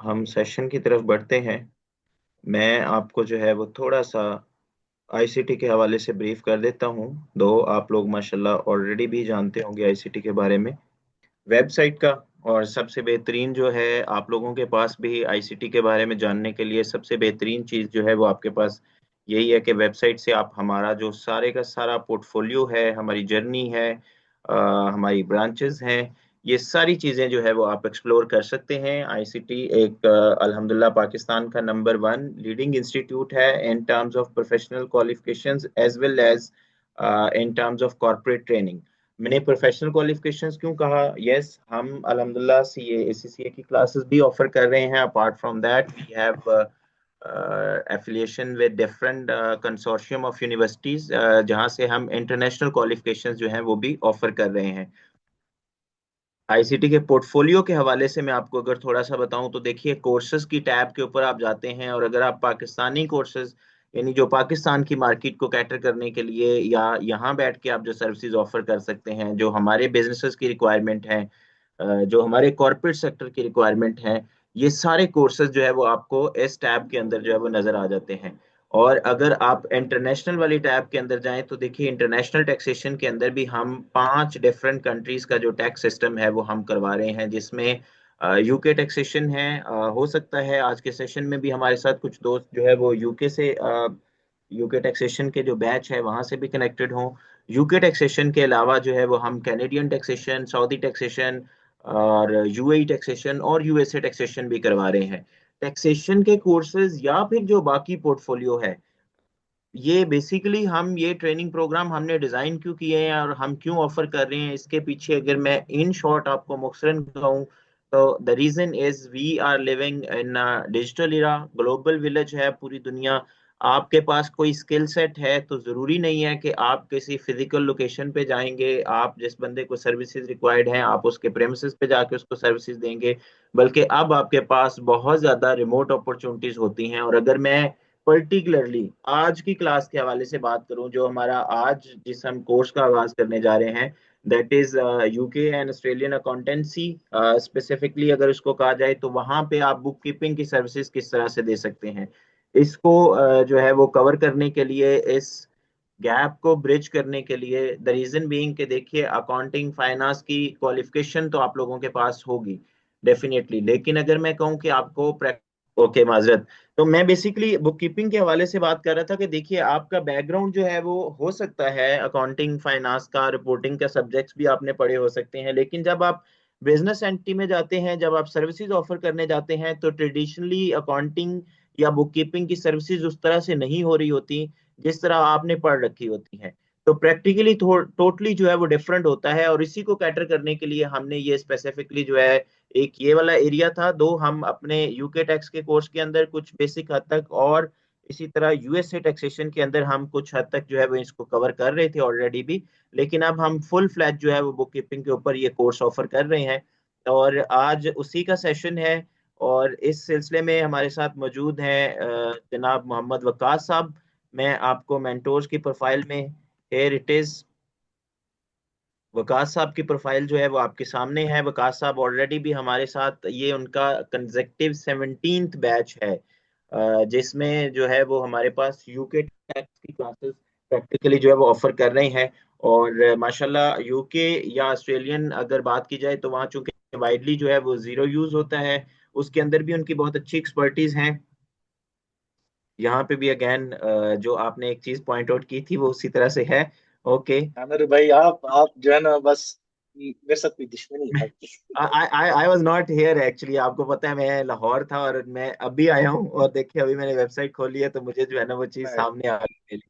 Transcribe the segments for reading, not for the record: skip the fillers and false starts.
हम सेशन की तरफ बढ़ते हैं। मैं आपको जो है वो थोड़ा सा आईसीटी के हवाले से ब्रीफ कर देता हूँ। दो आप लोग माशाल्लाह ऑलरेडी भी जानते होंगे आईसीटी के बारे में, वेबसाइट का। और सबसे बेहतरीन जो है आप लोगों के पास भी आईसीटी के बारे में जानने के लिए सबसे बेहतरीन चीज़ जो है वो आपके पास यही है कि वेबसाइट से आप हमारा जो सारे का सारा पोर्टफोलियो है, हमारी जर्नी है, हमारी ब्रांचेस हैं, ये सारी चीज़ें जो है वो आप एक्सप्लोर कर सकते हैं। आईसीटी एक अल्हम्दुलिल्लाह पाकिस्तान का नंबर वन लीडिंग इंस्टीट्यूट है in terms of professional qualifications as well as in terms of corporate training. मैंने प्रोफेशनल क्वालिफिकेशंस क्यों कहा? यस, हम अल्हम्दुलिल्लाह सीए एसीसीए की क्लासेस भी ऑफर कर रहे हैं। Apart from that we have affiliation with different consortium of universities, जहां से हम इंटरनेशनल क्वालिफिकेशंस जो हैं वो भी ऑफर कर रहे हैं। आईसीटी के पोर्टफोलियो के हवाले से मैं आपको अगर थोड़ा सा बताऊं तो देखिए, कोर्सेज की टैब के ऊपर आप जाते हैं और अगर आप पाकिस्तानी कोर्सेज यानी जो पाकिस्तान की मार्केट को कैटर करने के लिए या यहाँ बैठ के आप जो सर्विसेज ऑफर कर सकते हैं, जो हमारे बिजनेसेस की रिक्वायरमेंट है, जो हमारे कॉर्पोरेट सेक्टर की रिक्वायरमेंट है, ये सारे कोर्सेज जो है वो आपको इस टैब के अंदर जो है वो नजर आ जाते हैं। और अगर आप इंटरनेशनल वाली टैब के अंदर जाएं तो देखिए, इंटरनेशनल टैक्सेशन के अंदर भी हम 5 डिफरेंट कंट्रीज का जो टैक्स सिस्टम है वो हम करवा रहे हैं, जिसमें यूके टैक्सेशन है। हो सकता है आज के सेशन में भी हमारे साथ कुछ दोस्त जो है वो यूके से, यूके टैक्सेशन के जो बैच है वहां से भी कनेक्टेड हों। यूके टैक्सेशन के अलावा जो है वो हम कैनेडियन टैक्सेशन, सऊदी टैक्सेशन और यूएई टैक्सेशन और यूएसए टैक्सेशन भी करवा रहे हैं। टैक्सेशन के कोर्सेज या फिर जो बाकी पोर्टफोलियो है, ये बेसिकली हम ये ट्रेनिंग प्रोग्राम हमने डिजाइन क्यों किए हैं और हम क्यों ऑफर कर रहे हैं, इसके पीछे अगर मैं इन शॉर्ट आपको मुख्तसरन कहूँ तो the reason is we are living in digital era, global village है पूरी दुनिया। आपके पास कोई स्किल सेट है तो जरूरी नहीं है कि आप किसी फिजिकल लोकेशन पे जाएंगे, आप जिस बंदे को सर्विसेज रिक्वायर्ड हैं आप उसके प्रेमिसेस पे जाके उसको सर्विसेज देंगे, बल्कि अब आपके पास बहुत ज्यादा रिमोट अपॉर्चुनिटीज होती हैं। और अगर मैं पर्टिकुलरली आज की क्लास के हवाले से बात करूं, जो हमारा आज जिस हम कोर्स का आगाज करने जा रहे हैं, that is UK and Australian accountancy specifically, अगर उसको कहा जाए तो वहां पे आप बुक कीपिंग की सर्विसेज किस तरह से दे सकते हैं, इसको जो है वो कवर करने के लिए, इस गैप को ब्रिज करने के लिए, द रीजन बीइंग कि देखिए, अकाउंटिंग फाइनेंस की क्वालिफिकेशन तो आप लोगों के पास होगी डेफिनेटली, लेकिन अगर मैं कहूँ कि आपको ओके माजरत, तो मैं बेसिकली बुक कीपिंग के हवाले से बात कर रहा था कि देखिए, आपका बैकग्राउंड जो है वो हो सकता है अकाउंटिंग फाइनेंस का, रिपोर्टिंग का सब्जेक्ट्स भी आपने पढ़े हो सकते हैं, लेकिन जब आप बिजनेस एंटिटी में जाते हैं, जब आप सर्विसेज ऑफर करने जाते हैं, तो ट्रेडिशनली अकाउंटिंग या बुक कीपिंग की सर्विसेज उस तरह से नहीं हो रही होती जिस तरह आपने पढ़ रखी होती हैं। तो प्रैक्टिकली टोटली जो है वो डिफरेंट होता है, और इसी को कैटर करने के लिए हमने ये स्पेसिफिकली जो है, एक ये वाला एरिया था, दो हम अपने यूके टैक्स के कोर्स के अंदर कुछ बेसिक हद तक, और इसी तरह यूएसए टैक्सेशन के अंदर हम कुछ हद तक जो है वो इसको कवर कर रहे थे ऑलरेडी भी, लेकिन अब हम फुल फ्लैज जो है वो बुक कीपिंग के ऊपर ये कोर्स ऑफर कर रहे हैं। और आज उसी का सेशन है, और इस सिलसिले में हमारे साथ मौजूद हैं जनाब मोहम्मद वकास साहब। मैं आपको मेंटोर्स की प्रोफाइल में, हेयर इट इज, वकास साहब की प्रोफाइल जो है वो आपके सामने है। वकास साहब ऑलरेडी भी हमारे साथ, ये उनका कंसेक्टिव 17th बैच है, जिसमें जो है वो हमारे पास यूके टैक्स की क्लासेस प्रैक्टिकली जो है वो ऑफर कर रहे हैं। और माशाल्लाह यूके या ऑस्ट्रेलियन अगर बात की जाए तो वहाँ चूंकि वाइडली जो है वो जीरो यूज होता है, उसके अंदर भी उनकी बहुत अच्छी एक्सपर्टीज हैं। यहाँ पे भी अगेन जो आपने एक चीज पॉइंट आउट की थी वो उसी तरह से है। ओके। आमिर भाई, आप जो है ना, बस मेरे साथ कोई दुश्मनी है आपकी। I was not here actually, आपको पता है मैं लाहौर था और मैं अभी आया हूँ, और देखिए अभी मैंने वेबसाइट खोली है तो मुझे जो है ना वो चीज मैं सामने आ गई मेरी।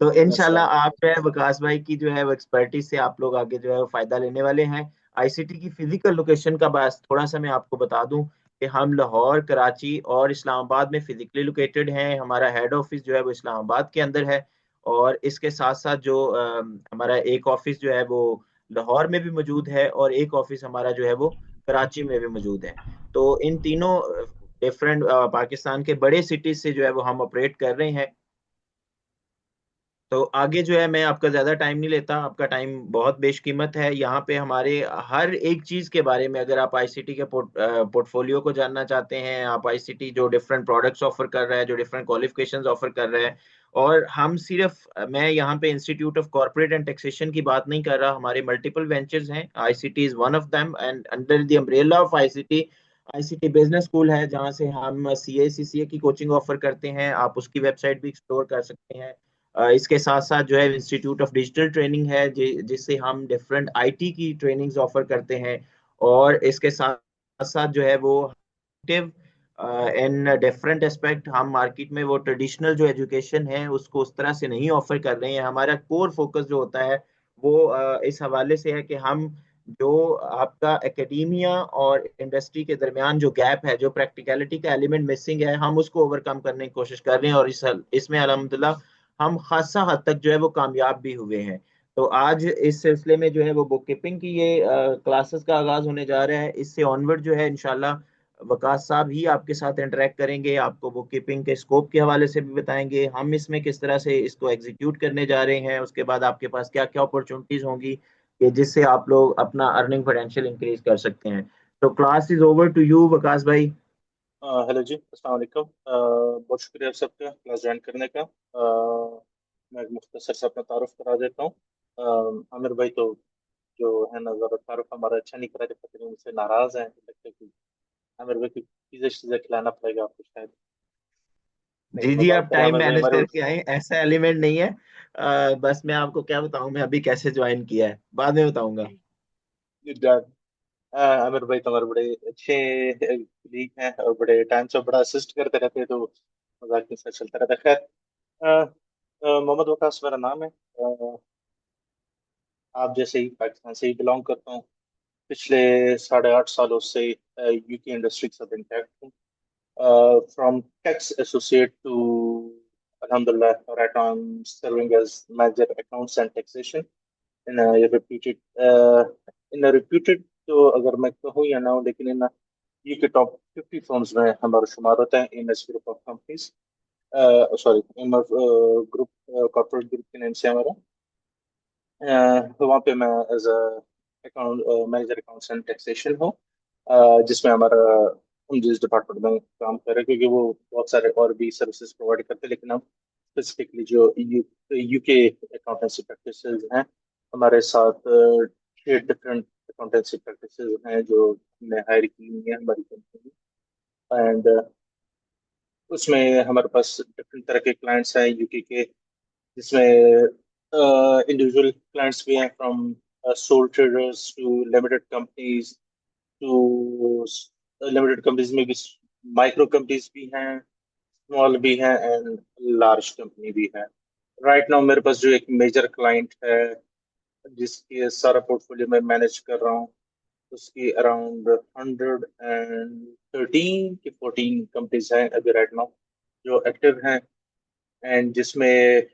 तो मसला इनशाला नहीं। आप जो है विकास भाई की जो है वो एक्सपर्टीज से आप लोग आगे जो है वो फायदा लेने वाले हैं। आईसीटी की फिजिकल लोकेशन का बस थोड़ा सा मैं आपको बता दूं कि हम लाहौर, कराची और इस्लामाबाद में फिजिकली लोकेटेड हैं। हमारा हेड ऑफिस जो है वो इस्लामाबाद के अंदर है, और इसके साथ साथ जो हमारा एक ऑफिस जो है वो लाहौर में भी मौजूद है, और एक ऑफिस हमारा जो है वो कराची में भी मौजूद है। तो इन तीनों डिफरेंट पाकिस्तान के बड़े सिटीज से जो है वो हम ऑपरेट कर रहे हैं। तो आगे जो है, मैं आपका ज्यादा टाइम नहीं लेता, आपका टाइम बहुत बेशकीमत है। यहाँ पे हमारे हर एक चीज के बारे में, अगर आप आईसीटी के पोर्टफोलियो को जानना चाहते हैं, आप आईसीटी जो डिफरेंट प्रोडक्ट्स ऑफर कर रहा है, जो डिफरेंट क्वालिफिकेशंस ऑफर कर रहा है। और हम सिर्फ, मैं यहाँ पे institute of corporate and taxation की बात नहीं कर रहा, हमारे मल्टीपल वेंचर्स हैं, ICT is one of them, and under the umbrella of ICT, ICT business school है, जहाँ से हम सीए सीसीए की कोचिंग ऑफर करते हैं। आप उसकी वेबसाइट भी एक्सप्लोर कर सकते हैं। इसके साथ साथ जो है इंस्टीट्यूट ऑफ डिजिटल ट्रेनिंग है, जिससे हम डिफरेंट आईटी की ट्रेनिंग्स ऑफर करते हैं। और इसके साथ साथ जो है वो इन डिफरेंट एस्पेक्ट, हम मार्केट में वो ट्रेडिशनल जो एजुकेशन है उसको उस तरह से नहीं ऑफर कर रहे हैं। हमारा कोर फोकस जो होता है वो इस हवाले से है कि हम जो आपका एकेडमिया और इंडस्ट्री के दरमियान जो गैप है, जो प्रैक्टिकलिटी का एलिमेंट मिसिंग है, हम उसको ओवरकम करने की कोशिश कर रहे हैं। और इसमें अल्हम्दुलिल्लाह हम खासा हद तक जो है वो कामयाब भी हुए हैं। तो आज इस सिलसिले में जो है वो बुक कीपिंग की ये क्लासेस का आगाज होने जा रहा है। इससे ऑनवर्ड जो है इंशाल्लाह वकास साहब ही आपके साथ इंटरेक्ट करेंगे, आपको बुक कीपिंग के स्कोप के हवाले से भी बताएंगे, हम इसमें किस तरह से इसको एग्जीक्यूट करने जा रहे हैं, उसके बाद आपके पास क्या क्या अपॉर्चुनिटीज होंगी कि जिससे आप लोग अपना अर्निंग पोटेंशियल इंक्रीज कर सकते हैं। तो class is over to you Waqas भाई। हेलो जी, अस्सलाम वालेकुम। बहुत शुक्रिया आप सबका क्लास ज्वाइन करने का। मैं एक मुख्तसर से अपना तारुफ करा देता हूँ। आमिर भाई तो जो है ना, ज़रा तारुफ हमारा अच्छा नहीं करा, पता नहीं मुझसे नाराज हैं, लगता है कि आमिर भाई की चीज़ें चीज़ें खिलाना पड़ेगा आपको शायद। जी लेकिन जी, मुबारक आप हो टाइम आमिर भाई मैनेज हमारे। करके आए, ऐसा एलिमेंट नहीं है। बस मैं आपको क्या बताऊं, मैं अभी कैसे ज्वाइन किया है बाद में बताऊंगा। आमिर भाई तो हमारे बड़े अच्छे कलीग हैं और बड़े टाइम से बड़ा असिस्ट करते रहते हैं, तो मजाक के साथ चलता रहता है। खैर, मोहम्मद वकास मेरा नाम है। आप जैसे ही पाकिस्तान से ही बिलोंग करता हूँ। पिछले 8.5 सालों से यूके इंडस्ट्री के साथ इंटैक्ट हूँ। From tax associate to alhamdulillah right now I'm serving as manager accounts and taxation in a reputed तो अगर मैं कहूँ या ना हो, लेकिन इन यूके टॉप 50 फर्म्स में हमारा शुमार होता है इन ग्रुप ऑफ कंपनीज। सॉरी, इन ग्रुप कॉर्पोरेट ग्रुप के नाम से हमारा। तो वहाँ पे मैं as account manager accounts and taxation हूँ। जिसमें हमारा, हम जिस डिपार्टमेंट में काम कर रहे हैं, क्योंकि वो बहुत सारे और भी सर्विसेज प्रोवाइड करते हैं, लेकिन हम स्पेसिफिकली जो यूके अकाउंटेंसी प्रैक्टिसेस हैं, हमारे साथ 6 डिफरेंट अकाउंटेंसी प्रैक्टिसेस हैं जो हमने हायर की हुई है हमारी कंपनी में। एंड उसमें हमारे पास डिफरेंट तरह के क्लाइंट्स हैं यूके के, जिसमें इंडिविजुअल क्लाइंट्स भी हैं, from sole traders to limited companies to limited companies में भी माइक्रो कंपनीज भी हैं, स्मॉल भी हैं एंड लार्ज कंपनी भी है। राइट नाउ मेरे पास जो एक मेजर क्लाइंट है जिसके सारा पोर्टफोलियो मैं मैनेज कर रहा हूँ, उसकी अराउंड 113 की 14 कंपनीज हैं अभी राइट नाउ जो एक्टिव हैं। एंड जिसमें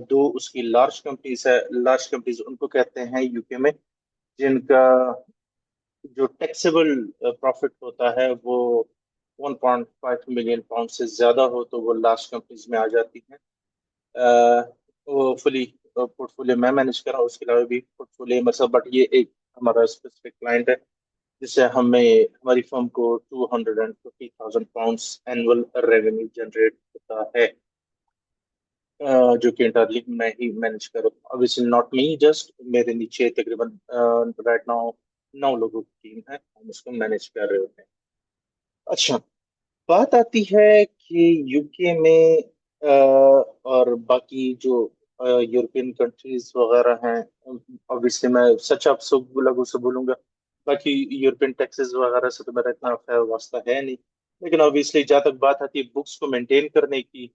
दो उसकी लार्ज कंपनीज है। लार्ज कंपनीज उनको कहते हैं यूके में जिनका जो टैक्सेबल प्रॉफिट होता है वो 1.5 मिलियन पाउंड से ज्यादा हो तो वो लार्ज कंपनीज में आ जाती हैं। अ, वो फुली पोर्टफोलियो मैं मैनेज कर रहा हूँ, उसके अलावा भी पोर्टफोलियो मतलब, बट ये एक हमारा स्पेसिफिक क्लाइंट है जिससे हमें, हमारी फर्म को 250,000 पाउंड्स एनुअल रेवेन्यू जनरेट होता है। जो कि इंटरली मैं ही मैनेज कर रहा हूँ, ऑब्वियसली नॉट मी, जस्ट मेरे नीचे तकरीबन राइट नाउ 9 लोगों की टीम है, हम उसको मैनेज कर रहे होते हैं। अच्छा, बात आती है कि यूके में और बाकी जो यूरोपियन कंट्रीज वगैरह हैं, ऑब्वियसली मैं सच आप सब लोगों से बोलूंगा, बाकी यूरोपियन टैक्सेस वगैरह से तो मेरा इतना खैर वास्ता है नहीं। लेकिन ऑब्वियसली जहाँ तक बात आती है बुक्स को मेंटेन करने की,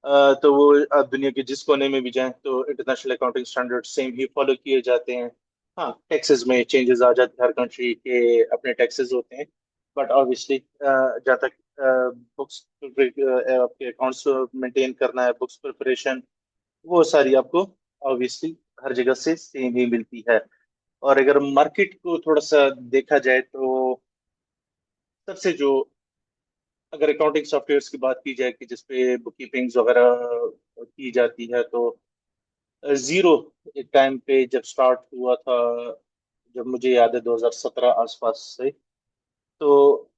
तो वो आप दुनिया के जिस कोने में भी जाएं तो इंटरनेशनल अकाउंटिंग स्टैंडर्ड सेम ही फॉलो किए जाते हैं। हाँ, टैक्सेस में चेंजेस आ जाते हैं, हर कंट्री के अपने टैक्सेस होते हैं, बट ऑब्वियसली जहाँ तक बुक्स आपके अकाउंट्स मेंटेन करना है, बुक्स प्रिपरेशन, वो सारी आपको ऑब्वियसली हर जगह से सेम ही मिलती है। और अगर मार्केट को थोड़ा सा देखा जाए तो सबसे जो, अगर अकाउंटिंग सॉफ्टवेयर्स की बात की जाए कि जिसपे बुक कीपिंग वगैरह की जाती है, तो जीरो एक टाइम पे जब स्टार्ट हुआ था, जब मुझे याद है 2017 आसपास से, तो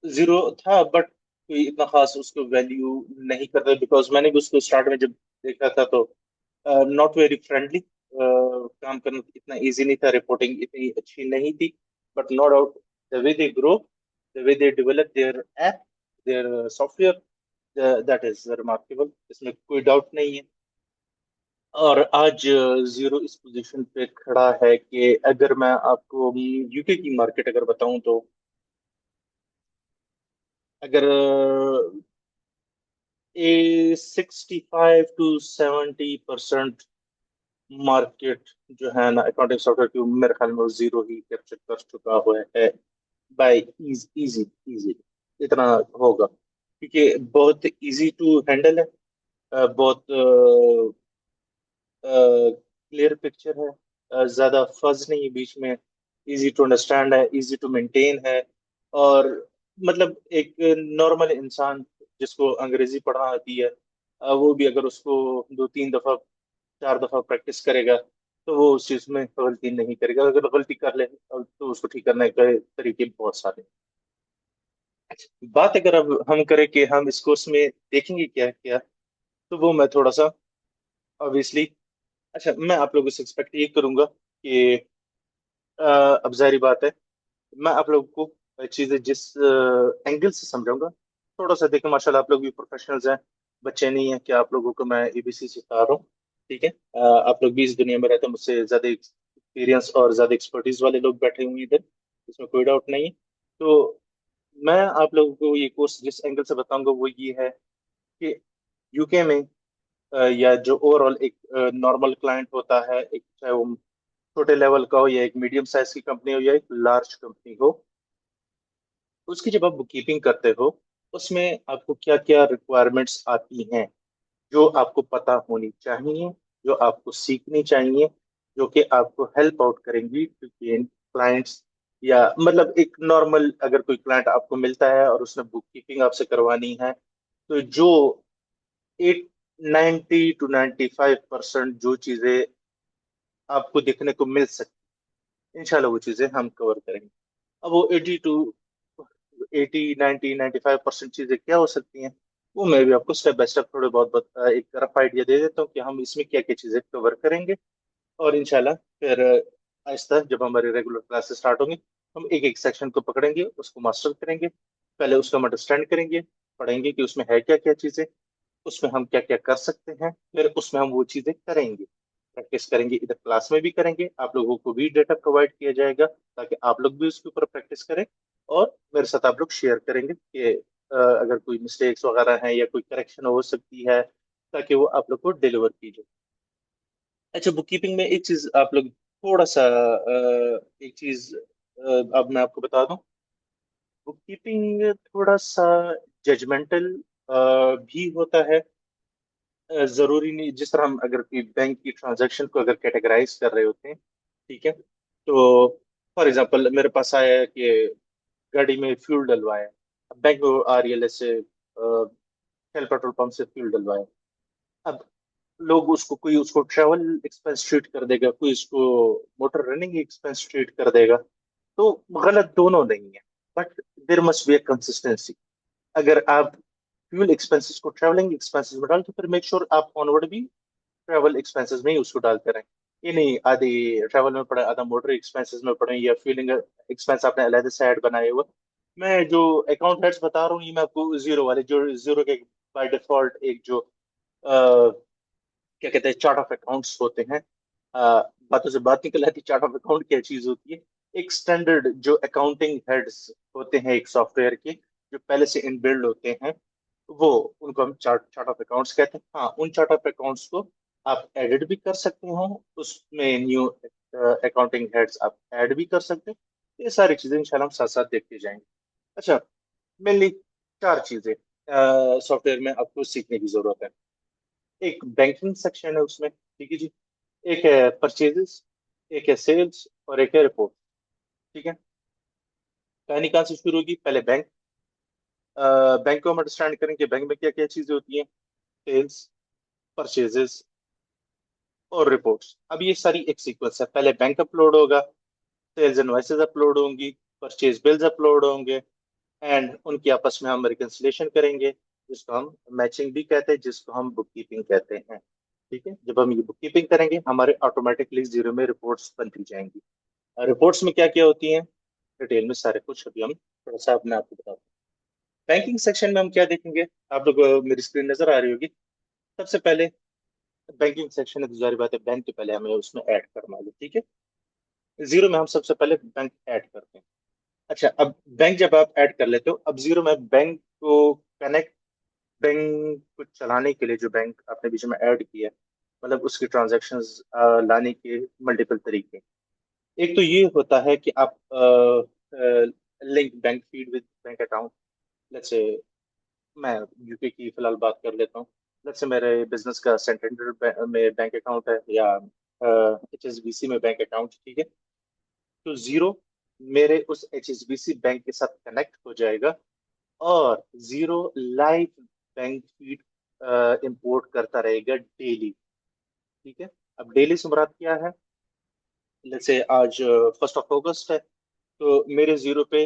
जीरो था, बट कोई इतना खास उसको वैल्यू नहीं करता, बिकॉज मैंने भी उसको स्टार्ट में जब देखा था तो नॉट वेरी फ्रेंडली, काम करना इतना इजी नहीं था, रिपोर्टिंग इतनी अच्छी नहीं थी। But no doubt, the way they grow, the way they develop their app, their software, that is remarkable, इसमें कोई डाउट नहीं है। और आज जीरो इस पोजीशन पे खड़ा है कि अगर मैं आपको यूके की मार्केट अगर बताऊं तो, अगर ए 65 to 70% मार्केट जो है ना अकाउंटिंग सॉफ्टवेयर की, मेरे ख्याल में वो जीरो ही कैप्चर कर चुका हुआ है, बाय इजी इजी इतना होगा, क्योंकि बहुत इजी टू हैंडल है, बहुत क्लियर पिक्चर है, ज्यादा फज नहीं है बीच में, इजी टू अंडरस्टैंड है, इजी टू मेंटेन है। और मतलब एक नॉर्मल इंसान जिसको अंग्रेजी पढ़ना आती है, वो भी अगर उसको 2-3 दफा 4 दफा प्रैक्टिस करेगा तो वो उस चीज में गलती नहीं करेगा। अगर गलती कर ले तो उसको ठीक करने के तरीके बहुत सारे हैं। बात अगर अब हम करें कि हम इस कोर्स में देखेंगे क्या क्या, तो वो मैं थोड़ा सा ऑब्वियसली, अच्छा मैं आप लोगों से एक्सपेक्ट ये करूंगा कि अब जाहिर बात है, मैं आप लोगों को चीजें जिस एंगल से समझाऊंगा, थोड़ा सा देखें, माशाल्लाह आप लोग भी प्रोफेशनल्स हैं, बच्चे नहीं हैं कि आप लोगों को मैं एबीसी सिखा रहा हूँ। ठीक है, आप लोग भी इस दुनिया में रहते हैं, मुझसे ज्यादा एक्सपीरियंस और ज्यादा एक्सपर्टीज वाले लोग बैठे हुए हैं इधर, इसमें कोई डाउट नहीं है। तो मैं आप लोगों को ये कोर्स जिस एंगल से बताऊंगा वो ये है कि यूके में या जो ओवरऑल एक नॉर्मल क्लाइंट होता है, एक चाहे वो छोटे लेवल का हो या एक मीडियम साइज की कंपनी हो या एक लार्ज कंपनी हो, उसकी जब आप बुक कीपिंग करते हो, उसमें आपको क्या क्या रिक्वायरमेंट्स आती हैं जो आपको पता होनी चाहिए, जो आपको सीखनी चाहिए, जो कि आपको हेल्प आउट करेंगी टू गेन क्लाइंट्स। या मतलब एक नॉर्मल अगर कोई क्लाइंट आपको मिलता है और उसने बुक कीपिंग आपसे करवानी है, तो जो 90 to 95% जो चीजें आपको देखने को मिल सकती, इंशाल्लाह वो चीजें हम कवर करेंगे। अब वो 80 to 90 95% चीजें क्या हो सकती हैं, वो मैं भी आपको स्टेप बाय स्टेप थोड़े बहुत एक रफ आइडिया दे देता हूँ कि हम इसमें क्या क्या चीजें कवर करेंगे। और इंशाल्लाह फिर आहिस्ता जब हमारे रेगुलर क्लासेस स्टार्ट होंगी, हम एक एक सेक्शन को पकड़ेंगे, उसको मास्टर करेंगे, पहले उसको हम अंडरस्टैंड करेंगे, पढ़ेंगे कि उसमें है क्या क्या चीजें, उसमें हम क्या क्या कर सकते हैं, फिर उसमें हम वो चीजें करेंगे, प्रैक्टिस करेंगे, इधर क्लास में भी करेंगे, आप लोगों को भी डेटा प्रोवाइड किया जाएगा ताकि आप लोग भी उसके ऊपर प्रैक्टिस करें, और मेरे साथ आप लोग शेयर करेंगे कि अगर कोई मिस्टेक्स वगैरह हैं या कोई करेक्शन हो सकती है, ताकि वो आप लोग को डिलीवर की जाए। अच्छा, बुक कीपिंग में एक चीज आप लोग थोड़ा सा एक चीज अब मैं आपको बता दूं, बुक कीपिंग थोड़ा सा जजमेंटल भी होता है। जरूरी नहीं, जिस तरह हम अगर कोई बैंक की ट्रांजैक्शन को अगर कैटेगराइज कर रहे होते हैं, ठीक है, तो फॉर एग्जांपल मेरे पास आया है कि गाड़ी में फ्यूल डलवाया, अब बैंक RELS से शेल पेट्रोल पंप से फ्यूल डलवाया, अब लोग उसको, कोई उसको ट्रेवल एक्सपेंस ट्रीट कर देगा, कोई उसको मोटर रनिंग एक्सपेंस ट्रीट कर देगा, तो गलत दोनों नहीं है, but there must be A consistency. अगर आप फ्यूल एक्सपेंसेस को ट्रैवलिंग एक्सपेंसेस में डाल, तो फिर मेक श्योर आप ऑनवर्ड भी ट्रैवल एक्सपेंसेस में ही उसको डालते रहें। ये नहीं आधी ट्रैवल में पड़े आधा मोटर एक्सपेंसेस में पड़े, या फ्यूलिंग एक्सपेंस आपने अलग से ऐड बनाए हुए। मैं जो अकाउंट हेड्स बता रहा हूँ, ये मैं आपको जीरो वाले, जो जीरो के बाय डिफॉल्ट एक जो क्या कहते हैं चार्ट ऑफ अकाउंट्स होते हैं, बातों से बात निकल आती, चार्ट ऑफ अकाउंट क्या चीज होती है, एक स्टैंडर्ड जो अकाउंटिंग हेड्स होते हैं एक सॉफ्टवेयर के, जो पहले से इनबिल्ड होते हैं, वो उनको हम चार्ट चार्ट ऑफ अकाउंट्स कहते हैं। हाँ, उन चार्ट ऑफ अकाउंट्स को आप एडिट भी कर सकते हो, उसमें न्यू अकाउंटिंग हेड्स आप ऐड भी कर सकते हैं। ये सारी चीजें इंशाल्लाह हम साथ साथ देखते जाएंगे। अच्छा, मेनली 4 चीजें सॉफ्टवेयर में आपको सीखने की जरूरत है। एक बैंकिंग सेक्शन है उसमें, ठीक है जी, एक है परचेजेस, एक है सेल्स, और एक है रिपोर्ट। ठीक है, कहानी कहाँ से शुरू होगी, पहले बैंक, बैंक को हम अंडरस्टैंड करें कि बैंक में क्या क्या चीजें होती हैं, सेल्स, परचेजेस, और रिपोर्ट्स। अब ये सारी एक सीक्वेंस है, पहले बैंक अपलोड होगा, सेल्स इनवॉइसेस अपलोड होंगी, परचेज बिल्स अपलोड होंगे, एंड उनकी आपस में हम रिकंसिलेशन करेंगे, जिसको हम मैचिंग भी कहते हैं, जिसको हम बुक कीपिंग कहते हैं। ठीक है, जब हम ये बुक कीपिंग करेंगे हमारे ऑटोमेटिकली जीरो में रिपोर्ट्स बनती जाएंगी। रिपोर्ट्स में क्या क्या होती हैं डिटेल में सारे कुछ अभी हम थोड़ा सा अपने आपको बताते हैं। बैंकिंग सेक्शन में हम क्या देखेंगे, आप लोग मेरी स्क्रीन नजर आ रही होगी। सबसे पहले बैंकिंग सेक्शन है तो जारी बात है बैंक के पहले हमें उसमें ऐड करना है, ठीक है। जीरो में हम सबसे पहले बैंक ऐड करते हैं। अच्छा, अब बैंक जब आप ऐड कर लेते हो, अब जीरो में बैंक को कनेक्ट, बैंक को चलाने के लिए जो बैंक आपने बीच में ऐड किया है, मतलब उसकी ट्रांजैक्शंस लाने के मल्टीपल तरीके। एक तो ये होता है कि आप link bank feed with bank account. Let's say मैं यूके की फिलहाल बात कर लेता हूँ। लेट्स से मेरे बिजनेस का सेंटेंडर में बैंक अकाउंट है, या एचएसबीसी में बैंक अकाउंट, ठीक है। तो जीरो मेरे उस एचएसबीसी बैंक के साथ कनेक्ट हो जाएगा, और zero live bank feed import करता रहेगा डेली। ठीक है, अब डेली से मुराद क्या है, जैसे आज 1 अगस्त है, तो मेरे जीरो पे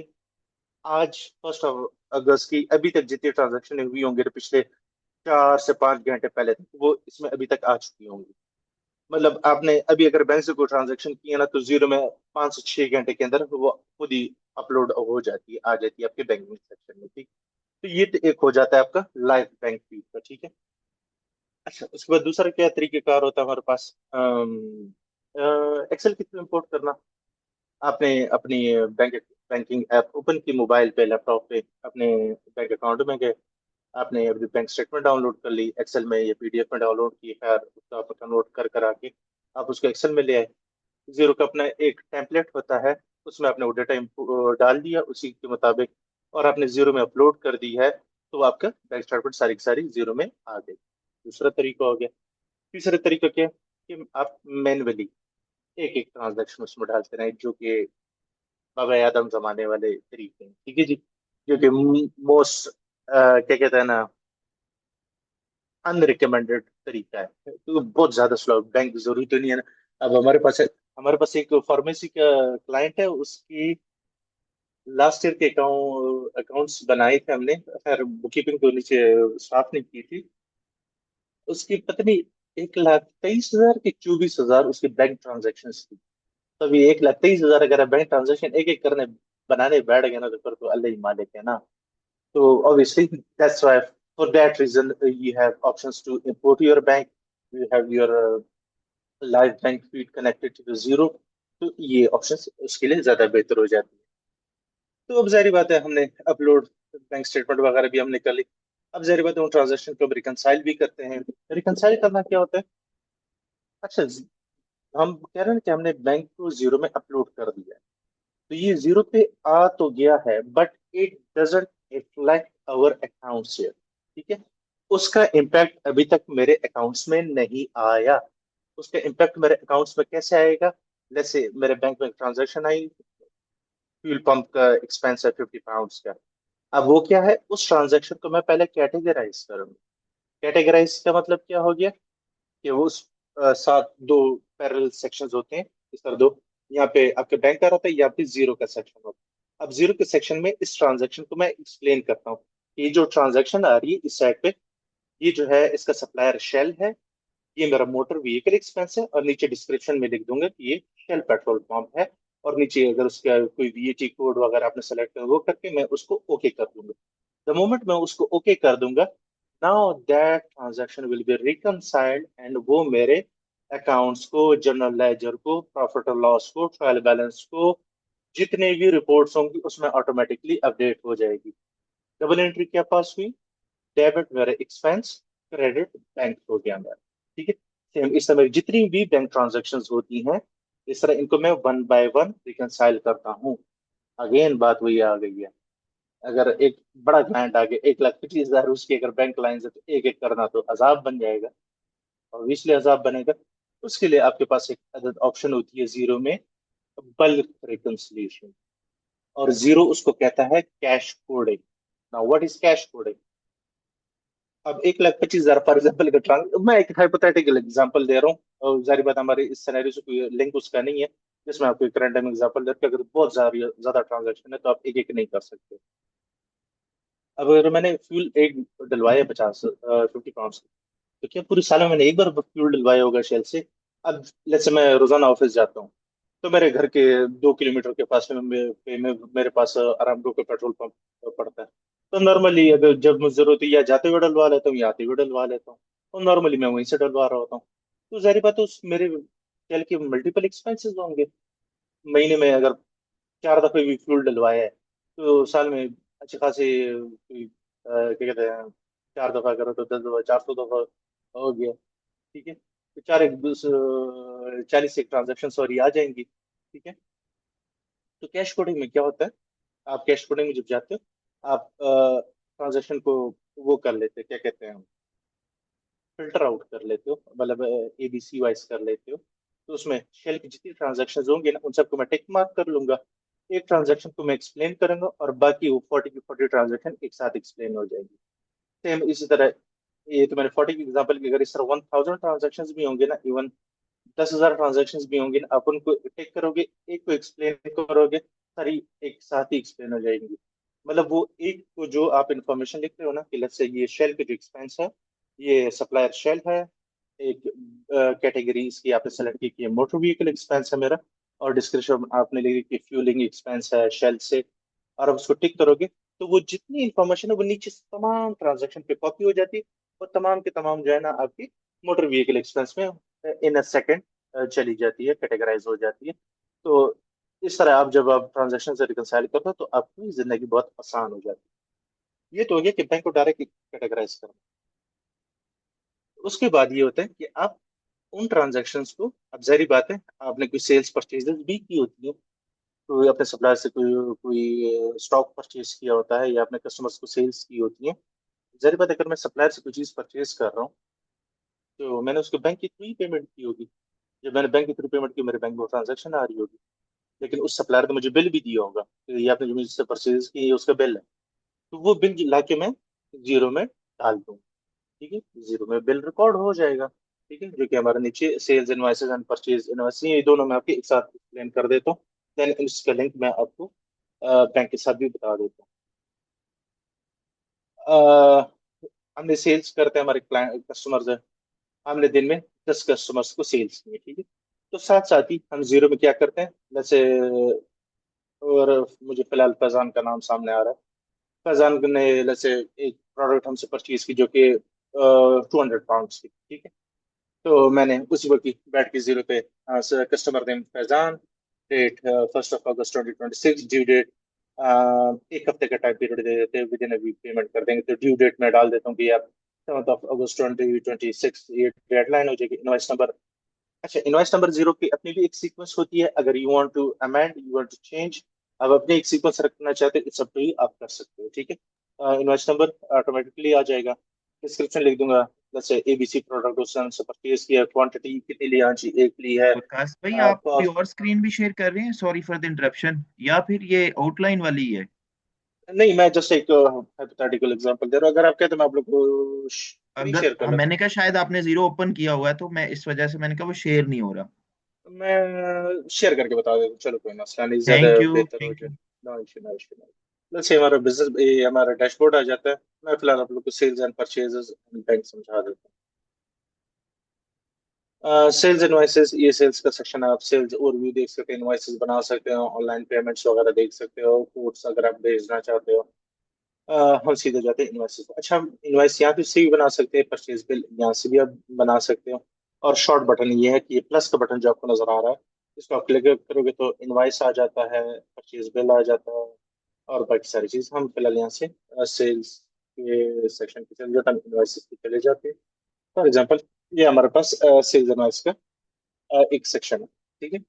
आज 1 अगस्त की अभी तक जितनी ट्रांजेक्शन हुई होंगी पिछले 4 से 5 घंटे पहले तक, वो इसमें अभी तक आ चुकी होंगी। मतलब आपने अभी अगर बैंक से कोई ट्रांजेक्शन की है ना, तो जीरो में 5 से 6 घंटे के अंदर वो खुद ही अपलोड हो जाती है, आ जाती है आपके बैंकिंग सेक्शन में, ठीक। तो ये तो एक हो जाता है आपका लाइव बैंक फीड का, ठीक है। अच्छा, उसके बाद दूसरा क्या तरीकेकार होता है हमारे पास, एक्सेल के थ्रू इम्पोर्ट करना। आपने अपनी बैंकिंग ऐप ओपन की मोबाइल पे, लैपटॉप पे, अपने बैंक अकाउंट में गए, आपने अपनी बैंक स्टेटमेंट डाउनलोड कर ली एक्सेल में या पीडीएफ में डाउनलोड की, खैर उसका आप कन्वर्ट कर करा के आप उसको एक्सेल में ले आए। जीरो का अपना एक टेम्पलेट होता है, उसमें आपने वो डाटा डाल दिया उसी के मुताबिक, और आपने जीरो में अपलोड कर दी है, तो आपका बैंक स्टेटमेंट सारी की सारी जीरो में आ गई। दूसरा तरीका हो गया। तीसरा तरीका क्या है कि आप मैनुअली एक एक ट्रांजैक्शन उसमें डालते रहें, जो कि बाबा आदम जमाने वाले तरीके हैं, ठीक है जी। जो कि मोस्ट क्या कहते हैं ना, अनरिकमेंडेड तरीका है, तो बहुत ज्यादा स्लो, बैंक जरूरी तो नहीं है ना। अब हमारे पास एक फार्मेसी का क्लाइंट है, उसकी लास्ट ईयर के अकाउंट्स बनाए थे हमने, खैर बुक कीपिंग तो नीचे स्टाफ ने की थी। उसकी पत्नी 1,23,000 की 24,000 उसकी बैंक ट्रांजेक्शन थी। तब ये 1,23,000 अगर आप बैंक ट्रांजेक्शन एक एक करने बनाने बैठ गए ना, तो फिर तो अल्लाह ही मालिक है ना। तो obviously that's why for that reason you have options to import your bank, you have your live bank feed connected to the zero, तो ये ऑप्शंस उसके लिए ज्यादा बेहतर हो जाती है। तो अब जाहिर बात है हमने अपलोड बैंक स्टेटमेंट वगैरह भी हमने कर ली। अब जाहिर बात है उन ट्रांजेक्शन को रिकनसाइल भी करते हैं। रिकनसाइल करना क्या होता है, अच्छा हम कह रहे हैं कि हमने बैंक को जीरो में अपलोड कर दिया है, तो ये जीरो पे आ तो गया है, but it doesn't reflect our accounts here, ठीक है। उसका इम्पैक्ट अभी तक मेरे अकाउंट्स में नहीं आया। उसका इम्पैक्ट मेरे अकाउंट्स में कैसे आएगा, जैसे मेरे बैंक में ट्रांजैक्शन आई, फ्यूल पंप का एक्सपेंस है £50 का। अब वो क्या है, उस ट्रांजैक्शन को मैं पहले कैटेगराइज करूंगा। कैटेगराइज का मतलब क्या हो गया कि वो उस साथ दो पैरेलल सेक्शंस होते हैं, इस तरह दो, यहाँ पे आपके बैंक का रहता है, यहाँ पे जीरो का सेक्शन होता है। अब जीरो के सेक्शन में इस ट्रांजैक्शन को मैं एक्सप्लेन करता हूँ। ये जो ट्रांजैक्शन आ रही है इस साइड पे, ये जो है इसका सप्लायर शेल है, ये मेरा मोटर व्हीकल एक्सपेंस है, और नीचे डिस्क्रिप्शन में लिख दूंगा कि ये शेल पेट्रोल पंप है, और नीचे अगर उसका कोई वीएटी कोड वगैरह आपने सेलेक्ट कर वो करके मैं उसको ओके कर दूंगा। द मोमेंट मैं उसको ओके कर दूंगा, now that transaction will be reconciled, and वो मेरे अकाउंट्स को, जनरल लेजर को, प्रॉफिट और लॉस को, ट्रायल बैलेंस को, जितने भी रिपोर्ट्स होंगी उसमें ऑटोमेटिकली अपडेट हो जाएगी। डबल एंट्री क्या पास हुई, डेबिट मेरा एक्सपेंस, क्रेडिट बैंक हो गया मेरा, ठीक है। सेम इस तरह जितनी भी बैंक ट्रांजेक्शन होती हैं, इस तरह इनको मैं वन बाय वन रिकनसाइल करता हूँ। अगेन बात वही आ गई है, अगर एक बड़ा क्लाइंट आ गया 1,25,000 उसकी अगर बैंक लाइन है, तो एक एक करना तो अजाब बन जाएगा, और इसलिए अजाब बनेगा। उसके लिए आपके पास एक अदद ऑप्शन होती है जीरो में, बल्क रिकंसिलिएशन, और जीरो उसको कहता है cash coding. Now what is cash coding. अब 1,25,000 फॉर एग्जाम्पल का मैं एक हाइपोथेटिकल एग्जांपल दे रहा हूँ, और जारी बात हमारे इस सिनेरियो से कोई लिंक उसका नहीं है, जिसमें आपको एक रैंडम एग्जांपल देकर अगर बहुत ज्यादा ज्यादा ट्रांजैक्शन है तो आप एक एक नहीं कर सकते। अब अगर मैंने फ्यूल एक डलवाया 50 50 पाउंड, तो क्या पूरे साल में मैंने एक बार फ्यूल डलवाया होगा शेल से? अब लेट्स से मैं रोजाना ऑफिस जाता हूँ, तो मेरे घर के 2 किलोमीटर के पास में मेरे पास अरामको का पेट्रोल पंप पड़ता है। तो नॉर्मली अगर जब मुझे जरूरत है या जाते हुए डलवा लेता हूँ या आते हुए डलवा लेता हूँ, तो नॉर्मली मैं वहीं से डलवा रहा होता हूँ। तो जाहिर बात है उस मेरे तेल के मल्टीपल एक्सपेंसेस होंगे। महीने में अगर 4 दफे भी फ्यूल डलवाया है तो साल में अच्छे खासे क्या कहते हैं, 4 दफा करो तो 10 दफा, 400 दफा हो गया। ठीक है, तो 40 एक ट्रांजेक्शन सॉरी आ जाएंगी। ठीक है, तो कैश कोडिंग में क्या होता है, आप कैश कोडिंग में जब जाते हो आप ट्रांजेक्शन को वो कर लेते हैं, क्या कहते हैं, फिल्टर आउट कर लेते हो, मतलब एबीसी वाइज कर लेते हो। तो उसमें शेल की जितनी ट्रांजेक्शन होंगी ना उन सबको मैं टिक मार्क कर लूंगा। एक ट्रांजेक्शन को मैं एक्सप्लेन करूंगा और बाकी वो 40 की 40 ट्रांजेक्शन एक साथ एक्सप्लेन हो जाएगी। सेम इसी तरह, ये तो मैंने 40 की एग्जाम्पल की, अगर इस तरह 1000 ट्रांजेक्शन भी होंगे ना, इवन 10,000 ट्रांजेक्शन भी होंगे ना, आप उनको टेक करोगे, एक को एक्सप्लेन करोगे, सारी एक साथ ही एक्सप्लेन हो जाएंगी। मतलब वो एक को जो आप इंफॉर्मेशन लिख रहे हो ना कि लेट्स से ये शेल के जो एक्सपेंस है, ये सप्लायर शेल है, एक कैटेगरी इसकी आपने सेलेक्ट की कि मोटर व्हीकल एक्सपेंस है मेरा, और डिस्क्रिप्शन आपने लिखी कि फ्यूलिंग एक्सपेंस है शेल से, और आप उसको टिक करोगे तो वो जितनी इंफॉर्मेशन है वो नीचे तमाम ट्रांजेक्शन पे कॉपी हो जाती है, और तमाम के तमाम जो है ना आपकी मोटर व्हीकल एक्सपेंस में इन अ सेकेंड चली जाती है, कैटेगराइज हो जाती है। तो इस तरह आप जब आप ट्रांजेक्शन से रिकनसाइल करते हो तो आपकी जिंदगी बहुत आसान हो जाती है। ये तो हो गया कि बैंक को डायरेक्ट कैटेगराइज करना। उसके बाद ये होता है कि आप उन ट्रांजेक्शन्स को, अब जाहिर बात है आपने कोई सेल्स परचेजेस भी की होती है, कोई अपने सप्लायर से कोई कोई स्टॉक परचेज किया होता है या अपने कस्टमर्स को सेल्स की होती है। जाहिर बात है अगर मैं सप्लायर से कोई चीज परचेज कर रहा हूँ तो मैंने उसको बैंक के थ्रू ही पेमेंट की होगी। जब मैंने बैंक के थ्रू पेमेंट की मेरे बैंक में ट्रांजेक्शन आ रही होगी, लेकिन उस सप्लायर ने मुझे बिल भी दिया होगा कि ये आपने जो मुझसे परचेज की ये उसका बिल है। तो वो बिल ला के मैं जीरो में डाल दूँ। ठीक है, जीरो में बिल रिकॉर्ड हो जाएगा। ठीक है, जो कि हमारे नीचे sales invoices and purchase invoice, ये दोनों मैं आपके एक साथ एक्सप्लेन कर देता हूँ। देन इसका लिंक मैं आपको बैंक के साथ भी बता देता हूँ। हमने सेल्स करते हैं, हमारे क्लाइंट कस्टमर्स है, हमने दिन में 10 कस्टमर्स को सेल्स किए। ठीक है, तो साथ साथ ही हम जीरो में क्या करते हैं, जैसे, और मुझे फिलहाल फैजान का नाम सामने आ रहा है, फैजान ने जैसे एक प्रोडक्ट हमसे परचेज की जो कि 200 पाउंड की। ठीक है, तो मैंने उसी वक्त ही बैठ के जीरो पे कस्टमर नेम फैजान, डेट 1 अगस्त 2026, ड्यू डेट एक हफ्ते का टाइम पीरियड दे देते हैं, within a week payment कर देंगे। तो ड्यू डेट मैं डाल देता हूँ कि आप 7 अगस्त 2026, ये डेडलाइन हो जाएगी। इनवॉइस नंबर, अच्छा इनवॉइस नंबर जीरो की अपनी भी एक सीक्वेंस होती है, अगर you want to amend, you want to change, आप अपने एक सीक्वेंस रखना चाहते हैं, इट्स अप टू यू, आप कर सकते हो। ठीक है, इनवॉइस नंबर ऑटोमेटिकली आ जाएगा। डिस्क्रिप्शन लिख दूंगा, जैसे एबीसी प्रोडक्ट उसने परचेज किया, क्वांटिटी कितनी ली, हाँ जी एक ली है। विकास भाई, आप कोई कॉस्ट, और स्क्रीन भी शेयर कर रहे हैं? Sorry for the interruption. या फिर ये आउटलाइन वाली ही है? नहीं मैं जस्ट एक हाइपोथेटिकल एग्जांपल दे रहा हूँ, अगर आप कहते हैं मैं आप लोग को स्क्रीन अगर शेयर कर हाँ, लेता मैंने कहा शायद आपने जीरो ओपन किया हुआ है, तो मैं इस वजह से मैंने कहा वो शेयर नहीं हो रहा। हूँ, मैं शेयर करके बता देता हूँ, चलो कोई मसला नहीं, ज्यादा थैंक यू, बेहतर हो थैंक जाए। You. No issue, no issue. जैसे हमारा बिजनेस, ये हमारा डैशबोर्ड आ जाता है। मैं फिलहाल आप लोग को सेल्स एंड परचेजेस बैंक समझा देता हूँ। सेल्स इनवॉइसेस, ये सेल्स का सेक्शन है, आप सेल्स ओवरव्यू देख सकते हैं, इनवॉइसेस बना सकते हो, ऑनलाइन पेमेंट्स वगैरह देख सकते हो, कोड्स अगर आप भेजना चाहते हो। हम सीधे जाते हैं इनवॉइस पे। अच्छा, हम इनवॉइस यहाँ पे से भी बना सकते हैं, परचेज बिल यहाँ से भी आप बना सकते हो। और शॉर्ट बटन ये है कि ये प्लस का बटन जो आपको नजर आ रहा है, इसको आप क्लिक करोगे तो इनवॉइस आ जाता है, परचेज बिल आ जाता है, और बाकी सारी चीज। हम फिलहाल यहाँ से सेल्स के सेक्शन पे चले जाते हैं, इनवॉइस पे चले जाते हैं। फॉर एग्जाम्पल, ये हमारे पास सेल्स इनवॉइस का एक सेक्शन है। ठीक है,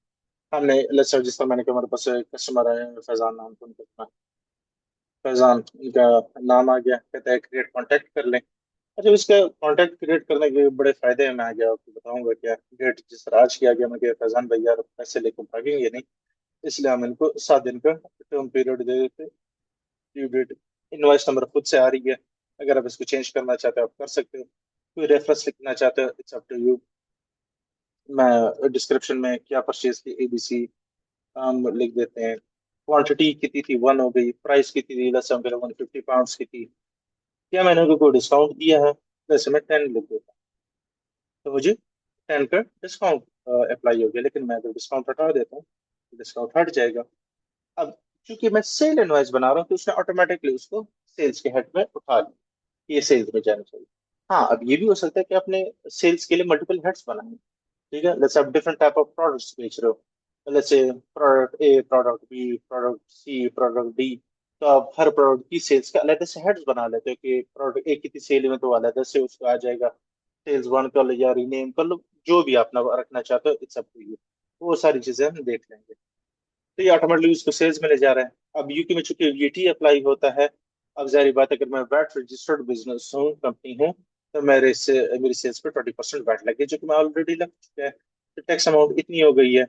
हमने लेट्स जिस तरह मैंने कहा हमारे पास कस्टमर है फैजान नाम का, उनका फैजान, उनका नाम आ गया, कहता है क्रिएट कॉन्टेक्ट कर लें। अच्छा, इसका कॉन्टेक्ट क्रिएट करने के बड़े फायदे हैं, मैं आगे आपको बताऊंगा। क्या डेट जिस तरह आज किया गया, मैं क्या फैजान भाई यार पैसे लेकर भागेंगे नहीं, इसलिए हम इनको 7 दिन का टर्म पीरियड दे देते। ड्यू डेट, इनवॉइस नंबर खुद से आ रही है, अगर आप इसको चेंज करना चाहते हो आप कर सकते हो, कोई रेफरेंस लिखना चाहते हो इट्स अप टू यू। मैं डिस्क्रिप्शन में क्या परचेज की ABC हम लिख देते हैं। क्वांटिटी कितनी थी, 1 हो गई। प्राइस कितनी थी, जैसे हम 150 पाउंड्स की थी। क्या मैंने उनको कोई डिस्काउंट दिया है, जैसे मैं 10 लिख देता हूँ, तो मुझे 10 का डिस्काउंट अप्लाई हो गया। लेकिन मैं अगर डिस्काउंट हटा देता हूँ तो डिस्काउंट हट जाएगा। अब चूंकि मैं सेल इनवॉइस बना रहा हूँ तो उसने ऑटोमेटिकली उसको सेल्स के हेड में उठा लिया, ये सेल्स में जाना चाहिए। हाँ, अब ये भी हो सकता है कि आपने सेल्स के लिए मल्टीपल हेड्स बनाए। ठीक है, लेट्स आप डिफरेंट टाइप ऑफ प्रोडक्ट्स बेच रहे हो, let's say product A, product B, product C, product D. तो आप हर प्रोडक्ट की सेल्स का अलग से हेड्स बना लेते हो कि प्रोडक्ट ए की सेल में तो अलग से उसको आ जाएगा। सेल्स वन कर लो या रीनेम कर लो, जो भी आप ना रखना चाहते हो, इट्स अप टू यू। वो सारी चीजें हम देख लेंगे। तो ये ऑटोमेटिकली उसको सेल्स में ले जा रहा है। अब यूके में चूंकि वीटी अप्लाई होता है, अब जाहिर बात है, अगर मैं वैट रजिस्टर्ड बिजनेस हूँ, कंपनी हूँ, तो मेरी सेल्स पे 20% वैट लगे, जो कि मैं ऑलरेडी लग चुका है। तो टैक्स अमाउंट इतनी हो गई है।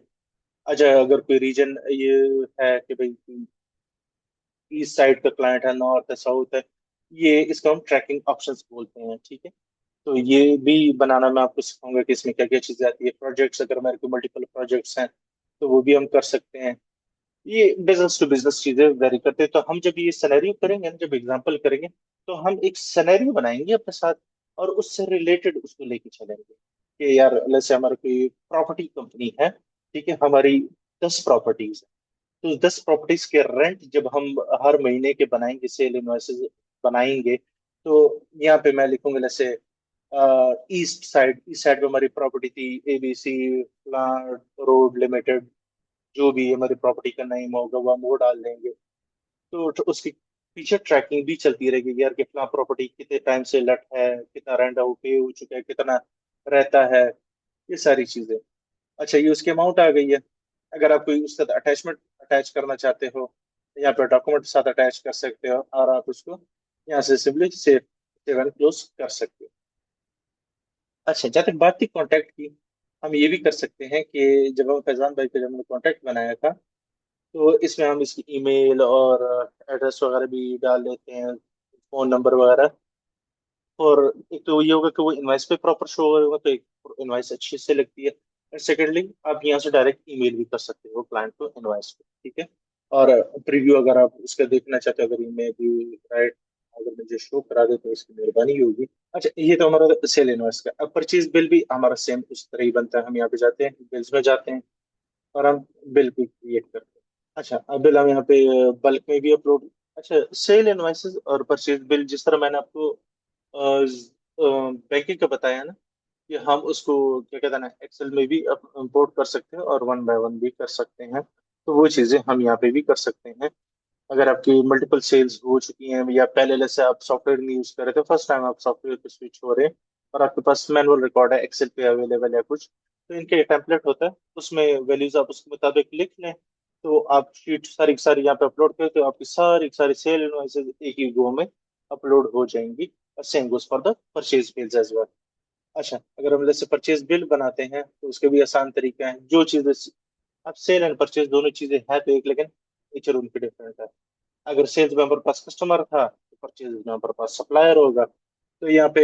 अच्छा, अगर कोई रीजन ये है कि भाई ईस्ट साइड का क्लाइंट है, नॉर्थ है, साउथ है, ये इसको हम ट्रैकिंग ऑप्शंस बोलते हैं। ठीक है, तो ये भी बनाना मैं आपको सिखाऊंगा कि इसमें क्या क्या चीजें आती है। प्रोजेक्ट्स, अगर मेरे को मल्टीपल प्रोजेक्ट्स हैं तो वो भी हम कर सकते हैं। ये बिजनेस टू बिजनेस चीजें वेरी करते हैं। तो हम जब ये सिनेरियो करेंगे ना, जब एग्जांपल करेंगे, तो हम एक सिनेरियो बनाएंगे अपने साथ और उससे रिलेटेड उसको लेके चलेंगे कि यार, जैसे हमारी कोई प्रॉपर्टी कंपनी है, ठीक है, हमारी 10 प्रॉपर्टीज है। तो 10 प्रॉपर्टीज के रेंट जब हम हर महीने के बनाएंगे, सेल इनवॉइसेस बनाएंगे, तो यहाँ पे मैं लिखूंगा जैसे ईस्ट साइड पे हमारी प्रॉपर्टी थी ABC प्लांट रोड लिमिटेड। जो भी हमारी प्रॉपर्टी का नेम होगा वो हम वो डाल देंगे। तो उसके पीछे ट्रैकिंग भी चलती रहेगी कि यार कितना प्रॉपर्टी कितने टाइम से लट है, कितना रेंट पे हो चुका है, कितना रहता है, ये सारी चीजें। अच्छा, ये उसकी अमाउंट आ गई है। अगर आप कोई उसके साथ अटैचमेंट अटैच करना चाहते हो, यहाँ पे डॉक्यूमेंट साथ अटैच कर सकते हो और आप उसको यहाँ से simply save save and close कर सकते हो। अच्छा, जहाँ तक बात थी कॉन्टैक्ट की, हम ये भी कर सकते हैं कि जब हम फैजान भाई का जब हमने कॉन्टैक्ट बनाया था, तो इसमें हम इसकी ईमेल और एड्रेस वगैरह भी डाल देते हैं, फोन नंबर वगैरह। और एक तो ये होगा कि वो इनवाइस पे प्रॉपर शो होगा, तो एक इनवाइस अच्छी से लगती है। और सेकेंडली, आप यहाँ से डायरेक्ट ईमेल भी कर सकते हो क्लाइंट को इनवाइस पे। ठीक है, और प्रीव्यू अगर आप उसका देखना चाहते हो, अगर ईमेल भी राइट अगर मुझे शो करा दे तो इसकी मेहरबानी होगी। अच्छा, ये तो हमारा सेल इनवाइस का। अब परचेज बिल भी हमारा सेम उस तरह ही बनता है। हम यहाँ पे जाते हैं, बिल्स में जाते हैं और हम बिल भी क्रिएट करते हैं। अच्छा, अब बिल हम यहाँ पे बल्क में भी अपलोड। अच्छा, सेल इनवाइसेस और परचेज बिल, जिस तरह मैंने आपको बैंकिंग का बताया ना, कि हम उसको क्या कहते हैं ना, एक्सेल में भी इंपोर्ट कर सकते हैं और वन बाय वन भी कर सकते हैं। तो वो चीज़ें हम यहाँ पे भी कर सकते हैं। अगर आपकी मल्टीपल सेल्स हो चुकी हैं या पहले से आप सॉफ्टवेयर नहीं यूज कर रहे थे, फर्स्ट टाइम आप सॉफ्टवेयर पे स्विच हो रहे हैं और आपके पास मैनुअल रिकॉर्ड है एक्सेल पे अवेलेबल है कुछ, तो इनके टेम्पलेट होता है, उसमें वैल्यूज आप उसके मुताबिक लिख लें। तो आप शीट सारी की सारी यहाँ पे अपलोड करते हो, आपकी सारी की सारी सेल इनवॉइसेज एक ही गो में अपलोड हो जाएंगी। और same goes for the purchase bills as well. अच्छा, अगर हम जैसे परचेज बिल बनाते हैं तो उसके भी आसान तरीका है। जो चीजें अब सेल एंड परचेज दोनों चीजें हैं तो एक, लेकिन नेचर उनकी डिफरेंट है। अगर सेल्स में हमारे पास कस्टमर था तो परचेज में हमारे पास सप्लायर होगा। तो यहाँ पे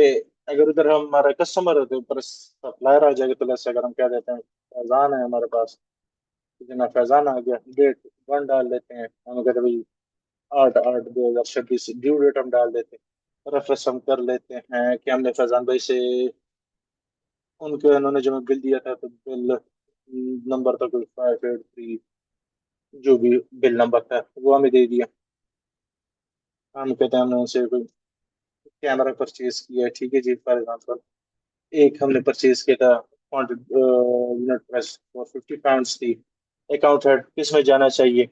अगर उधर हमारा कस्टमर है तो ऊपर सप्लायर आ जाएगा। तो जैसे अगर हम क्या देते हैं, फैजान है हमारे पास, तो जना फैजान आ गया, डेट 1 डाल देते हैं हम, अगर भाई 8/8/2026 ड्यू डेट हम डाल देते हैं। रेफरेंस हम कर लेते हैं कि हमने फैजान भाई से उनके उन्होंने जो बिल दिया था, तो बिल नंबर था कोई 583, जो भी बिल नंबर था वो हमें दे दिया। हम कहते हैं हमने उनसे कोई कैमरा परचेज किया है, ठीक है जी, फॉर एग्जाम्पल एक हमने परचेज किया था, यूनिट प्रेस फॉर £50 थी। अकाउंट हेड किस में जाना चाहिए,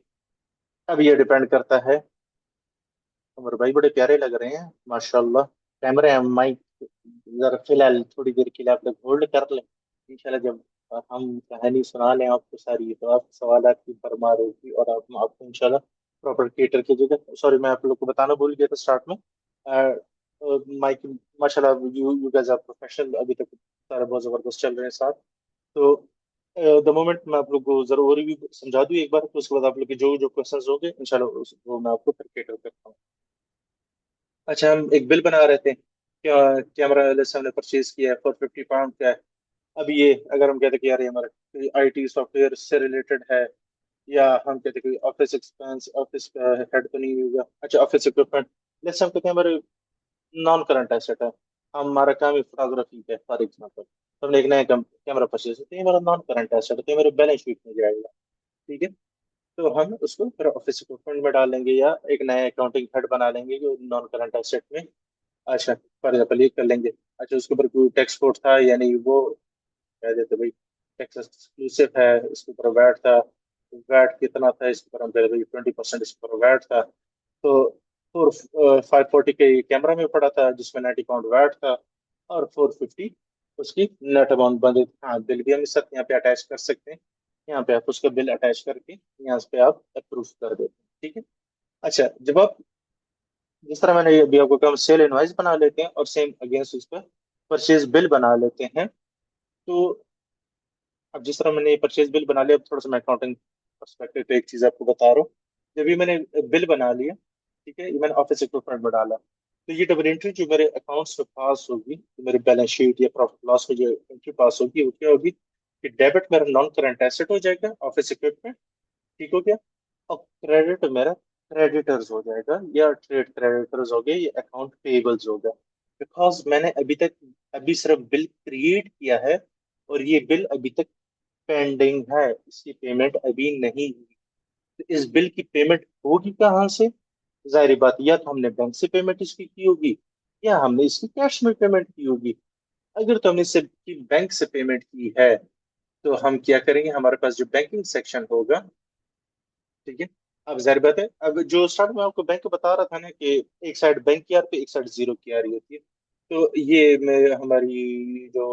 अब ये डिपेंड करता है। हमारे भाई बड़े प्यारे लग रहे हैं माशाल्लाह। कैमरे हैं, माइक जरा फिलहाल थोड़ी देर के लिए आप लोग होल्ड कर लें। इंशाल्लाह जब हम कहानी सुना लें आपको सारी, तो आप सवाल की भरमार होगी और आप आपको इंशाल्लाह प्रॉपर केटर कीजिएगा। सॉरी, मैं आप लोग को बताना भूल गया था स्टार्ट में। माइक माशाल्लाह, you you guys are professional, अभी तक सारे बहुत जबरदस्त चल रहे हैं साथ। तो द मोमेंट मैं आप लोग को जरूर भी समझा दूं एक बार, तो उसके बाद आप लोग के जो जो क्वेश्चंस होंगे इंशाल्लाह वो मैं आपको फिर केटर करता हूँ। अच्छा, हम एक बिल बना रहे थे। क्या कैमरा जैसे हमने परचेज किया है फॉर £50 का है। अब ये अगर हम कहते हैं कि यार ये हमारा आईटी सॉफ्टवेयर से रिलेटेड है, या हम कहते हैं कि ऑफिस एक्सपेंस, ऑफिस का हेड तो नहीं होगा, अच्छा ऑफिस इक्विपमेंट, जैसे हम कहते हैं हमारे नॉन करंट एसेट है, हमारा काम है फोटोग्राफी का फॉर एग्जाम्पल, तो हमने एक नया कैमरा परचेज, तो ये हमारा नॉन करंट एसेट है, तो ये मेरे बैलेंस शीट में जाएगा। ठीक है, तो हम उसको फिर ऑफिस इक्विपमेंट में डालेंगे, या एक नया अकाउंटिंग हेड बना लेंगे जो नॉन करंट एसेट में। अच्छा फॉर एग्जाम्पल ये कर लेंगे। अच्छा उसके ऊपर कोई टैक्स कोड था, यानी वो कह देते भाई टैक्स एक्सक्लूसिव है, इसके ऊपर वैट था, वैट कितना था, इसके ऊपर हम कह रहे 20%, इसके ऊपर वैट था। तो 540 के कैमरा में पड़ा था जिसमें 90 पाउंड वैट था, और 450 उसकी नेट अमाउंट बंद थी। हाँ बिल भी हम इस साथ यहाँ पे अटैच कर सकते हैं, यहाँ पे आप उसका बिल अटैच करके यहाँ पे आप अप्रूव कर देते हैं। ठीक है। अच्छा जब आप, जिस तरह मैंने अभी आपको कहा, सेल इनवॉइस बना लेते हैं और सेम अगेंस्ट उस पर परचेज बिल बना लेते हैं। तो अब जिस तरह मैंने परचेज बिल बना लिया, अब थोड़ा सा मैं अकाउंटिंग परस्पेक्टिव पे एक चीज आपको बता रहा हूँ। जब ये मैंने बिल बना लिया, ठीक है, ये मैंने ऑफिस इक्विपमेंट में डाला, तो ये डबल एंट्री जो मेरे अकाउंट्स में पास होगी, जो मेरे बैलेंस शीट या प्रॉफिट लॉस में जो एंट्री पास होगी, वो क्या होगी कि डेबिट मेरा नॉन करंट एसेट हो जाएगा ऑफिस इक्विपमेंट, ठीक हो गया, और क्रेडिट मेरा क्रेडिटर्स हो जाएगा, या ट्रेड क्रेडिटर्स हो गए, या अकाउंट पेबल्स हो गया। बिकॉज मैंने अभी सिर्फ बिल क्रिएट किया है, और ये बिल अभी तक पेंडिंग है, इसकी पेमेंट अभी नहीं हुई। तो इस बिल की पेमेंट होगी कहाँ से? जाहिर बात, या तो हमने बैंक से पेमेंट इसकी की होगी, या हमने इसकी कैश में पेमेंट की होगी। अगर तो हमने इसकी बैंक से पेमेंट की है, तो हम क्या करेंगे, हमारे पास जो बैंकिंग सेक्शन होगा, ठीक है, अब जाहिर बात है, अब जो स्टार्ट में आपको बैंक बता रहा था ना कि एक साइड बैंक की आ रही है, एक साइड जीरो की आ रही होती है, तो ये में हमारी जो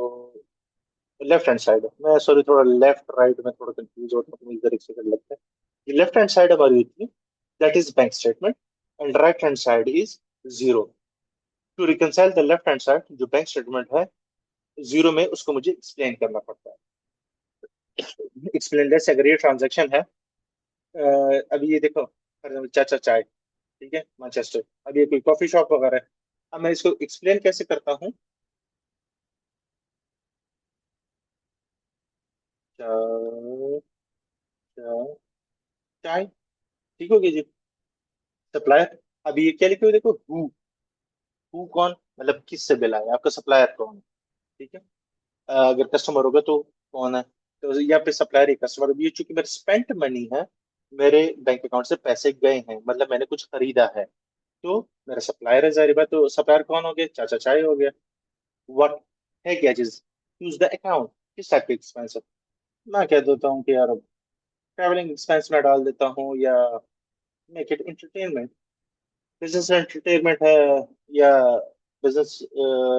लेफ्ट हैंड साइड है, मैं सॉरी थोड़ा लेफ्ट राइट में थोड़ा कंफ्यूज होता हूँ, तो मुझे इधर एक सेकंड लगता है। ये लेफ्ट हैंड साइड हमारी होती है, that is bank statement, and right hand side is Xero. To reconcile the left hand side जो बैंक स्टेटमेंट है जीरो में, उसको मुझे एक्सप्लेन करना पड़ता है। एक्सप्लेन लेट्स अगर ये ट्रांजेक्शन है, अभी ये देखो फॉर एग्जाम्पल चाचा चाय, ठीक है, मैनचेस्टर, अब ये कोई कॉफी शॉप वगैरह है। अब मैं इसको एक्सप्लेन कैसे करता हूँ, चाय, चाय, चाय, ठीक हो गया जी। सप्लायर, अब ये क्या लिखे हुए देखो, हु कौन, मतलब किससे बिल आया, आपका सप्लायर कौन है, ठीक है। अगर कस्टमर होगा तो कौन है, तो यहाँ पे सप्लायर ही कस्टमर। ये चूंकि मेरे स्पेंट मनी है, मेरे बैंक अकाउंट से पैसे गए हैं, मतलब मैंने कुछ खरीदा है, तो मेरा सप्लायर है, जाहिर बात, तो सप्लायर कौन हो गया, चाचा चाय हो गया। व्हाट है क्या चीज, यूज द अकाउंट, किस टाइप के एक्सपेंस है, मैं कह देता हूँ कि यार ट्रैवलिंग एक्सपेंस में डाल देता हूँ, या make it entertainment, business entertainment है, या बिजनेस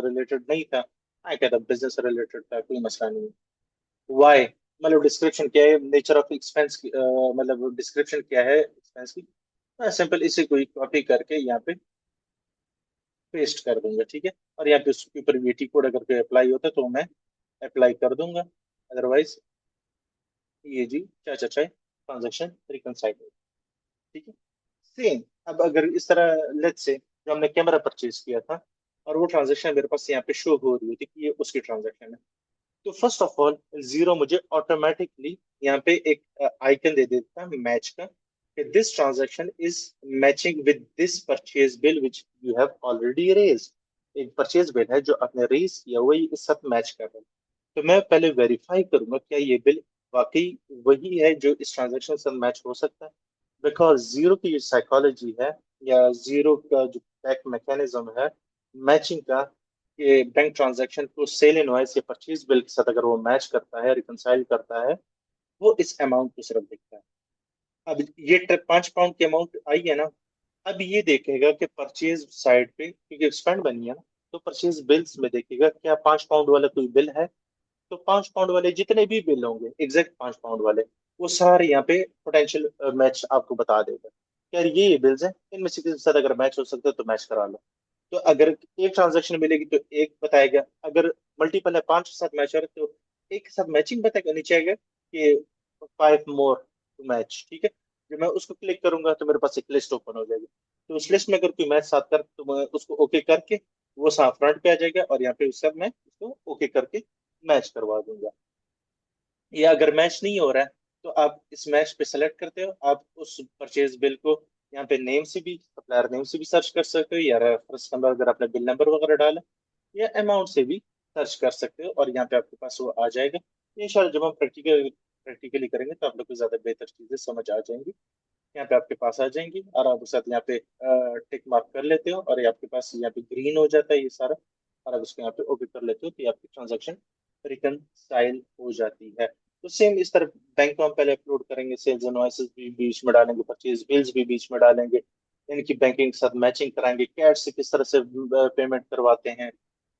रिलेटेड नहीं था, मैं कहता बिजनेस रिलेटेड था, कोई मसला नहीं। वाई, मतलब डिस्क्रिप्शन क्या है, नेचर ऑफ एक्सपेंस, मतलब डिस्क्रिप्शन क्या है एक्सपेंस की, मैं सिंपल इसे कोई कॉपी करके यहाँ पे पेस्ट कर दूंगा, ठीक है। और यहाँ पे उसके ऊपर वीटी कोड अगर कोई अप्लाई होता है तो मैं अप्लाई कर दूंगा, अदरवाइज ये जी क्या चाचा है, ट्रांजेक्शन रिकनसाइल, ठीक है। सेम, अब अगर इस तरह लेट्स से जो हमने कैमरा परचेज किया था, और वो ट्रांजेक्शन मेरे पास यहाँ पे शो हो रही थी कि ये उसकी ट्रांजेक्शन है, तो फर्स्ट ऑफ ऑल जीरो मुझे ऑटोमेटिकली यहाँ पे एक आइकन दे देता है मैच का, कि this transaction is matching with this purchase bill which you have already raise. एक परचेज बिल है जो आपने रेज किया, वही इस साथ मैच कर रहा है। तो मैं पहले वेरीफाई करूंगा क्या ये बिल वाकई वही है जो इस ट्रांजैक्शन से मैच हो सकता है। बिकॉज जीरो की जो साइकोलॉजी है, या जीरो का जो बैक मैकेनिज्म है मैचिंग का, कि बैंक ट्रांजैक्शन को सेल इनवॉइस या परचेज बिल के साथ अगर वो मैच करता है, रिकंसाइल करता है, वो इस अमाउंट को सिर्फ देखता है। अब ये 5 पाउंड की अमाउंट आई है ना, अब ये देखेगा कि परचेज साइड पे क्योंकि स्पेंड बनी है ना, तो परचेज बिल्स में देखेगा क्या 5 पाउंड वाला कोई बिल है। तो 5 पाउंड वाले जितने भी बिल होंगे, एग्जैक्ट 5 पाउंड वाले, वो सारे यहाँ पे पोटेंशियल मैच आपको बता देगा यार ये बिल्स हैं, इनमें से किसी के साथ अगर मैच हो सकता है तो मैच करा लो। तो अगर एक ट्रांजेक्शन मिलेगी तो एक बताएगा, अगर मल्टीपल है, 5 के साथ मैच हो रहा है तो एक के साथ मैचिंग बताएगा, नीचे आएगा कि 5 मोर टू मैच, ठीक है। जब मैं उसको क्लिक करूंगा तो मेरे पास एक लिस्ट ओपन हो जाएगी, तो उस लिस्ट में अगर कोई मैच साथ कर तो मैं उसको ओके करके वो साथ फ्रंट पे आ जाएगा, और यहाँ पे सब मैं उसको ओके करके मैच करवा दूंगा। या अगर मैच नहीं हो रहा है तो आप इस मैच पे सेलेक्ट करते हो, आप उस परचेज बिल को यहाँ पे नेम से भी, सप्लायर नेम से भी सर्च कर सकते हो, या रेफरेंस नंबर अगर आपने बिल नंबर वगैरह डाला, या अमाउंट से भी सर्च कर सकते हो, और यहाँ पे आपके पास वो आ जाएगा। इंशाल्लाह जब हम प्रैक्टिकली करेंगे तो आप लोग को ज्यादा बेहतर चीजें समझ आ जाएंगी। यहाँ पे आपके पास आ जाएंगी और आप उसके साथ यहाँ पे टिक मार्क कर लेते हो, और ये आपके पास यहाँ पे ग्रीन हो जाता है ये सारा, और आप उसको यहाँ पे ओके कर लेते हो, तो ये आपकी ट्रांजेक्शन रिकनसाइल हो जाती है। तो सेम इस तरह बैंक को हम पहले अपलोड करेंगे, सेल्स इनवॉइसेस भी बीच में डालेंगे, परचेज बिल्स भी बीच में डालेंगे, इनकी बैंकिंग के साथ मैचिंग कराएंगे, कैट से किस तरह से पेमेंट करवाते हैं।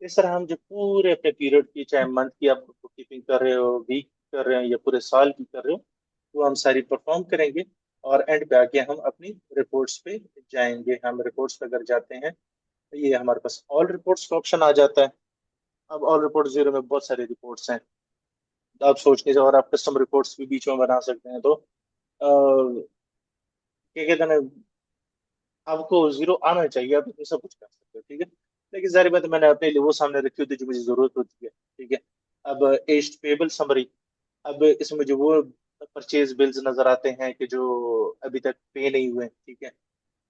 इस तरह हम जो पूरे अपने पीरियड की, चाहे मंथ की आप बुक कीपिंग कर रहे हो, वीक कर रहे हो, या पूरे साल की कर रहे हो, वो हम सारी परफॉर्म करेंगे। और एंड पे आके हम अपनी रिपोर्ट्स पे जाएंगे। हम रिपोर्ट्स पे अगर जाते हैं तो ये हमारे पास ऑल रिपोर्ट्स का ऑप्शन आ जाता है। अब ऑल रिपोर्ट जीरो में बहुत सारी रिपोर्ट्स हैं, तो आप सोच लीजिए, और आप कस्टम रिपोर्ट्स भी बीच में बना सकते हैं। तो क्या कहते हैं ना, आपको जीरो आना चाहिए, आप इसमें सब कुछ कर सकते हो, ठीक है। लेकिन जारी बात है, मैंने अपने लिए वो सामने रखी होती है जो मुझे जरूरत होती है, ठीक है। अब एज्ड पेबल समरी, अब इसमें जो वो परचेज बिल्स नजर आते हैं कि जो अभी तक पे नहीं हुए, ठीक है।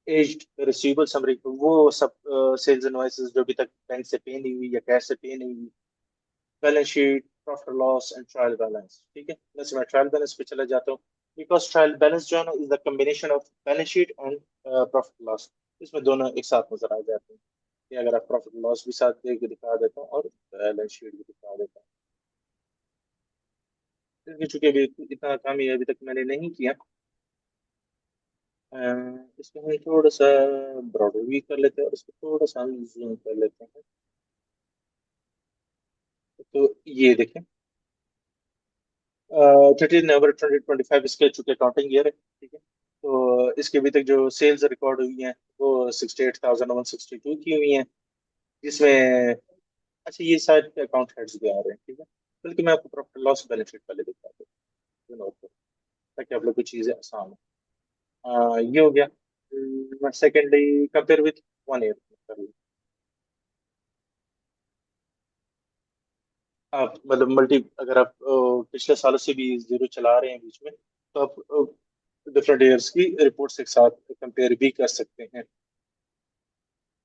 एज्ड रिसीवेबल समरी, वो सब सेल्स इनवॉइसेस जो अभी तक बैंक से पे नहीं हुई या कैश से पे नहीं हुई। Balance sheet, profit loss and trial balance, ठीक है। बस मैं ट्रायल बैलेंस पे चला जाता हूँ, बिकॉज ट्रायल बैलेंस जो है ना is the combination of balance sheet and profit loss. इसमें दोनों एक साथ नजर आ जाते हैं, कि अगर आप प्रॉफिट लॉस भी साथ दे के दिखा देता हूँ और बैलेंस शीट भी दिखा देता हूँ। इसमें चूंकि अभी इतना काम ही अभी तक मैंने नहीं किया, अ, इसमें हम थोड़ा सा ब्रॉडर भी कर लेते हैं और इसको थोड़ा सा हम जूम कर लेते हैं। तो ये देखें, 30 नवंबर 2025 इसके चूंकि अकाउंटिंग ईयर है, ठीक है। तो इसके अभी तक जो सेल्स रिकॉर्ड हुई हैं वो 68,162 की हुई हैं, जिसमें अच्छा ये शायद अकाउंट हेड्स भी आ रहे हैं, ठीक है। बल्कि मैं आपको प्रॉफिट लॉस बैलेंस शीट पहले दिखा दूँ ताकि आप लोग की चीजें आसान हो। ये हो गया। सेकेंडली कंपेयर विथ 1 ईयर कर लो। आप मतलब मल्टी, अगर आप पिछले सालों से भी जीरो चला रहे हैं बीच में, तो आप डिफरेंट ईयर्स की रिपोर्ट्स एक साथ कंपेयर भी कर सकते हैं।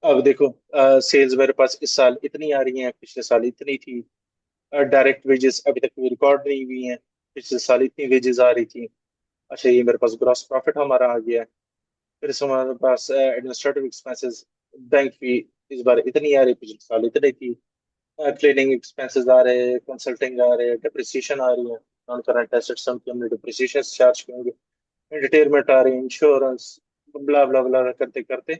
अब देखो, सेल्स मेरे पास इस साल इतनी आ रही हैं, पिछले साल इतनी थी। डायरेक्ट वेजेस अभी तक कोई रिकॉर्ड नहीं हुई हैं, पिछले साल इतनी वेजेस आ रही थी। अच्छा, ये मेरे पास ग्रॉस प्रॉफिट हमारा आ गया है। फिर से हमारे पास एडमिनिस्ट्रेटिव एक्सपेंसेस, बैंक फी इस बार इतनी आ रही, पिछले साल इतनी थी। क्लीनिंग एक्सपेंसेस आ रहे हैं, कंसल्टिंग आ रहे हैं, डिप्रिसिएशन आ रही है, नॉन करंट एसेट्स हम हमने डिप्रिसिएशन चार्ज करेंगे, एंटरटेनमेंट आ रही है, इंश्योरेंस, ब्ला ब्ला ब्ला करते करते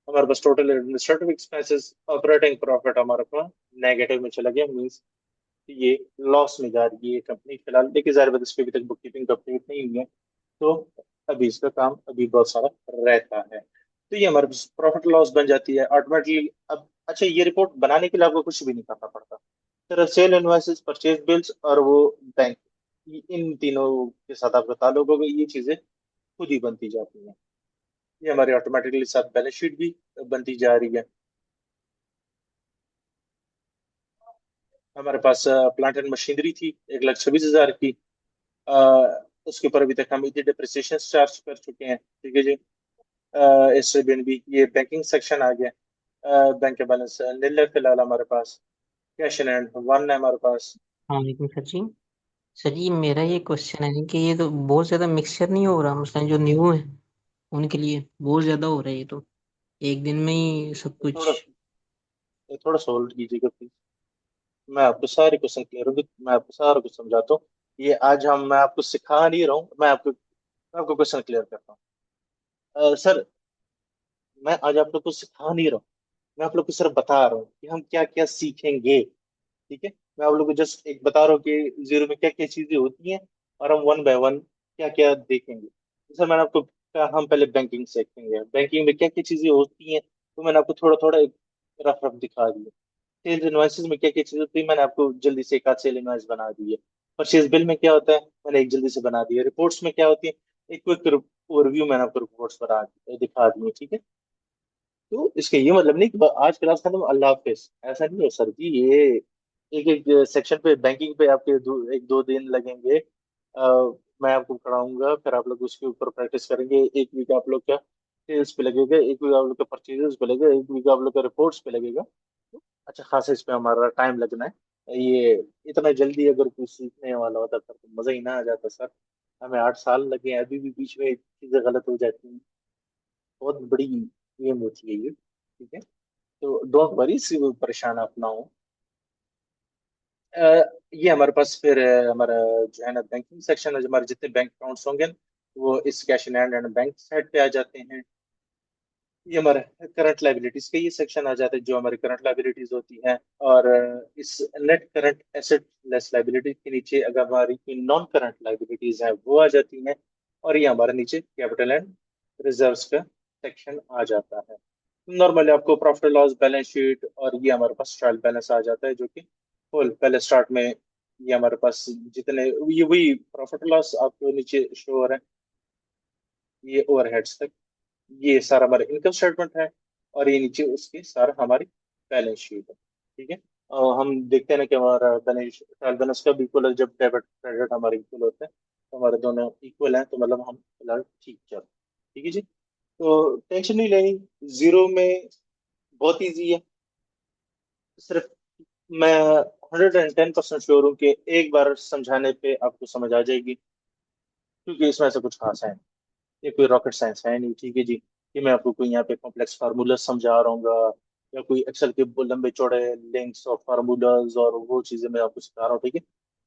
हमारे पास total administrative expenses, operating profit हमारे पास नेगेटिव में चला गया। मीन्स ये लॉस में जा रही है ये कंपनी फिलहाल, लेकिन जाहिर बात है इसकी अभी तक बुक कीपिंग कंप्लीट नहीं हुई है, तो अभी इसका काम अभी बहुत सारा रहता है। तो ये हमारे प्रॉफिट लॉस बन जाती है ऑटोमेटिकली। अब अच्छा, ये रिपोर्ट बनाने के लिए आपको कुछ भी नहीं करना पड़ता। सिर्फ सेल इनवॉइसेस, परचेज बिल्स और वो बैंक, इन तीनों के साथ आपका ताल्लुक होगा, ये चीजें खुद ही बनती जाती हैं। ये हमारी ऑटोमेटिकली साथ बैलेंस शीट भी बनती जा रही है। हमारे पास प्लांट एंड मशीनरी थी 1,26,000 की। उसके ऊपर अभी तक हम इतनी डिप्रिसिएशन चार्ज कर चुके हैं, ठीक है जी। इससे भी ये बैंकिंग सेक्शन आ गया। बैंक के बैलेंस नील है फिलहाल हमारे पास। कैश इन हैंड वन है हमारे पास। हाँ लेकिन सर जी मेरा ये क्वेश्चन है कि ये तो बहुत ज्यादा मिक्सचर नहीं हो रहा, मतलब जो न्यू है उनके लिए बहुत ज्यादा हो रहा है ये तो, एक दिन में ही सब कुछ। थोड़ा थोड़ा सा होल्ड कीजिएगा प्लीज। मैं आपको सारे क्वेश्चन क्लियर होंगे, मैं आपको सारा कुछ समझाता हूँ। ये आज मैं आपको सिखा नहीं रहा हूँ, मैं आपको क्वेश्चन क्लियर करता हूँ। सर, मैं आज आप लोग को सिखा नहीं रहा हूँ, मैं आप लोग को सिर्फ बता रहा हूँ कि हम क्या क्या सीखेंगे, ठीक है। मैं आप लोग को जस्ट एक बता रहा हूँ कि जीरो में क्या क्या चीजें होती हैं, और हम वन बाय वन क्या क्या देखेंगे। जैसे मैंने आपको कहा, हम पहले बैंकिंग सीखेंगे, बैंकिंग में क्या क्या चीजें होती हैं, तो मैंने आपको थोड़ा थोड़ा एक रफ रफ दिखा दिया। सेल्स इनवॉइसेस में क्या क्या चीजें होती है, मैंने आपको जल्दी से एक आध सेल इनवॉइस बना दी है। परचेज बिल में क्या होता है, मैंने एक जल्दी से बना दिया। रिपोर्ट्स में क्या होती है, एक क्विक ओवरव्यू मैंने आपको रिपोर्ट्स बना दिखा दी है, ठीक है। तो इसका ये मतलब नहीं कि आज क्लास खत्म, अल्लाह हाफिज, ऐसा नहीं है सर जी। ये एक एक सेक्शन पे बैंकिंग पे आपके एक दो दिन लगेंगे। मैं आपको पढ़ाऊंगा, फिर आप लोग उसके ऊपर प्रैक्टिस करेंगे। एक वीक आप लोग का सेल्स पे लगेगा, एक वीक आप लोग का परचेजेस पे लगेगा, एक वीक आप लोग का रिपोर्ट्स पे लगेगा। तो अच्छा खासा इस पे हमारा टाइम लगना है। ये इतना जल्दी अगर कोई सीखने वाला होता फिर तो मजा ही ना आ जाता सर। हमें 8 साल लगे हैं, अभी भी बीच में चीजें गलत हो जाती हैं। बहुत बड़ी गेम होती है ये, ठीक है। तो डोंट वरी, परेशान आप ना हो। ये हमारे पास फिर हमारा जो है ना बैंकिंग सेक्शन है, जो हमारे जितने बैंक अकाउंट्स होंगे वो इस cash in hand and bank side पे आ जाते हैं। ये हमारे करंट लाइबिलिटीज का ये सेक्शन आ जाता है, जो हमारी करंट लाइबिलिटीज होती हैं। और इस net current asset less liabilities के नीचे अगर हमारी कोई नॉन करंट लाइबिलिटीज है वो आ जाती हैं। और ये हमारे नीचे कैपिटल एंड रिजर्व्स का सेक्शन आ जाता है। नॉर्मली आपको प्रॉफिट लॉस बैलेंस शीट और ये हमारे पास ट्रायल बैलेंस आ जाता है, जो कि फुल पहले स्टार्ट में ये हमारे पास जितने ये वही प्रॉफिट लॉस आपको नीचे शो हो रहा है, ये ओवरहेड्स तक, ये सारा हमारा इनकम स्टेटमेंट है। और ये नीचे उसके सारा हमारी बैलेंस शीट है, ठीक है। हम देखते हैं ना कि हमारा बैलेंस ट्रायल बैलेंस कब इक्वल है, जब डेबिट क्रेडिट हमारे इक्वल होते हैं। तो हमारे दोनों इक्वल हैं, तो मतलब हम फिलहाल ठीक चल, ठीक है जी। तो टेंशन नहीं लेनी, जीरो में बहुत इजी है। सिर्फ मैं 110% श्योर हूँ कि एक बार समझाने पे आपको समझ आ जाएगी, क्योंकि इसमें ऐसा कुछ खास है नहीं। ये कोई रॉकेट साइंस है नहीं, ठीक है जी, कि मैं आपको कोई यहाँ पे कॉम्प्लेक्स फार्मूला समझा रहा हूँ या कोई एक्सेल के वो लंबे चौड़े लिंक्स और फार्मूलाज और वो चीजें मैं आपको सिखा रहा हूँ, ठीक है।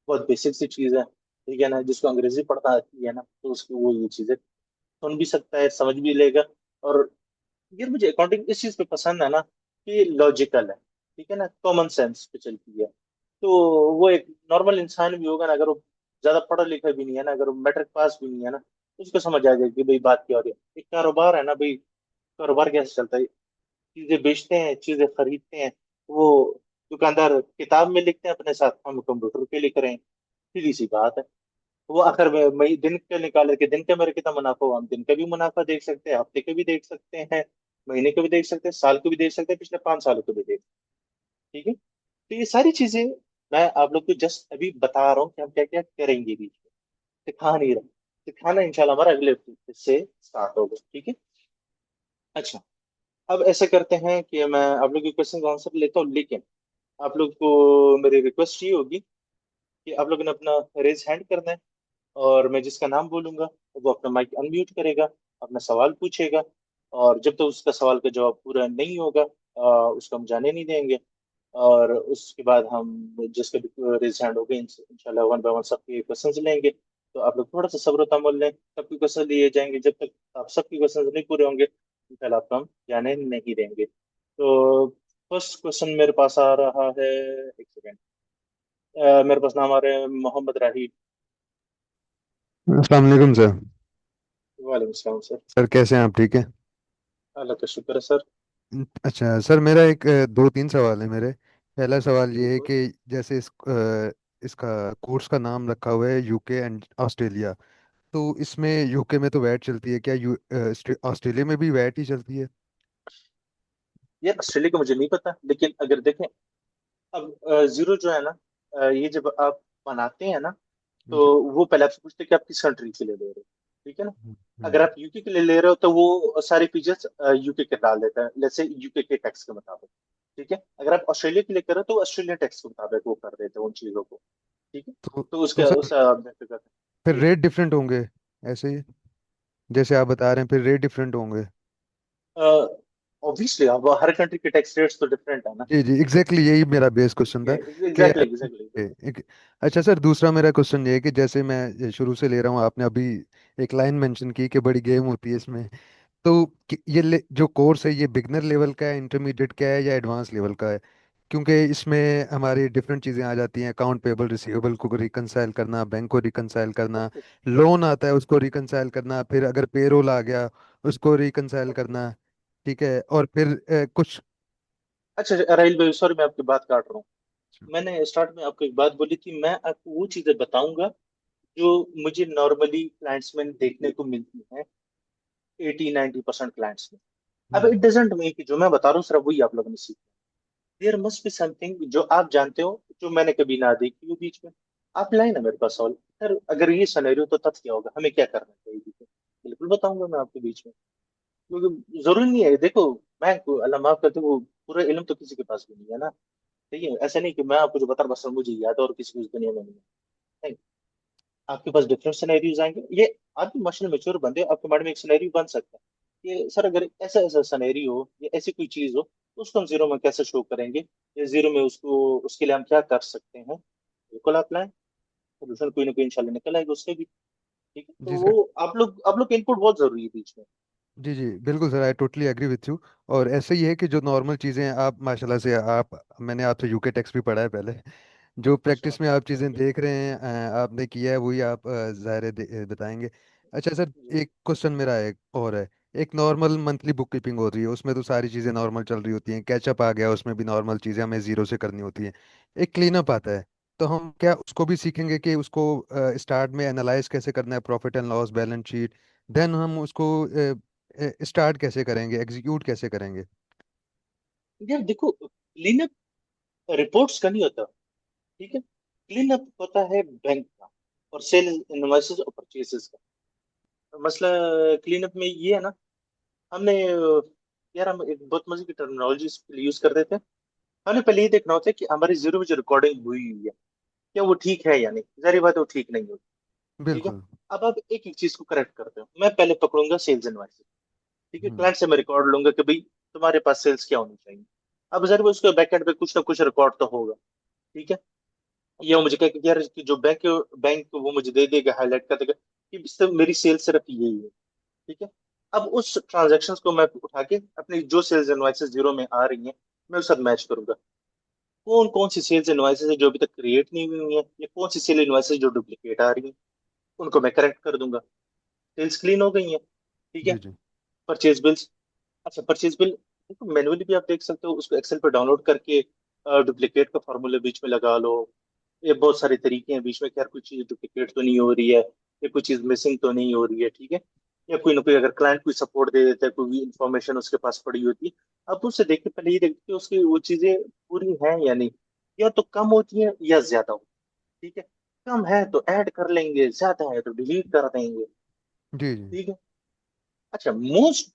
बहुत बेसिक सी चीज है, ठीक है ना। जिसको अंग्रेजी पढ़ना आती है ना, तो उसकी वो ये चीजें सुन भी सकता है, समझ भी लेगा। और यार मुझे अकाउंटिंग इस चीज पे पसंद है ना, कि लॉजिकल है, ठीक है ना, कॉमन सेंस पे चलती है। तो वो एक नॉर्मल इंसान भी होगा ना, अगर वो ज्यादा पढ़ा लिखा भी नहीं है ना, अगर वो मैट्रिक पास भी नहीं है ना, तो उसको समझ आ जाएगी कि भाई बात क्या हो रही है। एक कारोबार है ना भाई, कारोबार कैसे चलता है। चीजें बेचते हैं, चीजें खरीदते हैं। वो दुकानदार किताब में लिखते हैं अपने साथ, हम कंप्यूटर पे लिख रहे हैं। सीधी सी बात है। वो आखिर में मई दिन के निकाले कि दिन का मेरे कितना मुनाफा हुआ, हम दिन का भी मुनाफा देख सकते हैं, हफ्ते का भी देख सकते हैं, महीने का भी देख सकते हैं, साल को भी देख सकते हैं, पिछले 5 सालों को भी देख सकते हैं, ठीक है। तो ये सारी चीजें मैं आप लोग को जस्ट अभी बता रहा हूँ कि हम क्या क्या करेंगे बीच में। सिखा नहीं रहा, सिखाना इंशाल्लाह हमारा अगले हफ्ते से स्टार्ट होगा, ठीक है। अच्छा, अब ऐसा करते हैं कि मैं आप लोग के क्वेश्चन का आंसर लेता हूँ, लेकिन आप लोग को मेरी रिक्वेस्ट ये होगी कि आप लोगों ने अपना रेज हैंड करना है। और मैं जिसका नाम बोलूंगा वो अपना माइक अनम्यूट करेगा, अपना सवाल पूछेगा। और जब तक उसका सवाल का जवाब पूरा नहीं होगा उसको हम जाने नहीं देंगे। और उसके बाद हम जिसके भी रेज हैंड हो गए इंशाल्लाह वन बाय वन सबके क्वेश्चंस लेंगे। तो आप लोग थोड़ा सा सब्र तमल लें, सबके क्वेश्चन लिए जाएंगे। जब तक आप सबके क्वेश्चन नहीं पूरे होंगे इंशाल्लाह आपको हम जाने नहीं देंगे। तो फर्स्ट क्वेश्चन मेरे पास आ रहा है, एक सेकेंड। मेरे पास नाम आ रहे हैं मोहम्मद राही। अस्सलाम वालेकुम सर। वालेकुम सलाम सर। सर कैसे हैं आप, ठीक है? अल्लाह का शुक्र है सर। अच्छा सर, मेरा एक दो तीन सवाल है मेरे। पहला सवाल ये है बिल्कुल। कि जैसे इसका कोर्स का नाम रखा हुआ है यूके एंड ऑस्ट्रेलिया, तो इसमें यूके में तो वैट चलती है, क्या ऑस्ट्रेलिया में भी वैट ही चलती है? ये ऑस्ट्रेलिया का मुझे नहीं पता, लेकिन अगर देखें, अब जीरो जो है ना, ये जब आप बनाते हैं ना, तो जी। वो पहले आपसे पूछते हैं कि आप किस कंट्री के लिए ले रहे हो, ठीक है ना। अगर जी। आप यूके के लिए ले रहे हो तो वो सारे फीचर्स यूके के डाल देता है, जैसे यूके के टैक्स के मुताबिक, ठीक है। अगर आप ऑस्ट्रेलिया के लिए कर रहे हो तो ऑस्ट्रेलियन टैक्स के मुताबिक वो कर देते हैं उन चीजों को, ठीक है। तो तो उसके सर उस बेहतर करते फिर हैं जी। रेट डिफरेंट होंगे ऐसे ही, जैसे आप बता रहे हैं, फिर रेट डिफरेंट होंगे? ऑब्वियसली अब हर कंट्री के टैक्स रेट्स तो डिफरेंट है ना। जी जी, एग्जैक्टली यही मेरा बेस क्वेश्चन था कि एग्जैक्टली एग्जैक्टली। अच्छा सर, दूसरा मेरा क्वेश्चन ये है कि जैसे मैं शुरू से ले रहा हूँ, आपने अभी एक लाइन मेंशन की कि बड़ी गेम होती है इसमें, तो जो कोर्स है ये बिगनर लेवल का है, इंटरमीडिएट का है, या एडवांस लेवल का है? क्योंकि इसमें हमारी डिफरेंट चीज़ें आ जाती हैं, अकाउंट पेबल रिसीवेबल को रिकंसाइल करना, बैंक को रिकंसाइल करना, लोन आता है उसको रिकंसाइल करना, फिर अगर पेरोल आ गया उसको रिकंसाइल करना, ठीक है, और फिर कुछ। अच्छा राहिल भाई, सॉरी मैं आपकी बात काट रहा हूँ। मैंने स्टार्ट में आपको एक बात बोली थी, मैं आपको वो चीजें बताऊंगा जो मुझे नॉर्मली क्लाइंट्स में देखने को मिलती हैं, 80-90% क्लाइंट्स में। अब हम्म। इट डजेंट मीन कि जो मैं बता रहा हूँ सिर्फ वही आप लोगों ने सीखा, देयर मस्ट बी समथिंग जो आप जानते हो, जो मैंने कभी ना देखी हो बीच में। आप लाए ना मेरे पास सॉल्व। सर अगर ये सिनेरियो तो तब क्या होगा, हमें क्या करना चाहिए बीच में? बिल्कुल बताऊंगा मैं आपके बीच में। क्योंकि जरूरी नहीं है, देखो मैं अल्लाह माफ करते, वो पूरा इल्म तो किसी के पास भी नहीं है ना। ठीक है, ऐसा नहीं कि मैं आपको जो बता रहा, बस मुझे याद है और किसी को इस दुनिया में नहीं है। नहीं, आपके पास डिफरेंट सिनेरियोज आएंगे। ये आप भी इमोशनल मेच्योर बंदे हो, आपके माइंड में एक सिनेरियो बन सकता है कि सर अगर ऐसा ऐसा सिनेरियो हो या ऐसी कोई चीज हो, तो उसको हम जीरो में कैसे शो करेंगे, या जीरो में उसको, उसके लिए हम क्या कर सकते हैं। बिल्कुल आप लाएं, सोल्यूशन कोई ना कोई इंशाल्लाह निकल आएगा उससे भी। ठीक है, तो जी सर। वो आप लोग का इनपुट बहुत जरूरी है बीच में। जी जी बिल्कुल sir, I totally agree with you. और ऐसे ही है कि जो नॉर्मल चीज़ें हैं, आप माशाल्लाह से आप, मैंने आपसे यूके टेक्स भी पढ़ा है पहले। जो अच्छा। प्रैक्टिस में आप चीज़ें देख रहे हैं, आपने किया है, वही आप ज़ाहिर है बताएंगे। अच्छा सर, जी एक क्वेश्चन मेरा एक और है। एक नॉर्मल मंथली बुक कीपिंग होती है, उसमें तो सारी चीज़ें नॉर्मल चल रही होती हैं, कैचअप आ गया, उसमें भी नॉर्मल चीज़ें हमें ज़ीरो से करनी होती हैं। एक क्लीनअप आता है, तो हम क्या उसको भी सीखेंगे कि उसको स्टार्ट में एनालाइज कैसे करना है, profit and loss, balance sheet, then हम उसको स्टार्ट कैसे करेंगे, एग्जीक्यूट कैसे करेंगे? यार देखो, क्लीनअप रिपोर्ट्स का नहीं होता। ठीक है, क्लीन अप होता है बैंक का, और सेल इनवॉइसेस और परचेसेस का। तो मसला क्लीन अप में ये है ना, हमने यार हम एक बहुत मजे की टर्मिनोलॉजी यूज कर देते हैं। हमने पहले ये देखना होता है कि हमारी जीरो में जो रिकॉर्डिंग हुई हुई है, क्या वो ठीक है या नहीं। जारी बात है वो ठीक नहीं होती। ठीक है, बिल्कुल। अब आप एक एक चीज को करेक्ट करते हो। मैं पहले पकड़ूंगा सेल्स इनवॉइसेस। ठीक है, हम्म। क्लाइंट से मैं रिकॉर्ड लूंगा कि भाई तुम्हारे पास सेल्स क्या होनी चाहिए। अब जरूर उसके बैकएंड पे कुछ ना कुछ रिकॉर्ड तो होगा। ठीक है, ये वो मुझे कह कि यार कि जो बैंक बैंक वो मुझे दे देगा, हाईलाइट कर देगा कि इससे मेरी सेल सिर्फ यही है। ठीक है, अब उस ट्रांजेक्शन को मैं उठा के अपनी जो सेल्स इनवॉइसेस जीरो में आ रही हैं, मैं उसके साथ मैच करूंगा। कौन कौन सी सेल्स इनवॉइसेस है जो अभी तक क्रिएट नहीं हुई है, या कौन सी सेल इनवॉइसेस जो डुप्लीकेट आ रही हैं, उनको मैं करेक्ट कर दूंगा। सेल्स क्लीन हो गई हैं। ठीक है, जी जी। Purchase bills. अच्छा, परचेज बिल देखो मैनुअली भी आप देख सकते हो, उसको एक्सेल पे डाउनलोड करके डुप्लीकेट का फॉर्मूला बीच में लगा लो। ये बहुत सारे तरीके हैं बीच में कि यार कोई चीज डुप्लीकेट तो नहीं हो रही है, या कोई चीज मिसिंग तो नहीं हो रही है। ठीक है, या कोई ना कोई अगर क्लाइंट कोई सपोर्ट दे देता है, कोई भी इंफॉर्मेशन उसके पास पड़ी होती है, अब उससे देख के पहले ये देखते कि उसकी वो चीजें पूरी हैं या नहीं, या तो कम होती हैं या ज्यादा होती है। ठीक है, कम है तो ऐड कर लेंगे, ज्यादा है तो डिलीट कर देंगे। जी जी। ठीक है। अच्छा, मोस्ट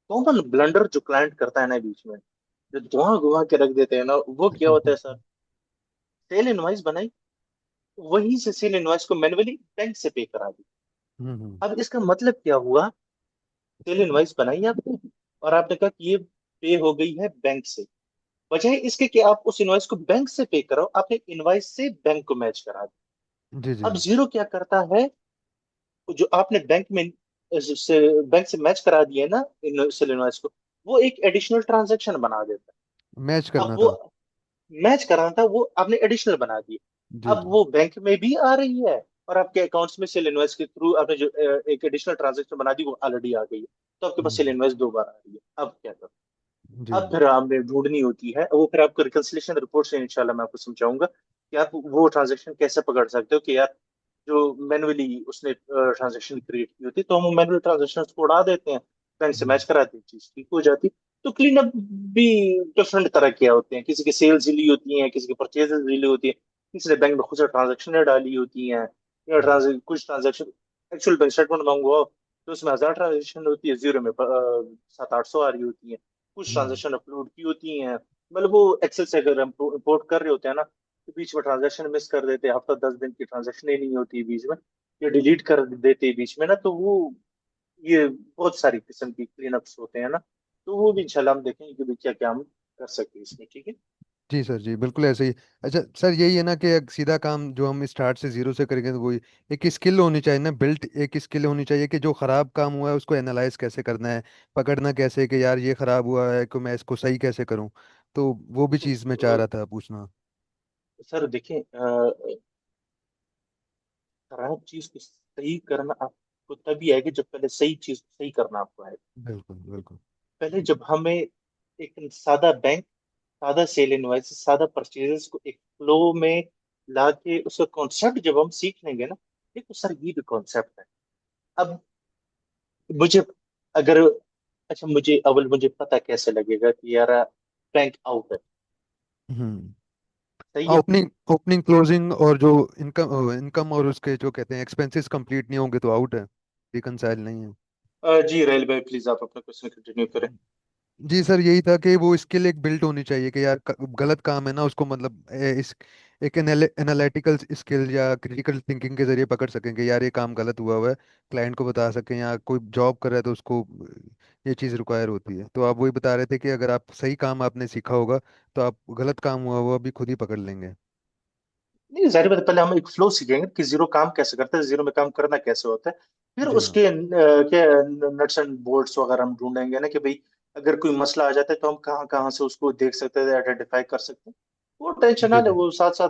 कॉमन ब्लंडर जो क्लाइंट करता है ना बीच में, जो धुआं धुआं के रख देते हैं ना, वो क्या होता है सर? सेल इनवॉइस बनाई, वहीं से सेल इनवॉइस को मैन्युअली बैंक से पे करा दी। हम्म। अब इसका मतलब क्या हुआ? सेल इनवॉइस बनाई आपने, और आपने कहा कि ये पे हो गई है बैंक से। बजाय इसके कि आप उस इनवॉइस को बैंक से पे कराओ, आपने इनवॉइस से बैंक को मैच करा दिया। जी जी। अब जीरो क्या करता है? जो आपने से बैंक से मैच करा दिया है ना, सेल इनवॉइस को, वो एक एडिशनल ट्रांजेक्शन बना देता मैच है। अब करना वो था। मैच कराना था, वो आपने एडिशनल बना दिया। जी अब जी। वो बैंक में भी आ रही है, और आपके अकाउंट्स में सेल इनवॉइस के थ्रू आपने जो एक एडिशनल ट्रांजेक्शन बना दी, वो ऑलरेडी आ गई है। तो आपके पास सेल हम्म। इनवॉइस दो बार आ रही है। अब क्या करो? जी अब जी। फिर आपने ढूंढनी होती है, वो फिर आपको रिकंसिलिएशन रिपोर्ट से इंशाल्लाह मैं आपको समझाऊंगा कि आप वो ट्रांजेक्शन कैसे पकड़ सकते हो कि यार जो मैनुअली उसने ट्रांजेक्शन क्रिएट की होती है, तो हम मैनुअल ट्रांजेक्शन को उड़ा देते हैं, बैंक से हम्म। मैच कराते हैं, चीज ठीक हो जाती। तो क्लीन अप भी डिफरेंट तरह के होते हैं। किसी की सेल्स हिली होती हैं, किसी की परचेजेस हिली होती है, किसी ने बैंक में खुद से ट्रांजेक्शन डाली होती हैं, या कुछ ट्रांजेक्शन एक्चुअल बैंक स्टेटमेंट मंगवाओ तो उसमें 1000 ट्रांजेक्शन होती है, जीरो में 700-800 आ रही होती है। कुछ हम्म। ट्रांजेक्शन अपलोड की होती हैं, मतलब वो एक्सेल से अगर हम इंपोर्ट कर रहे होते हैं ना, तो बीच में ट्रांजेक्शन मिस कर देते हैं, हफ्ता 10 दिन की ट्रांजेक्शन ही नहीं होती बीच में, या डिलीट कर देते हैं बीच में ना, तो वो ये बहुत सारी किस्म की क्लीन अप्स होते हैं ना। तो वो भी इंशाल्लाह हम देखेंगे कि भाई क्या क्या हम कर सकते हैं इसमें। ठीक है। जी सर, जी बिल्कुल ऐसे ही। अच्छा सर, यही है ना कि एक सीधा काम जो हम स्टार्ट से जीरो से करेंगे, तो वही एक स्किल होनी चाहिए ना, बिल्ट एक स्किल होनी चाहिए कि जो खराब काम हुआ है उसको एनालाइज कैसे करना है, पकड़ना कैसे कि यार ये खराब हुआ है, कि मैं इसको सही कैसे करूं। तो वो भी चीज़ मैं चाह देखो रहा था पूछना। सर देखें, खराब चीज को सही करना आपको तभी आएगा जब पहले सही चीज को सही करना आपको आएगा। बिल्कुल बिल्कुल। पहले जब हमें एक सादा बैंक, सादा सेल इनवॉइस, सादा परचेजेस को एक फ्लो में लाके उसका कॉन्सेप्ट जब हम सीख लेंगे ना, देखो सर ये भी कॉन्सेप्ट है। अब मुझे अगर, अच्छा मुझे अव्वल मुझे पता कैसे लगेगा कि यार बैंक आउट है? हम्म। सही हाँ, है। ओपनिंग ओपनिंग क्लोजिंग और जो इनकम इनकम और उसके जो कहते हैं एक्सपेंसेस कंप्लीट नहीं होंगे तो आउट है, रिकनसाइल नहीं है। जी राहिल भाई, प्लीज आप अपना क्वेश्चन कंटिन्यू करें। जी सर, यही था कि वो स्किल एक बिल्ट होनी चाहिए कि यार गलत काम है ना उसको, मतलब इस एक एनालिटिकल स्किल या क्रिटिकल थिंकिंग के जरिए पकड़ सकें कि यार ये काम गलत हुआ हुआ है, क्लाइंट को बता सकें, या कोई जॉब कर रहा है तो उसको ये चीज़ रिक्वायर होती है। तो आप वही बता रहे थे कि अगर आप सही काम आपने सीखा होगा तो आप गलत काम हुआ हुआ भी खुद ही पकड़ लेंगे। नहीं, जाहिर बात है, पहले हम एक फ्लो सीखेंगे कि जीरो काम कैसे करता है, जीरो में काम करना कैसे होता है। फिर जी हाँ। उसके क्या नट्स एंड बोल्ट्स वगैरह हम ढूंढेंगे ना, कि भाई अगर कोई मसला आ जाता है तो हम कहाँ कहाँ से उसको देख सकते हैं, आइडेंटिफाई कर सकते हैं। वो टेंशन ना जी ले, जी। वो साथ साथ।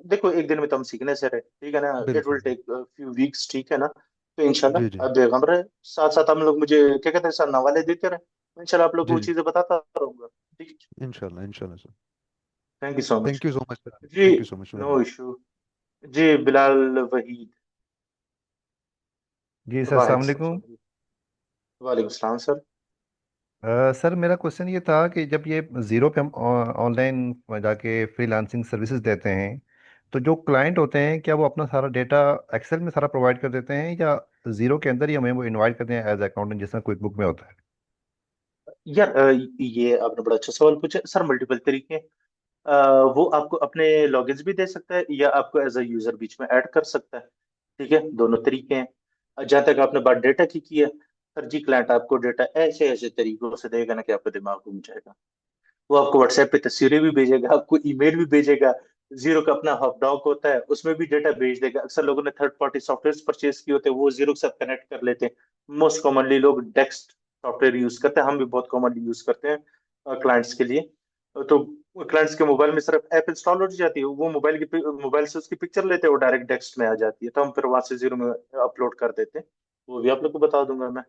देखो, एक दिन में तो हम सीखने से रहे, ठीक है ना। इट विल बिल्कुल। टेक फ्यू वीक्स, ठीक है ना। तो इंशाल्लाह जी जी। आप बेगम रहे, साथ साथ हम लोग मुझे क्या कहते हैं सर, नवाले देते रहे, इंशाल्लाह आप लोग को जी वो जी। चीजें बताता रहूंगा। ठीक। इंशाल्लाह इंशाल्लाह sir. Thank you so much. Thank you so much sir. जी। Thank you so much. No issue. जी बिलाल वहीद। जी सर, वाहिद अस्सलाम सर, वालेकुम। सॉरी। वालेकुम सलाम सर। सर मेरा क्वेश्चन ये था कि जब ये ज़ीरो पे हम ऑनलाइन जाके फ्रीलांसिंग सर्विसेज देते हैं, तो जो क्लाइंट होते हैं क्या वो अपना सारा डेटा एक्सेल में सारा प्रोवाइड कर देते हैं, या ज़ीरो के अंदर ही हमें वो इनवाइट करते हैं एज अकाउंटेंट, जिस तरह क्विक बुक में होता है? यार ये आपने बड़ा अच्छा सवाल पूछा सर। मल्टीपल तरीके हैं। वो आपको अपने लॉगिन्स भी दे सकता है, या आपको एज अ यूजर बीच में ऐड कर सकता है। ठीक है, दोनों तरीके हैं। जहाँ तक आपने बात डेटा की है, सर जी क्लाइंट आपको डेटा ऐसे ऐसे तरीकों से देगा ना कि आपका दिमाग घूम जाएगा। वो आपको व्हाट्सएप पे तस्वीरें भी भेजेगा, आपको ईमेल भी भेजेगा। जीरो का अपना हब डॉक होता है, उसमें भी डेटा भेज देगा। अक्सर लोगों ने थर्ड पार्टी सॉफ्टवेयर परचेज किए होते हैं, वो जीरो के साथ कनेक्ट कर लेते हैं। मोस्ट कॉमनली लोग डेक्स्ट सॉफ्टवेयर यूज करते हैं, हम भी बहुत कॉमनली यूज करते हैं क्लाइंट्स के लिए। तो क्लाइंट्स के मोबाइल में सिर्फ ऐप इंस्टॉल हो जाती है, वो मोबाइल से उसकी पिक्चर लेते हैं, वो डायरेक्ट डेस्क में आ जाती है, तो हम फिर वहां से जीरो में अपलोड कर देते हैं। वो भी आप लोग को बता दूंगा मैं।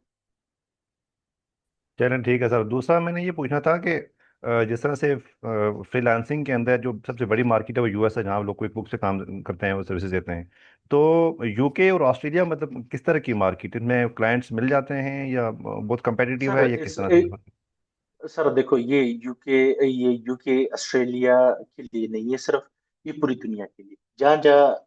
चलें ठीक है सर। दूसरा मैंने ये पूछना था कि जिस तरह से फ्रीलांसिंग के अंदर जो सबसे बड़ी मार्केट है वो यूएस है, जहाँ लोग क्विक बुक से काम करते हैं, वो सर्विसेज देते हैं। तो यूके और ऑस्ट्रेलिया मतलब किस तरह की मार्केट, इनमें क्लाइंट्स मिल जाते हैं, या बहुत कंपेटिटिव सर है, या किस तरह से? सर देखो, ये यूके ऑस्ट्रेलिया के लिए नहीं है सिर्फ, ये पूरी दुनिया के लिए। जहाँ जहाँ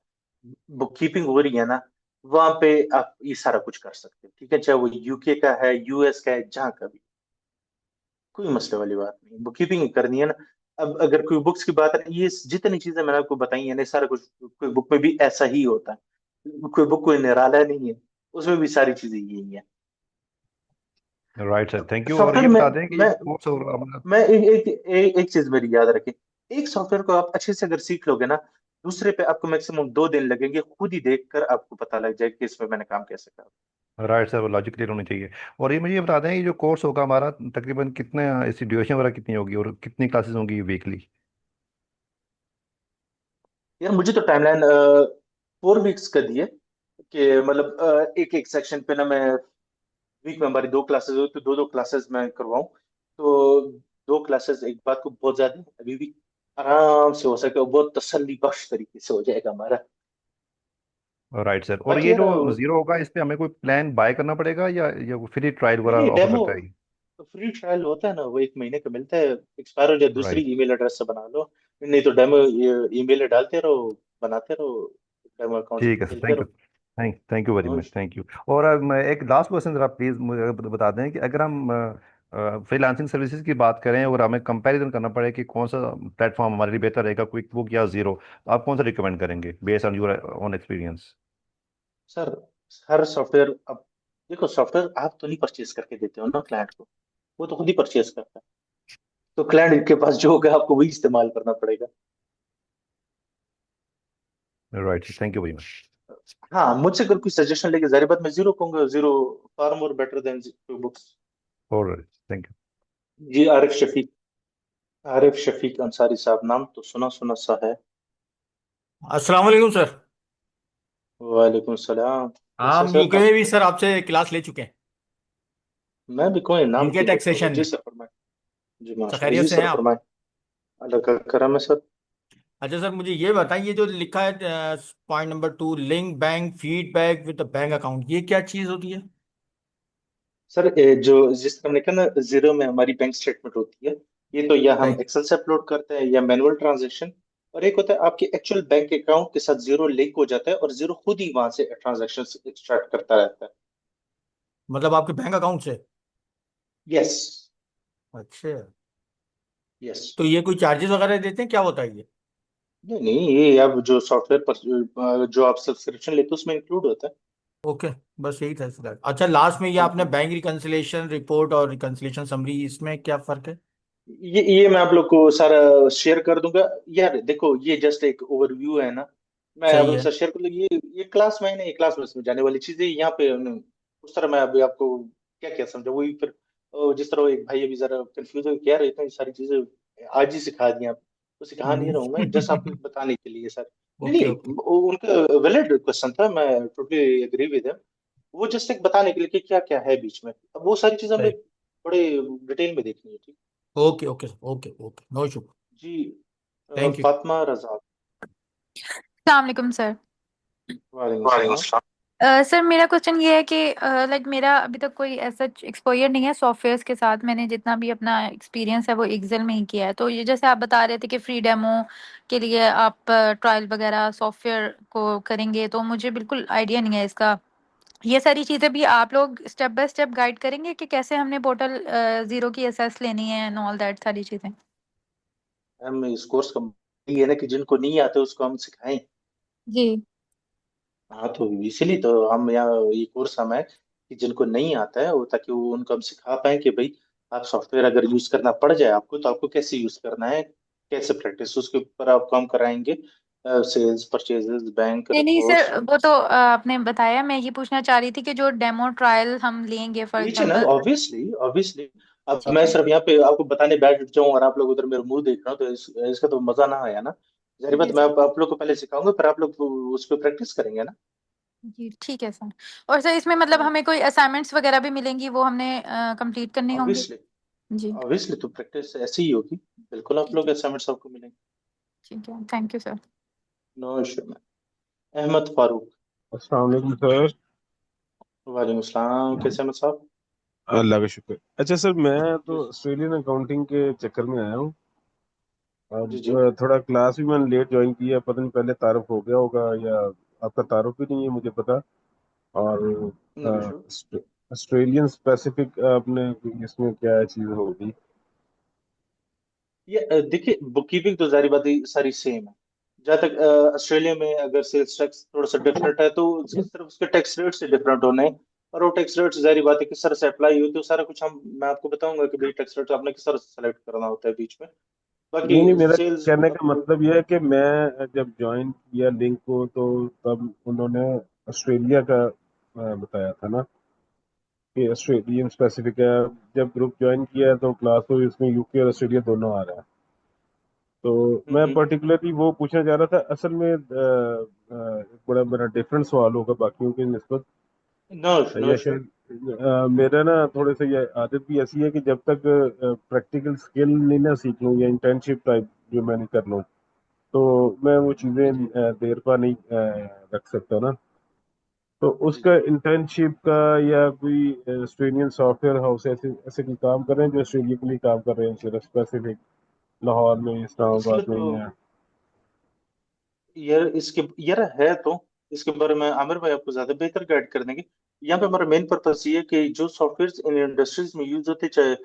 बुक कीपिंग हो रही है ना, वहां पे आप ये सारा कुछ कर सकते हैं। ठीक है, चाहे वो यूके का है, यूएस का है, जहाँ का भी, कोई मसले वाली बात नहीं। बुक कीपिंग करनी है ना। अब अगर कोई बुक्स की बात है, ये जितनी चीजें मैंने आपको बताई है ना, सारा कुछ कोई बुक में भी ऐसा ही होता है। कोई बुक कोई निराला नहीं है, उसमें भी सारी चीजें यही है। Right sir, thank you. और ये सॉफ्टवेयर में बता दें कि ये मैं कोर्स और मैं एक चीज मेरी याद रखें। एक सॉफ्टवेयर को आप अच्छे से अगर सीख लोगे ना, दूसरे पे आपको मैक्सिमम 2 दिन लगेंगे, खुद ही देखकर आपको पता लग जाएगा कि इसमें मैंने काम कैसे करा। राइट सर, वो लॉजिक क्लियर होनी चाहिए। और ये मुझे ये बता दें, ये जो कोर्स होगा हमारा तकरीबन कितने, इसकी ड्यूरेशन वगैरह कितनी होगी, और कितनी क्लासेस होंगी वीकली? यार मुझे तो टाइमलाइन 4 वीक्स का दिए, कि मतलब एक एक सेक्शन पे ना मैं, वीक में हमारी 2 क्लासेस हो तो 2 2 क्लासेस मैं करवाऊँ। तो 2 क्लासेस एक बात को बहुत ज्यादा अभी भी आराम से हो सके, और बहुत तसल्ली बख्श तरीके से हो जाएगा हमारा। Right sir. और बाकी ये यार, जो जीरो होगा, इस पे हमें कोई प्लान बाय करना पड़ेगा, या फ्री ट्रायल नहीं वगैरह नहीं, ऑफर डेमो करता है? फ्री ट्रायल होता है ना, वो 1 महीने का मिलता है। एक्सपायर हो जाए दूसरी राइट। ईमेल एड्रेस से बना लो, नहीं तो डेमो ईमेल डालते रहो, बनाते रहो, डेमो अकाउंट्स ठीक है सर, खेलते थैंक यू। रहो। Thank you very no much, issue. Thank you. और मैं एक लास्ट क्वेश्चन जरा प्लीज मुझे बता दें कि अगर हम फ्रीलांसिंग सर्विसेज की बात करें और हमें कंपैरिजन करना पड़े कि कौन सा प्लेटफॉर्म हमारे लिए बेहतर रहेगा, क्विक बुक या जीरो, तो आप कौन सा रिकमेंड करेंगे based on your own experience? Sir, her software, अब देखो, सॉफ्टवेयर आप तो नहीं परचेज करके देते हो ना क्लाइंट को, वो तो खुद ही परचेज करता है। तो क्लाइंट के पास जो होगा आपको वही इस्तेमाल करना पड़ेगा। Right, thank you very much. हाँ, मुझसे अगर कोई सजेशन लेके, जारी बात, मैं जीरो कहूंगा। Zero far more better than books. Alright, thank you. जी, आरिफ शफीक अंसारी साहब, नाम तो सुना सुना सा है। अस्सलाम वालेकुम सर। वालेकुम सलाम। कैसे हम सर यूके आप? में भी सर आपसे क्लास ले चुके हैं, मैं भी कोई नाम इनके की तो टैक्सेशन जी में। सर फरमाए। जी सर माशाल्लाह, खैरियत जी से हैं सर आप? फरमाए। अल्लाह का करम है सर। अच्छा सर, मुझे ये बताइए, जो लिखा है point number 2, link bank feedback with bank account, ये क्या चीज़ होती है? सर जो जिस तरह हमने कहा ना, जीरो में हमारी बैंक स्टेटमेंट होती है, ये तो या हम सही। एक्सेल से अपलोड करते हैं या मैनुअल ट्रांजेक्शन। और एक होता है आपके एक्चुअल बैंक अकाउंट के साथ जीरो लिंक हो जाता है और जीरो खुद ही वहां से ट्रांजेक्शन स्टार्ट करता रहता है। मतलब आपके बैंक अकाउंट से? यस। अच्छा। यस। तो ये कोई चार्जेस वगैरह देते हैं, क्या होता है ये? नहीं नहीं, ये अब जो सॉफ्टवेयर पर जो आप सब्सक्रिप्शन लेते हो उसमें इंक्लूड होता है। ओके, बस यही था इसका। अच्छा, लास्ट में ये आपने बिल्कुल। बैंक रिकंसिलिएशन रिपोर्ट और रिकंसिलिएशन समरी, इसमें क्या फर्क है? ये मैं आप लोग को सारा शेयर कर दूंगा। यार देखो, ये जस्ट एक ओवरव्यू है ना। मैं आप सही लोग है। से शेयर कर लूँ, ये क्लास में नहीं, क्लास में समझाने वाली चीजें यहाँ पे उस तरह मैं अभी आपको क्या क्या समझा वही फिर जिस तरह एक भाई अभी जरा कंफ्यूज हो क्या रहते हैं, ये सारी चीजें आज ही सिखा दी आप, तो सिखा नहीं रहा हूँ मैं, जस्ट आपको बताने के लिए सर। नहीं ओके नहीं, ओके। उनका वैलिड क्वेश्चन था, मैं टोटली एग्री विद हिम। वो जस्ट एक बताने के लिए कि क्या क्या है बीच में, अब वो सारी चीजें हमें सही। बड़े डिटेल में देखनी है, ठीक। Okay okay okay okay, no issue. जी। Thank you. फातिमा रजा। अस्सलाम वालेकुम सर। वालेकुम वालेकुम सलाम। अस्सलाम। सर मेरा क्वेश्चन ये है कि लाइक मेरा अभी तक कोई ऐसा एक्सपोजर नहीं है सॉफ्टवेयर्स के साथ। मैंने जितना भी अपना एक्सपीरियंस है वो एक्सेल में ही किया है। तो ये जैसे आप बता रहे थे कि फ्री डेमो के लिए आप ट्रायल वगैरह सॉफ्टवेयर को करेंगे, तो मुझे बिल्कुल आइडिया नहीं है इसका। ये सारी चीज़ें भी आप लोग स्टेप बाय स्टेप गाइड करेंगे कि कैसे हमने पोर्टल जीरो की एसेस लेनी है एंड ऑल दैट सारी चीज़ें। हम इस कोर्स का ये है ना कि जिनको नहीं आते उसको हम सिखाएं। जी। हाँ, तो इसीलिए तो हम यहाँ ये कोर्स हम है कि जिनको नहीं आता है वो, ताकि वो उनको हम सिखा पाए कि भाई आप सॉफ्टवेयर अगर यूज करना पड़ जाए आपको तो आपको कैसे यूज करना है, कैसे प्रैक्टिस, उसके ऊपर आपको हम कराएंगे। सेल्स, परचेजेस, बैंक नहीं नहीं रिपोर्ट्स। सर, वो तो आपने बताया। मैं ये पूछना चाह रही थी कि जो डेमो ट्रायल हम लेंगे फॉर लीजिए ना, एग्जांपल। Obviously obviously. अब ठीक मैं है। सिर्फ यहाँ पे आपको बताने बैठ जाऊं और आप लोग उधर मेरे मुंह देख रहे हो तो इसका तो मजा ना आया ना। जाहिर बात, जी मैं सर। आप लोग को पहले सिखाऊंगा फिर आप लोग उस पर प्रैक्टिस करेंगे ना। जी ठीक है सर। और सर इसमें मतलब हाँ, हमें कोई असाइनमेंट्स वगैरह भी मिलेंगी, वो हमने कंप्लीट करनी होंगी। ऑब्वियसली। जी। ऑब्वियसली तो प्रैक्टिस ऐसी ही होगी। बिल्कुल आप ठीक लोग है। असाइनमेंट्स आपको मिलेंगे। ठीक है, thank you sir. No issue ma'am. Ahmed Farooq. अस्सलाम वालेकुम सर। वालेकुम सलाम, कैसे हैं साहब? अल्लाह का शुक्र। अच्छा सर, मैं जी तो ऑस्ट्रेलियन अकाउंटिंग के चक्कर में आया हूँ। जी। अब जी। थोड़ा क्लास भी मैंने लेट ज्वाइन किया, पता नहीं पहले तारुफ हो गया होगा या आपका तारुफ भी नहीं है मुझे पता। और नो इशू। ऑस्ट्रेलियन स्पेसिफिक आपने इसमें क्या चीज़ होगी? ये देखिए, बुक कीपिंग तो जारी बात है सारी सेम है। जहाँ तक ऑस्ट्रेलिया में अगर सेल्स टैक्स थोड़ा सा डिफरेंट है तो सिर्फ उसके टैक्स रेट से डिफरेंट होने हैं। और वो टैक्स रेट जारी बात है किस तरह से अप्लाई हुई तो सारा कुछ हम मैं आपको बताऊंगा कि भाई टैक्स रेट आपने किस तरह से सेलेक्ट करना होता है बीच में। बाकी नहीं नहीं, मेरा सेल्स कहने का अपलोड। मतलब यह है कि मैं जब ज्वाइन किया लिंक को तो तब उन्होंने ऑस्ट्रेलिया का बताया था ना कि ऑस्ट्रेलियन स्पेसिफिक है। जब ग्रुप ज्वाइन किया है तो क्लास हुई, उसमें यूके और ऑस्ट्रेलिया दोनों आ रहा है। तो मैं पर्टिकुलरली वो पूछना चाह रहा था असल में एक बड़ा मेरा डिफरेंट सवाल होगा बाकियों के निस्बत। नो इशू, नो या इशू। शायद मेरा ना थोड़े से ये आदत भी ऐसी है कि जब तक प्रैक्टिकल स्किल नहीं ना सीख लूँ या इंटर्नशिप टाइप जो मैंने कर लूँ तो मैं वो चीज़ें जी जी। देर पा नहीं रख सकता ना। तो जी उसका जी। इंटर्नशिप का या कोई ऑस्ट्रेलियन सॉफ्टवेयर हाउस ऐसे ऐसे कोई काम कर रहे हैं जो ऑस्ट्रेलिया के लिए काम कर रहे हैं सिर्फ स्पेसिफिक लाहौर में, इसमें इस्लामाबाद में तो या? यार है तो इसके बारे में आमिर भाई आपको ज्यादा बेहतर गाइड कर देंगे। यहाँ पे हमारा मेन पर्पस ये है कि जो सॉफ्टवेयर इन इंडस्ट्रीज में यूज होते हैं, चाहे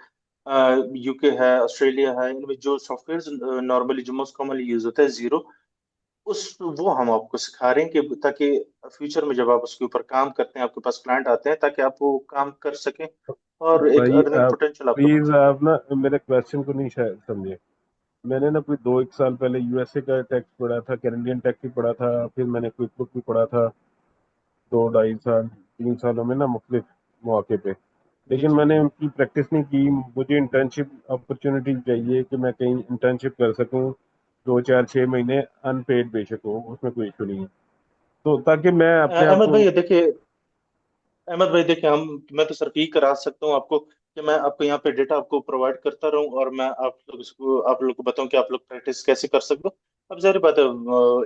यूके है, ऑस्ट्रेलिया है, इनमें जो सॉफ्टवेयर नॉर्मली जो मोस्ट कॉमनली यूज होता है जीरो, उस वो हम आपको सिखा रहे हैं कि ताकि फ्यूचर में जब आप उसके ऊपर काम करते हैं आपके पास क्लाइंट आते हैं ताकि आप वो काम कर सकें और एक भाई अर्निंग आप पोटेंशियल आपका बन प्लीज सके। आप ना मेरे क्वेश्चन को नहीं शायद समझे। मैंने ना कोई 2 1 साल पहले यूएसए का टैक्स पढ़ा था, कैनेडियन टैक्स भी पढ़ा था, फिर मैंने क्विक बुक भी पढ़ा था 2 2.5 साल 3 सालों में ना मुख्तलिफ मौके पे। जी लेकिन जी। मैंने उनकी प्रैक्टिस नहीं की। मुझे इंटर्नशिप अपॉर्चुनिटी चाहिए कि मैं कहीं इंटर्नशिप कर सकूं 2 4 6 महीने अनपेड बेशक हो, उसमें कोई इशू नहीं है। तो ताकि मैं अपने आप अहमद को। भाई देखिए, हम मैं तो सिर्फ यही करा सकता हूँ आपको कि मैं आपको यहाँ पे डेटा आपको प्रोवाइड करता रहूँ और मैं आप लोग को बताऊँ कि आप लोग प्रैक्टिस कैसे कर सकते हो। अब जाहिर बात है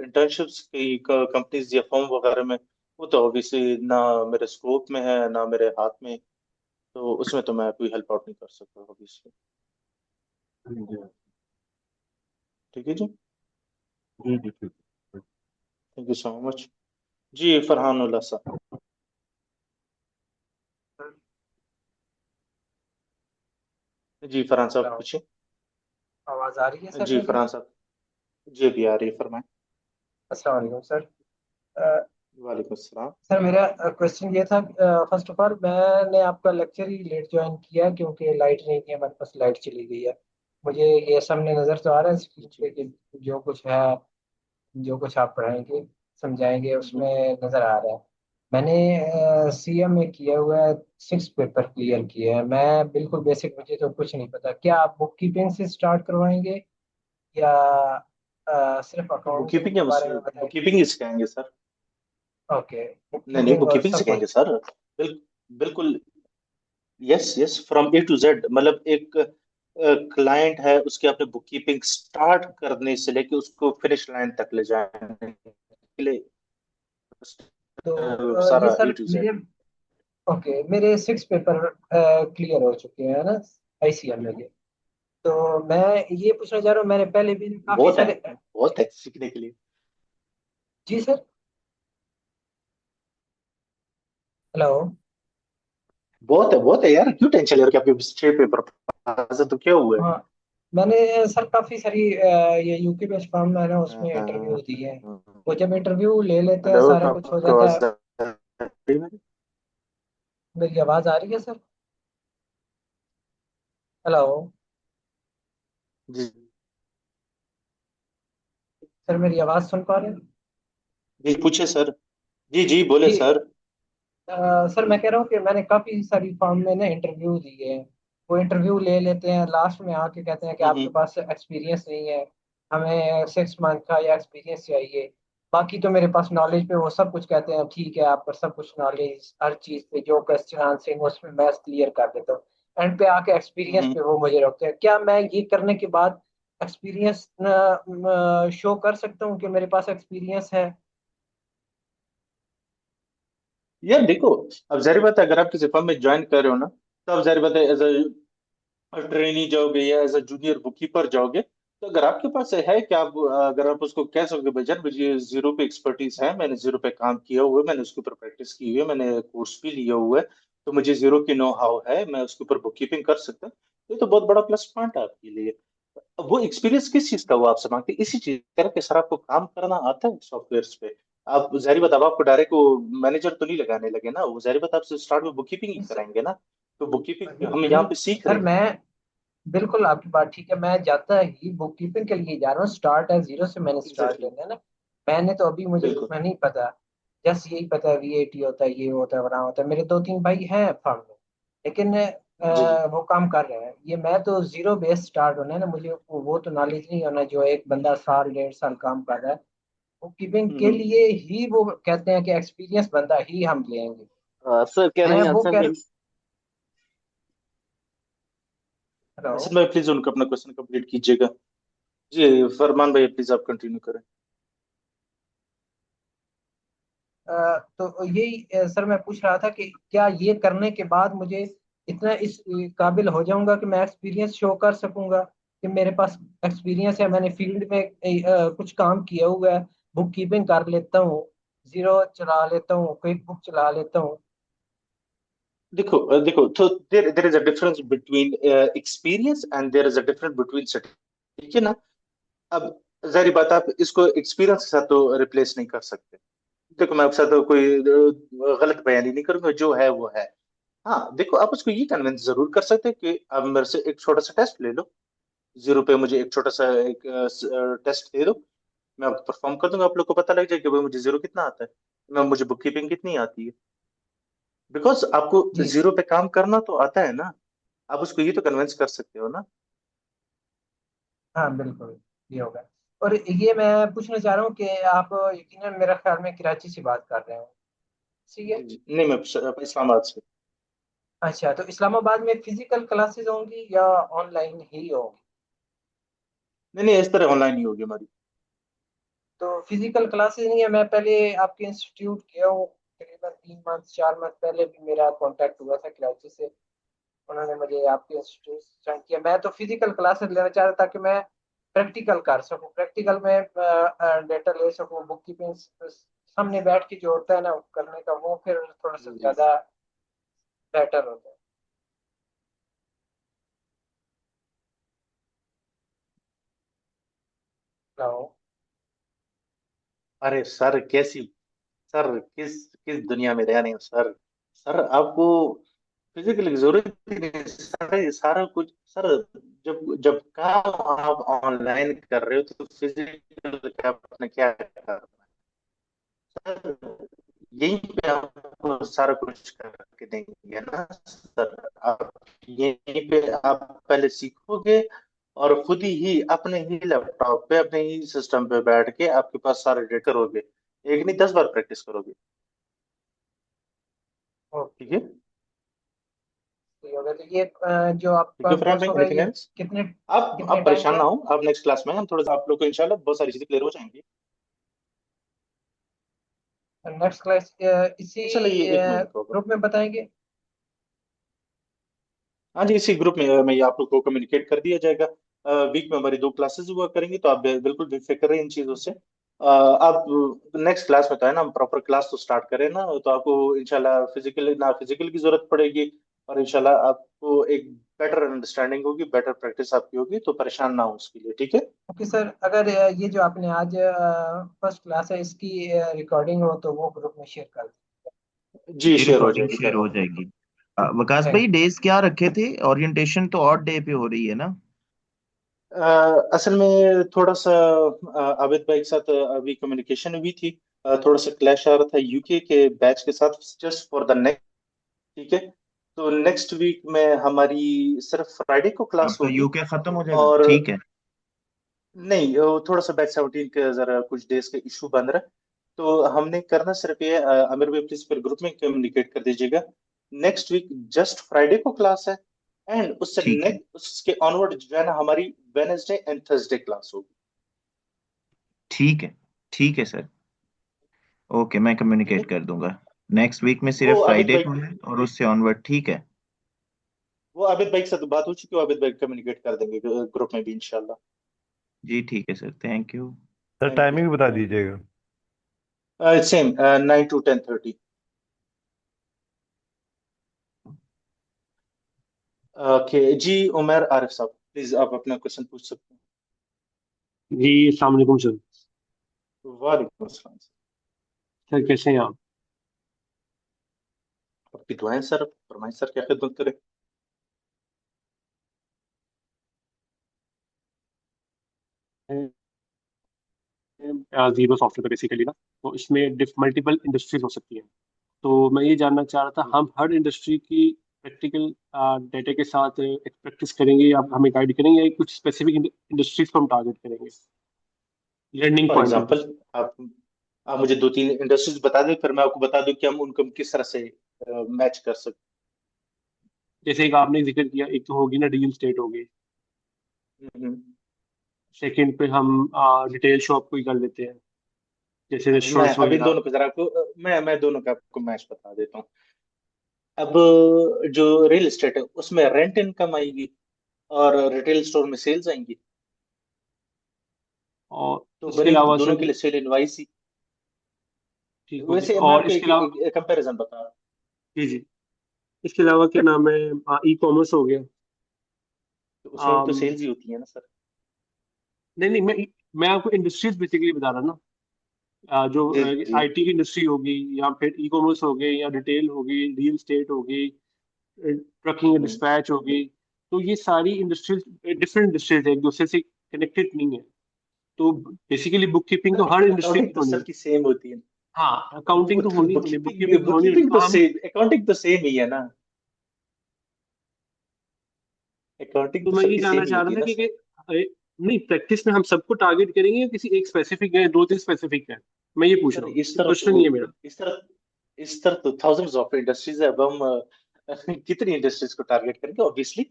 इंटर्नशिप्स की कंपनीज या फर्म वगैरह में वो तो ऑब्वियसली ना मेरे स्कोप में है ना मेरे हाथ में, तो उसमें तो मैं कोई हेल्प आउट नहीं कर सकता ऑब्वियसली। जी ठीक है जी, जी जी ठीक है। Thank you so much. जी फरहान उल्लाह साहब। जी फरहान साहब हेलो, पूछिए। आवाज़ आ रही है सर जी मेरी? फरहान साहब, जी अभी आ रही है, फरमाएं। अस्सलाम वालेकुम सर। अ, वालेकुम अस्सलाम। सर मेरा क्वेश्चन ये था, फर्स्ट ऑफ ऑल मैंने आपका लेक्चर ही लेट ज्वाइन किया क्योंकि लाइट नहीं थी हमारे पास, लाइट चली गई है। मुझे ये सामने नज़र तो आ रहा है स्क्रीन जी। पे कि जो कुछ है, जो कुछ आप पढ़ाएंगे समझाएंगे हम्म, उसमें नज़र आ रहा है। मैंने सीएम में किया हुआ है, 6 पेपर क्लियर किए हैं। मैं बिल्कुल बेसिक, मुझे तो कुछ नहीं पता। क्या आप बुक कीपिंग से स्टार्ट करवाएंगे या सिर्फ तो बुक अकाउंटिंग कीपिंग के हम बारे में बताएंगे? बुक कीपिंग ही सिखाएंगे सर। ओके, बुक नहीं नहीं, कीपिंग बुक और कीपिंग सब सिखाएंगे कुछ। सर। बिल्कुल। Yes yes, from A to Z, मतलब एक क्लाइंट है, उसके आपने बुक कीपिंग स्टार्ट करने से लेके उसको फिनिश लाइन तक ले जाने के लिए तो ये सारा ए सर टू मेरे, जेड। ओके, मेरे 6 पेपर क्लियर हो चुके हैं ना आईसीएम में ये। तो मैं ये पूछना चाह रहा हूँ, मैंने पहले भी काफ़ी बहुत है, सारे। बहुत है सीखने के लिए। जी सर। हेलो। बहुत है यार, क्यों टेंशन ले रहे हो कि आपके 6 पेपर पास है तो क्या हुआ है? हाँ, मैंने सर काफ़ी सारी ये यूके बेस्ड फर्म है ना, उसमें इंटरव्यू दिए हैं। वो जब इंटरव्यू ले लेते हैं हेलो, सारा कुछ हो आपको जाता आवाज है। आ रही है मेरी? मेरी आवाज़ आ रही है सर? हेलो। जी सर मेरी आवाज़ सुन पा रहे हैं? जी पूछे सर। जी जी बोले जी। सर। सर मैं कह रहा हूँ कि मैंने काफ़ी सारी फर्म में ना इंटरव्यू दिए हैं। वो इंटरव्यू ले लेते हैं, लास्ट में आके कहते हैं कि आपके हम्म पास एक्सपीरियंस नहीं है, हमें 6 मंथ का या एक्सपीरियंस चाहिए। बाकी तो मेरे पास नॉलेज पे वो सब कुछ कहते हैं, ठीक है आप पर सब कुछ नॉलेज, हर चीज़ पे जो क्वेश्चन आंसरिंग उसमें मैं क्लियर कर देता हूँ। एंड पे आके एक्सपीरियंस हम्म। पे वो मुझे रोकते हैं। क्या मैं ये करने के बाद एक्सपीरियंस शो कर सकता हूँ कि मेरे पास एक्सपीरियंस है? यार देखो, अब जाहिर बात है, अगर आप किसी फर्म में ज्वाइन कर रहे हो ना, तो अब जाहिर बात है एज अ ट्रेनी जाओगे या एज अ जूनियर बुककीपर जाओगे, तो अगर आपके पास है कि आप, अगर आप उसको कह सकोगे भाई जान मुझे जीरो पे एक्सपर्टीज है, मैंने जीरो पे काम किया हुआ है, मैंने उसके ऊपर प्रैक्टिस की हुई है, मैंने कोर्स भी लिया हुआ है, तो मुझे जीरो की नो हाउ है, मैं उसके ऊपर बुक कीपिंग कर सकता हूँ, तो ये तो बहुत बड़ा प्लस पॉइंट है आपके लिए। अब वो एक्सपीरियंस किस चीज का वो आपसे मांगते हैं? इसी चीज का कि सर आपको काम करना आता है सॉफ्टवेयर पे। आप जाहिर बात, अब आपको डायरेक्ट वो मैनेजर तो नहीं लगाने लगे ना, वो जाहिर बात आपसे स्टार्ट में बुक कीपिंग ही कराएंगे ना, तो बुक कीपिंग हम यहाँ पे सीख रहे सर हैं। मैं, बिल्कुल आपकी बात ठीक है। मैं जाता ही बुक कीपिंग के लिए जा रहा हूँ, स्टार्ट है जीरो से, मैंने स्टार्ट एग्जैक्टली। करना है ना। मैंने तो अभी, मुझे बिल्कुल। मैं नहीं पता, जस्ट यही पता है वीएटी होता है, ये होता है, वहाँ होता है। मेरे 2-3 भाई हैं फर्म में, लेकिन जी जी। वो काम कर रहे हैं। ये मैं तो जीरो बेस स्टार्ट होना है ना, मुझे वो तो नॉलेज नहीं होना जो एक बंदा साल 1.5 साल काम कर रहा है। बुक कीपिंग के हम्म। लिए ही वो कहते हैं कि एक्सपीरियंस बंदा ही हम लेंगे। सर कह रहे मैं हैं वो आंसर कह, में। हेलो। सर मैं प्लीज उनका अपना क्वेश्चन कंप्लीट कीजिएगा। जी फरमान भाई प्लीज आप कंटिन्यू करें। तो यही सर मैं पूछ रहा था कि क्या ये करने के बाद मुझे इतना इस काबिल हो जाऊंगा कि मैं एक्सपीरियंस शो कर सकूंगा कि मेरे पास एक्सपीरियंस है, मैंने फील्ड में कुछ काम किया हुआ है, बुक कीपिंग कर लेता हूँ, जीरो चला लेता हूँ, क्विक बुक चला लेता हूँ। देखो तो there is a difference between experience and there is a difference between certificate, ठीक है ना? अब जाहिर बात, आप इसको एक्सपीरियंस के साथ तो रिप्लेस नहीं कर सकते। देखो मैं आपके साथ तो कोई गलत बयानी नहीं करूंगा, जो है वो है। हाँ देखो, आप उसको ये कन्विंस जरूर कर सकते हैं कि आप मेरे से एक छोटा सा टेस्ट ले लो, जीरो पे मुझे एक छोटा सा एक टेस्ट दे दो, मैं आपको परफॉर्म कर दूंगा, आप लोग को पता लग जाएगा कि भाई मुझे जीरो कितना आता है, मुझे बुक कीपिंग कितनी आती है। बिकॉज आपको जी जीरो पे काम करना तो आता है ना, आप उसको ये तो कन्विंस कर सकते हो ना। हाँ बिल्कुल, ये होगा। और ये मैं पूछना चाह रहा हूँ कि आप यकीनन मेरा ख्याल में कराची से बात कर रहे हो, ठीक है? जी जी, नहीं मैं इस्लामाबाद से। अच्छा, तो इस्लामाबाद में फिजिकल क्लासेस होंगी या ऑनलाइन ही होंगी? नहीं नहीं, इस तरह ऑनलाइन ही होगी हमारी। तो फिजिकल क्लासेस नहीं है। मैं पहले आपके इंस्टीट्यूट गया हूँ, तकरीबन 3 मंथ 4 मंथ पहले भी मेरा कांटेक्ट हुआ था कराची से। उन्होंने मुझे आपके इंस्टीट्यूट ज्वाइन किया। मैं तो फिजिकल क्लासेस लेना चाह रहा था कि मैं प्रैक्टिकल कर सकूं, प्रैक्टिकल में डेटा ले सकूं, बुक कीपिंग सामने बैठ के जो होता है ना करने का, वो फिर थोड़ा सा जी ज्यादा बेटर होता है। हेलो। अरे सर कैसी, सर किस किस दुनिया में रह रहे हैं सर। सर आपको फिजिकल की जरूरत ही नहीं सर, ये सारा कुछ सर, जब जब काम आप ऑनलाइन कर रहे हो तो फिजिकल का आपने क्या करना है सर, यहीं पे आपको सारा कुछ करके देंगे ना सर। आप यहीं पे आप पहले सीखोगे और खुद ही अपने ही लैपटॉप पे अपने ही सिस्टम पे बैठ के आपके पास सारे डेटा करोगे, एक नहीं 10 बार प्रैक्टिस करोगे। ठीक ओके, है। ठीक हो गया। तो ये जो ठीक आपका है फरहान कोर्स भाई, होगा एनीथिंग ये एल्स? कितने आप कितने टाइम परेशान का ना है? हो, आप नेक्स्ट क्लास में हम थोड़ा सा आप लोग को इंशाल्लाह बहुत सारी चीजें क्लियर हो जाएंगी। नेक्स्ट क्लास इसी इंशाल्लाह ये 1 महीने का होगा। ग्रुप में बताएंगे? हाँ जी, इसी ग्रुप में मैं ये आप लोग को कम्युनिकेट कर दिया जाएगा। वीक में हमारी 2 क्लासेस हुआ करेंगी, तो आप बिल्कुल बेफिक्र रहे इन चीजों से। आप नेक्स्ट क्लास में तो है ना, हम प्रॉपर क्लास तो स्टार्ट करें ना, तो आपको इंशाल्लाह फिजिकल की जरूरत पड़ेगी, और इंशाल्लाह आपको एक बेटर अंडरस्टैंडिंग होगी, बेटर प्रैक्टिस आपकी होगी, तो परेशान ना हो उसके लिए। ठीक है। ओके सर, अगर ये जो आपने आज फर्स्ट क्लास है इसकी रिकॉर्डिंग हो तो वो ग्रुप में शेयर कर जी जी शेयर हो रिकॉर्डिंग जाएगी शेयर सर। हो जाएगी। वकास दें। भाई डेज क्या रखे थे? ओरिएंटेशन तो ऑड डे पे हो रही है ना? असल में थोड़ा सा आबिद भाई के साथ अभी कम्युनिकेशन हुई थी, थोड़ा सा क्लैश आ रहा था यूके के बैच के साथ, जस्ट फॉर द नेक्स्ट। ठीक है। तो नेक्स्ट वीक में हमारी सिर्फ फ्राइडे को क्लास आपका होगी। यूके खत्म हो जाएगा, और ठीक है। नहीं, वो थोड़ा सा बैच 17 के जरा कुछ डेज के इशू बन रहा है, तो हमने करना सिर्फ ये, आमिर भाई प्लीज फिर ग्रुप में कम्युनिकेट कर दीजिएगा। नेक्स्ट वीक जस्ट फ्राइडे को क्लास है, एंड उससे ठीक है, नेक्स्ट उसके ऑनवर्ड जो है ना हमारी वेनेसडे एंड थर्सडे क्लास होगी। ठीक है, ठीक है सर। ओके, मैं ठीक है। कम्युनिकेट कर दूंगा। नेक्स्ट वीक में वो सिर्फ आबिद फ्राइडे भाई, को है और उससे ऑनवर्ड, ठीक है। वो आबिद भाई के साथ बात हो चुकी है, आबिद भाई कम्युनिकेट कर देंगे ग्रुप में भी इंशाल्लाह। जी ठीक है sir, thank you. Sir thank you timing sir, भी बता थैंक दीजिएगा। यू। Same 9 to 10:30। ओके जी, उमर आरिफ साहब प्लीज आप अपना क्वेश्चन पूछ सकते जी अस्सलाम वालेकुम सर। हैं। वालेकुम अस्सलाम सर। सर कैसे हैं आप? आपकी दुआएं सर, फरमाइए सर क्या खिदमत करें। जीरो सॉफ्टवेयर का बेसिकली ना, तो इसमें मल्टीपल इंडस्ट्रीज हो सकती हैं। तो मैं ये जानना चाह रहा था, हम हर इंडस्ट्री की प्रैक्टिकल डेटा के साथ प्रैक्टिस करेंगे या हमें गाइड करेंगे, या कुछ स्पेसिफिक इंडस्ट्रीज को हम टारगेट करेंगे learning for point of view? Example आप मुझे 2-3 इंडस्ट्रीज बता दें, फिर मैं आपको बता दूं कि हम उनको किस तरह से मैच कर सकते जैसे एक आपने जिक्र किया, एक तो होगी ना रियल स्टेट होगी, हैं। सेकंड पे हम रिटेल शॉप को ही कर लेते हैं, जैसे हाँ जी, मैं रेस्टोरेंट्स अब इन वगैरह। दोनों को जरा आपको मैं दोनों का आपको मैच बता देता हूँ। अब जो रियल एस्टेट है उसमें रेंट इनकम आएगी, और रिटेल स्टोर में सेल्स आएंगी। और तो इसके बनी अलावा दोनों सर, के लिए सेल इनवाइस ही। ठीक हो गया, वैसे मैं और आपको इसके अलावा एक कंपैरिजन बता रहा हूँ। जी जी, इसके अलावा क्या नाम है, ई कॉमर्स हो गया। तो उसमें भी तो अम, सेल्स ही होती है ना सर। नहीं नहीं, मैं आपको इंडस्ट्रीज बेसिकली बता रहा ना। जो जी जी। आईटी की इंडस्ट्री होगी, या फिर ई कॉमर्स हो गई, या रिटेल होगी, रियल स्टेट होगी, ट्रकिंग एंड हम्म। डिस्पैच होगी। तो ये सारी इंडस्ट्रीज डिफरेंट इंडस्ट्रीज है, एक दूसरे से कनेक्टेड नहीं है। तो बेसिकली बुक कीपिंग तो हर इंडस्ट्री अकाउंटिंग की तो होनी है। सबकी सेम होती है। हाँ, वो अकाउंटिंग तो तो होनी होनी, बुक बुककीपिंग कीपिंग तो होनी होनी, बुककीपिंग तो तो हम सेम, अकाउंटिंग तो सेम ही है ना। अकाउंटिंग तो तो मैं ये सबकी जानना सेम ही चाह होती रहा है था ना कि सर। नहीं, प्रैक्टिस में हम सबको टारगेट करेंगे या किसी एक स्पेसिफिक है, दो तीन स्पेसिफिक है? मैं ये पूछ सर रहा हूँ, क्वेश्चन ये है मेरा। इस तरह तो थाउजेंड्स ऑफ इंडस्ट्रीज है। अब हम कितनी इंडस्ट्रीज को टारगेट करेंगे ऑब्वियसली।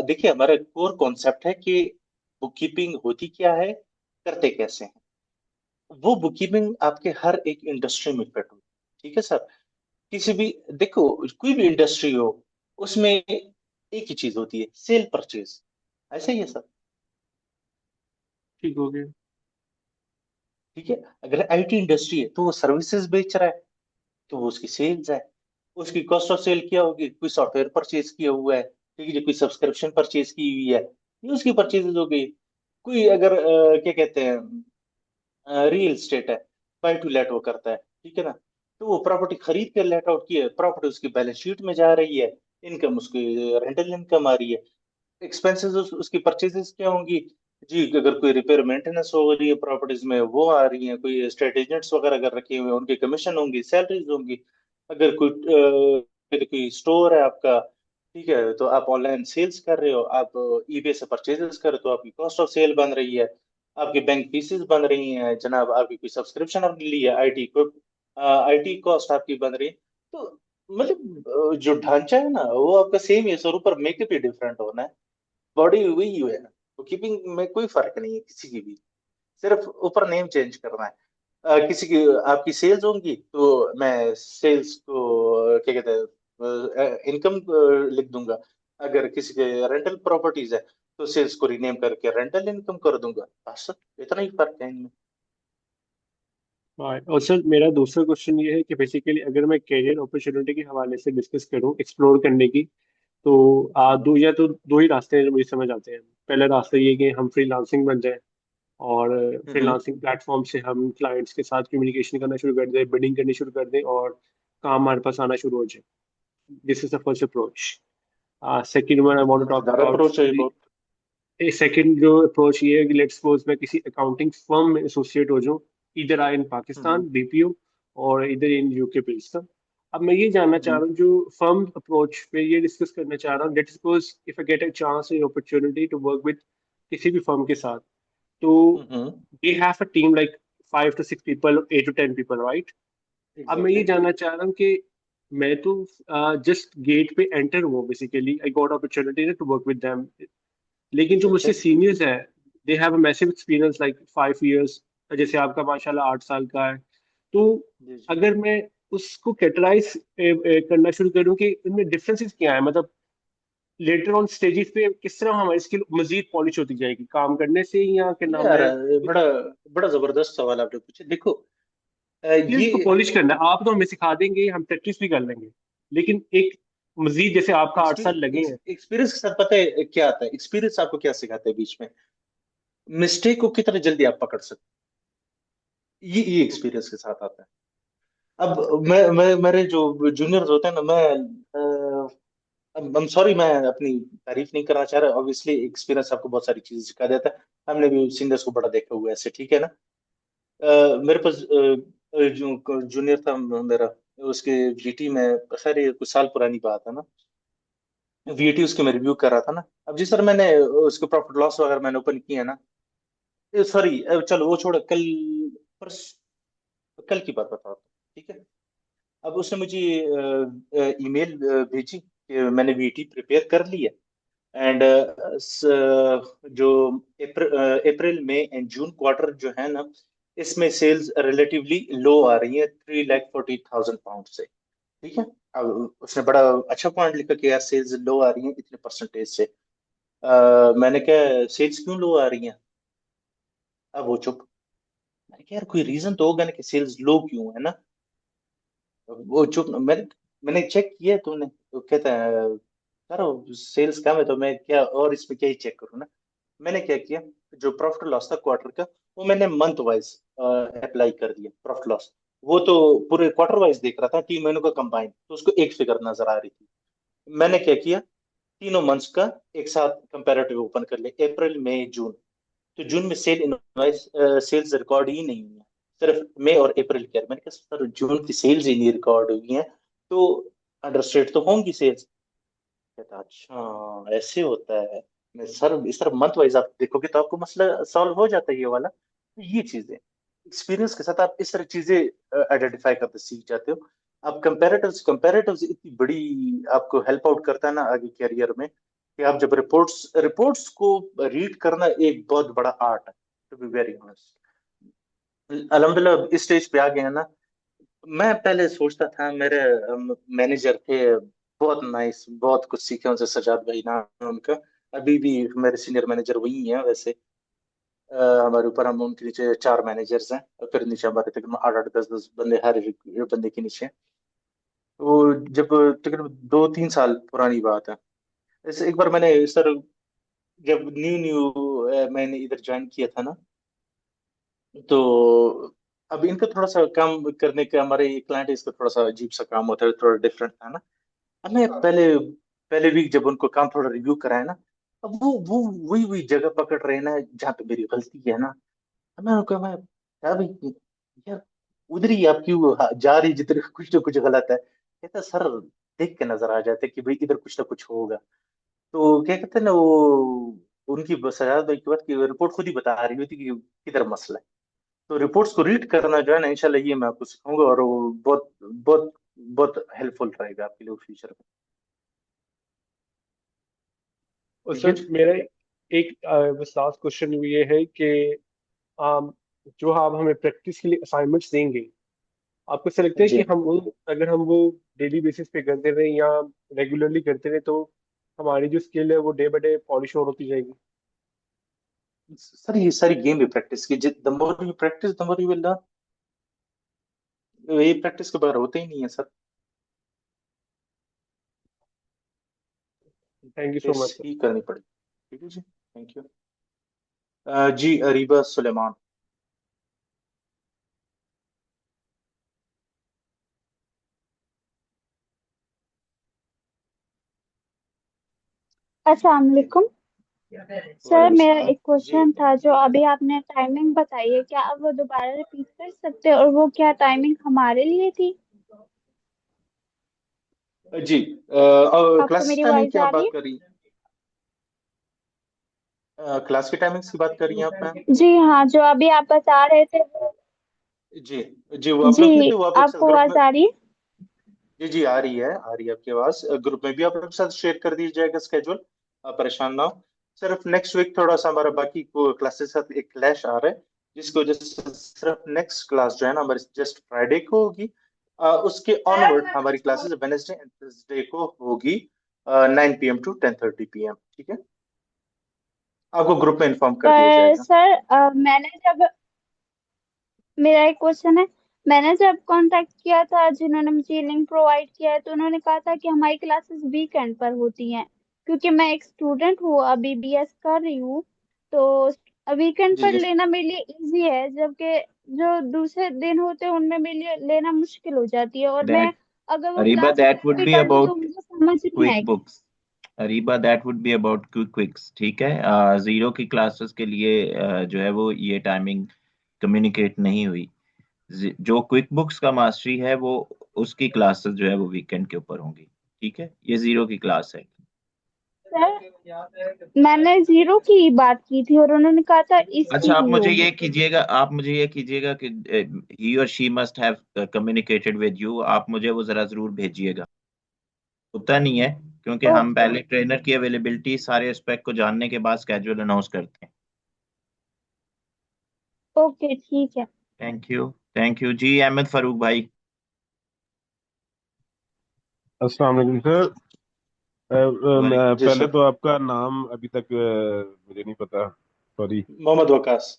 देखिए हमारा कोर कॉन्सेप्ट है कि बुक कीपिंग होती क्या है, करते कैसे हैं। वो बुक कीपिंग आपके हर एक इंडस्ट्री में फिट हो। ठीक है सर। किसी भी देखो, कोई भी इंडस्ट्री हो उसमें एक ही चीज होती है, सेल परचेज। ऐसा ही है सर। ठीक हो गया। ठीक है, अगर आईटी इंडस्ट्री है तो वो सर्विसेज बेच रहा है, तो वो उसकी सेल्स है। उसकी कॉस्ट ऑफ सेल क्या होगी? कोई सॉफ्टवेयर परचेज किया हुआ है, ठीक है, कोई सब्सक्रिप्शन परचेज की हुई है, ये उसकी परचेजेज हो गई। कोई अगर क्या कहते हैं, रियल एस्टेट है, बाय टू लेट वो करता है, ठीक है ना, तो वो प्रॉपर्टी खरीद कर लेट आउट की है, प्रॉपर्टी उसकी बैलेंस शीट में जा रही है, इनकम उसकी रेंटल इनकम आ रही है। एक्सपेंसेस उसकी परचेजेस क्या होंगी जी? अगर कोई रिपेयर मेंटेनेंस हो रही है प्रॉपर्टीज में, वो आ रही है। कोई स्टेट एजेंट्स वगैरह अगर रखे हुए हैं, उनकी कमीशन होंगी, सैलरीज होंगी। अगर कोई स्टोर है आपका, ठीक है, तो आप ऑनलाइन सेल्स कर रहे हो, आप ईबे से परचेजेस कर रहे हो, तो आपकी कॉस्ट ऑफ सेल बन रही है। आपकी बैंक फीसेस बन रही हैं जनाब, आपकी कोई सब्सक्रिप्शन आपने ली है, आईटी को आईटी कॉस्ट आपकी बन रही है। तो मतलब जो ढांचा है ना वो आपका सेम ही है सर, ऊपर मेकअप ही डिफरेंट होना है, बॉडी वही है। तो कीपिंग में कोई फर्क नहीं है किसी की भी, सिर्फ ऊपर नेम चेंज करना है। किसी की आपकी सेल्स होंगी तो मैं सेल्स को क्या कहते हैं, इनकम लिख दूंगा। अगर किसी के रेंटल प्रॉपर्टीज है तो सेल्स को रीनेम करके रेंटल इनकम कर दूंगा, बस इतना ही फर्क है इनमें। हाँ, और सर मेरा दूसरा क्वेश्चन ये है कि बेसिकली अगर मैं कैरियर अपॉर्चुनिटी के हवाले से डिस्कस करूँ एक्सप्लोर करने की, तो हम्म, दो ही रास्ते हैं जो मुझे समझ आते हैं। पहला रास्ता ये कि हम फ्रीलांसिंग बन जाए, और हम्म, फ्रीलांसिंग प्लेटफॉर्म से हम क्लाइंट्स के साथ कम्युनिकेशन करना शुरू कर दें, बिडिंग करनी शुरू कर दें, और काम हमारे पास आना शुरू हो जाए। This is the first approach. Second one I want to talk मजेदार अबाउट अप्रोच है ये बहुत। सेकंड जो अप्रोच ये है कि लेट्स सपोज मैं किसी अकाउंटिंग फर्म में एसोसिएट हो जाऊं, इधर आई इन हम्म, पाकिस्तान बीपीओ, और इधर इन यूके बेस्ड। अब मैं ये जानना चाह हम्म, रहा हूँ, जो फर्म अप्रोच पे ये डिस्कस करना चाह रहा हूँ, let's suppose if I get a chance and opportunity to work with किसी भी फर्म के साथ, तो hmm, they have a team like 5 to 6 people, 8 to 10 people, right? अब मैं ये एग्जैक्टली। जानना चाह रहा हूँ कि मैं तो जस्ट गेट पे एंटर हुआ, basically I got opportunity to work with them, लेकिन जो अच्छा। मुझसे सीनियर्स है they have a massive experience like 5 years, जैसे आपका माशाल्लाह 8 साल का है। तो जी जी। अगर मैं उसको कैटेगराइज करना शुरू करूँ कि इनमें डिफरेंसेस क्या है, मतलब लेटर ऑन स्टेजेस पे किस तरह हमारी स्किल मजीद पॉलिश होती जाएगी काम करने से, या क्या नाम यार है, बड़ा बड़ा जबरदस्त सवाल आपने पूछा। देखो स्किल्स को ये पॉलिश करना है? आप तो हमें सिखा देंगे, हम प्रैक्टिस भी कर लेंगे, लेकिन एक मजीद, जैसे आपका 8 साल लगे हैं। एक्सपीरियंस के साथ पता है क्या आता है? एक्सपीरियंस आपको क्या सिखाता है बीच में? मिस्टेक को कितना जल्दी आप पकड़ सकते हैं, ये एक्सपीरियंस के साथ आता है। अब मैं मेरे जो जूनियर्स होते हैं ना, मैं आई एम सॉरी, मैं अपनी तारीफ नहीं करना चाह रहा, ऑब्वियसली एक्सपीरियंस आपको बहुत सारी चीजें सिखा देता है। हमने भी सीनियर्स को बड़ा देखा हुआ है ऐसे, ठीक है ना। मेरे पास जो जूनियर था मेरा, उसके जीटी में, खैर ये कुछ साल पुरानी बात है ना, वीटी उसके में रिव्यू कर रहा था ना। अब जी सर मैंने उसके प्रॉफिट लॉस वगैरह मैंने ओपन किया है ना, सॉरी चलो वो छोड़ो, परस कल की बात बताता हूँ, ठीक है। अब उसने मुझे ईमेल भेजी कि मैंने वीटी प्रिपेयर कर ली है, एंड जो अप्रैल में एंड जून क्वार्टर जो है ना, इसमें सेल्स रिलेटिवली लो आ रही है, 3,40,000 पाउंड से, ठीक है। अब उसने बड़ा अच्छा पॉइंट लिखा कि यार सेल्स लो आ रही हैं इतने परसेंटेज से। मैंने कहा सेल्स क्यों लो आ रही हैं? अब वो चुप। मैंने कहा यार कोई रीजन तो होगा ना कि सेल्स लो क्यों है ना। वो चुप। मैंने चेक किया, तुमने तो कहता है करो सेल्स कम है तो मैं क्या और इसमें क्या ही चेक करूँ ना। मैंने क्या किया, जो प्रॉफिट लॉस था क्वार्टर का, वो मैंने मंथ वाइज अप्लाई कर दिया प्रॉफिट लॉस। वो तो पूरे क्वार्टर वाइज देख रहा था, 3 महीनों का कंबाइन, तो उसको एक फिगर नजर आ रही थी। मैंने क्या किया, तीनों मंथ्स का एक साथ कंपैरेटिव ओपन कर लिया, अप्रैल मई जून। तो जून में सेल इनवॉइस सेल्स रिकॉर्ड ही नहीं हुई है, सिर्फ मई और अप्रैल के। मैंने कहा सर जून की सेल्स ही नहीं रिकॉर्ड हुई हैं, तो अंडरस्टेट तो होंगी सेल्स। कहता अच्छा ऐसे होता है। मैं सर इस तरह मंथ वाइज आप देखोगे तो आपको मसला सॉल्व हो जाता है ये वाला। तो ये चीजें एक्सपीरियंस के साथ आप इस तरह चीजें आइडेंटिफाई करते सीख जाते हो। आप कंपैरेटिव्स कंपैरेटिव्स इतनी बड़ी आपको हेल्प आउट करता है ना आगे कैरियर में, कि आप जब रिपोर्ट्स रिपोर्ट्स को रीड करना एक बहुत बड़ा आर्ट है, टू बी वेरी ऑनेस्ट। अल्हम्दुलिल्लाह इस स्टेज पे आ गए हैं ना। मैं पहले सोचता था, मेरे मैनेजर थे बहुत नाइस, बहुत कुछ सीखे उनसे। सजाद भाई नाम है उनका। अभी भी मेरे सीनियर मैनेजर वही हैं वैसे। हमारे ऊपर, हम उनके नीचे 4 मैनेजर्स हैं, और फिर नीचे हमारे तकरीबन 8 8 10 10 बंदे हर एक बंदे के नीचे। तो जब तकरीबन 2 3 साल पुरानी बात है, ऐसे एक बार मैंने सर, जब न्यू न्यू मैंने इधर ज्वाइन किया था ना, तो अब इनका थोड़ा सा काम करने का, हमारे क्लाइंट इसका थोड़ा सा अजीब सा काम होता है, थोड़ा डिफरेंट था ना। अब मैं पहले पहले वीक जब उनको काम थोड़ा रिव्यू कराया ना, अब वो वही वही जगह पकड़ रहे हैं ना जहाँ पे मेरी गलती है ना। अब मैं उनको, मैं क्या भाई, यार उधर ही आपकी वो जा रही जिधर कुछ ना कुछ गलत है। कहता सर, देख के नजर आ जाता है कि भाई इधर कुछ ना कुछ होगा। तो क्या कहते हैं ना वो, उनकी सजाद भाई की बात की रिपोर्ट खुद ही बता रही होती कि किधर मसला है। तो रिपोर्ट्स को रीड करना जो है ना, इंशाल्लाह ये मैं आपको सिखाऊंगा, और वो बहुत बहुत बहुत हेल्पफुल रहेगा आपके लिए फ्यूचर में। और ठीक है सर जी। मेरा एक बस लास्ट क्वेश्चन ये है कि आम, जो आप हमें प्रैक्टिस के लिए असाइनमेंट्स देंगे, आपको ऐसा लगता है जी कि हम उन अगर हम वो डेली बेसिस पे करते रहे या रेगुलरली करते रहे तो हमारी जो स्किल है वो डे बाय डे पॉलिश और होती जाएगी? सर, ये सारी गेम भी प्रैक्टिस की, the more you practice the more you will learn. ये प्रैक्टिस के बगैर होते ही नहीं है sir. Thank you so practice much sir. ही करनी पड़ेगी। ठीक है जी, थैंक यू। जी, अरीबा सुलेमान। अस्सलाम वालेकुम सर। वालेकुम मेरा सलाम एक क्वेश्चन था, जो अभी आपने टाइमिंग बताई है, क्या आप वो दोबारा रिपीट कर सकते हैं? और वो क्या टाइमिंग हमारे लिए थी? जी। आपको क्लासेस मेरी टाइमिंग वॉइस की आप आ रही बात कर रही हैं? क्लास की टाइमिंग्स की बात कर रही हैं आप मैम? है? जी हाँ, जो अभी आप बता रहे थे वो। जी जी, वो आप जी, लोग की तो वो आप लोग के साथ आपको ग्रुप आवाज में। आ रही है? जी जी, आ रही है आपकी आवाज। ग्रुप में भी आप लोग के साथ शेयर कर दी जाएगा स्केड्यूल। आप परेशान ना हो। सिर्फ नेक्स्ट वीक थोड़ा सा हमारा बाकी को क्लासेस के साथ एक क्लैश आ रहा है, जिसकी वजह से सिर्फ नेक्स्ट क्लास जो है ना हमारी जस्ट फ्राइडे को होगी। उसके ऑनवर्ड हमारी क्लासेस वेनेसडे एंड थर्सडे को होगी, 9 PM to 10:30 PM। ठीक है, आपको ग्रुप में इन्फॉर्म कर दिया पर जाएगा। सर, मैंने जब मेरा एक क्वेश्चन है। मैंने जब कांटेक्ट किया था, जिन्होंने मुझे लिंक प्रोवाइड किया है, तो उन्होंने कहा था कि हमारी क्लासेस वीकेंड पर होती हैं। क्योंकि मैं एक स्टूडेंट हूँ, अभी बीएस कर रही हूँ, तो वीकेंड जी पर जी। लेना मेरे लिए इजी है, जबकि जो दूसरे दिन होते हैं उनमें मेरे लिए लेना मुश्किल हो जाती है। और मैं दैट अगर वो Areeba class that attend would भी बी कर लूँ तो अबाउट मुझे समझ नहीं क्विक आएगी। Books. Areeba that would be about quick quicks, ठीक है। जीरो की क्लासेस के लिए जो है वो ये टाइमिंग कम्युनिकेट नहीं हुई। जो क्विक बुक्स का मास्टरी है वो उसकी क्लासेस जो है वो वीकेंड के ऊपर होंगी। ठीक है, ये जीरो की क्लास है। सर, मैंने जीरो की बात की थी और उन्होंने कहा था इसकी अच्छा, ही होगी। आप मुझे ये कीजिएगा कि ही और she must have communicated with you. आप मुझे वो जरा जरूर भेजिएगा। होता नहीं है, क्योंकि हम ओके। पहले ट्रेनर की अवेलेबिलिटी सारे एस्पेक्ट को जानने के बाद स्केड्यूल अनाउंस करते हैं। ओके, ठीक है। Thank you. थैंक यू जी, अहमद फारूक भाई। अस्सलाम वालेकुम सर। वालेकुम। जी पहले सर। तो आपका नाम अभी तक मुझे नहीं पता, सॉरी। मोहम्मद वकास।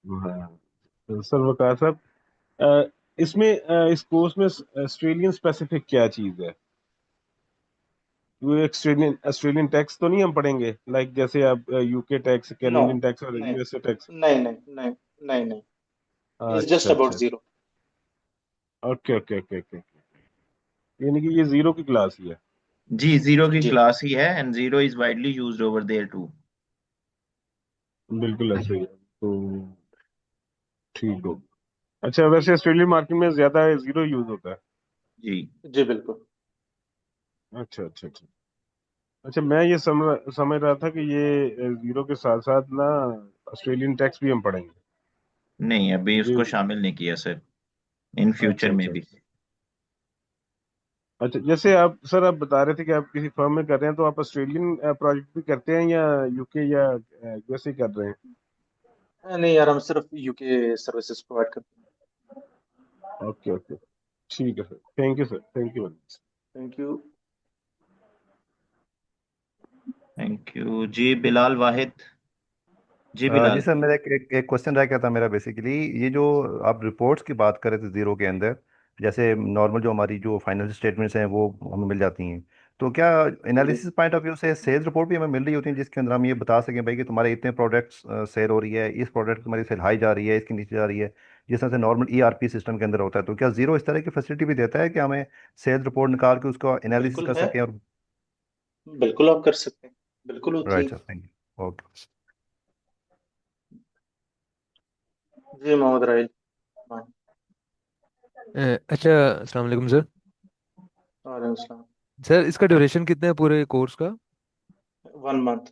हाँ, तो सर वकार साहब, इसमें इस कोर्स में ऑस्ट्रेलियन स्पेसिफिक क्या चीज़ है? वो एक्स्ट्रेलियन ऑस्ट्रेलियन टैक्स तो नहीं हम पढ़ेंगे, लाइक जैसे आप UK tax, no, Canadian tax और नहीं यूएसए टैक्स? नहीं नहीं नहीं नहीं नहीं, इट्स अच्छा जस्ट अबाउट अच्छा। Zero. Okay okay okay okay. यानी कि ये जीरो की क्लास ही है। जी, जीरो की जी क्लास ही है, and Xero is widely used over there too. बिल्कुल ऐसे ही है तो ठीक हो। अच्छा, वैसे ऑस्ट्रेलियन मार्केट में ज्यादा जीरो यूज होता है? जी। जी बिल्कुल। अच्छा अच्छा अच्छा। अच्छा, मैं ये समझ रहा था कि ये जीरो के साथ साथ ना ऑस्ट्रेलियन टैक्स भी हम पढ़ेंगे। नहीं, अभी ये उसको शामिल नहीं किया सर, इन अच्छा फ्यूचर में अच्छा भी। अच्छा। अच्छा, जैसे आप सर आप बता रहे थे कि आप किसी फर्म में कर रहे हैं, तो आप ऑस्ट्रेलियन प्रोजेक्ट भी करते हैं या यूके या यूएसए कर रहे हैं? नहीं यार, हम सिर्फ यूके सर्विसेज प्रोवाइड करते ओके ओके, ठीक है sir, thank you sir, thank you. हैं। Thank you. थैंक यू जी। बिलाल वाहिद। जी जी बिलाल। सर, मेरा एक क्वेश्चन रह गया था मेरा। बेसिकली ये जो आप रिपोर्ट्स की बात कर रहे थे जीरो के अंदर, जैसे नॉर्मल जो हमारी जो फाइनेंशियल स्टेटमेंट्स हैं वो हमें मिल जाती हैं, तो क्या जी एनालिसिस पॉइंट ऑफ व्यू से सेल्स रिपोर्ट भी हमें मिल रही होती है जिसके अंदर हम ये बता सकें भाई कि तुम्हारे इतने प्रोडक्ट्स सेल हो रही है, इस प्रोडक्ट की तुम्हारी सेल हाई जा रही है, इसकी नीचे जा रही है, जिस तरह से नॉर्मल ईआरपी सिस्टम के अंदर होता है? तो क्या जीरो इस तरह की फैसिलिटी भी देता है कि हमें सेल्स रिपोर्ट निकाल के उसका एनालिसिस बिल्कुल कर है, सकें? और बिल्कुल आप कर सकते हैं, बिल्कुल होती राइट है। Sir, thank you. ओके। जी मोहम्मद राहिल। हाँ, अच्छा, अस्सलाम वालेकुम सर। वालेकुम सलाम। सर इसका ड्यूरेशन कितना है पूरे कोर्स का? 1 मंथ।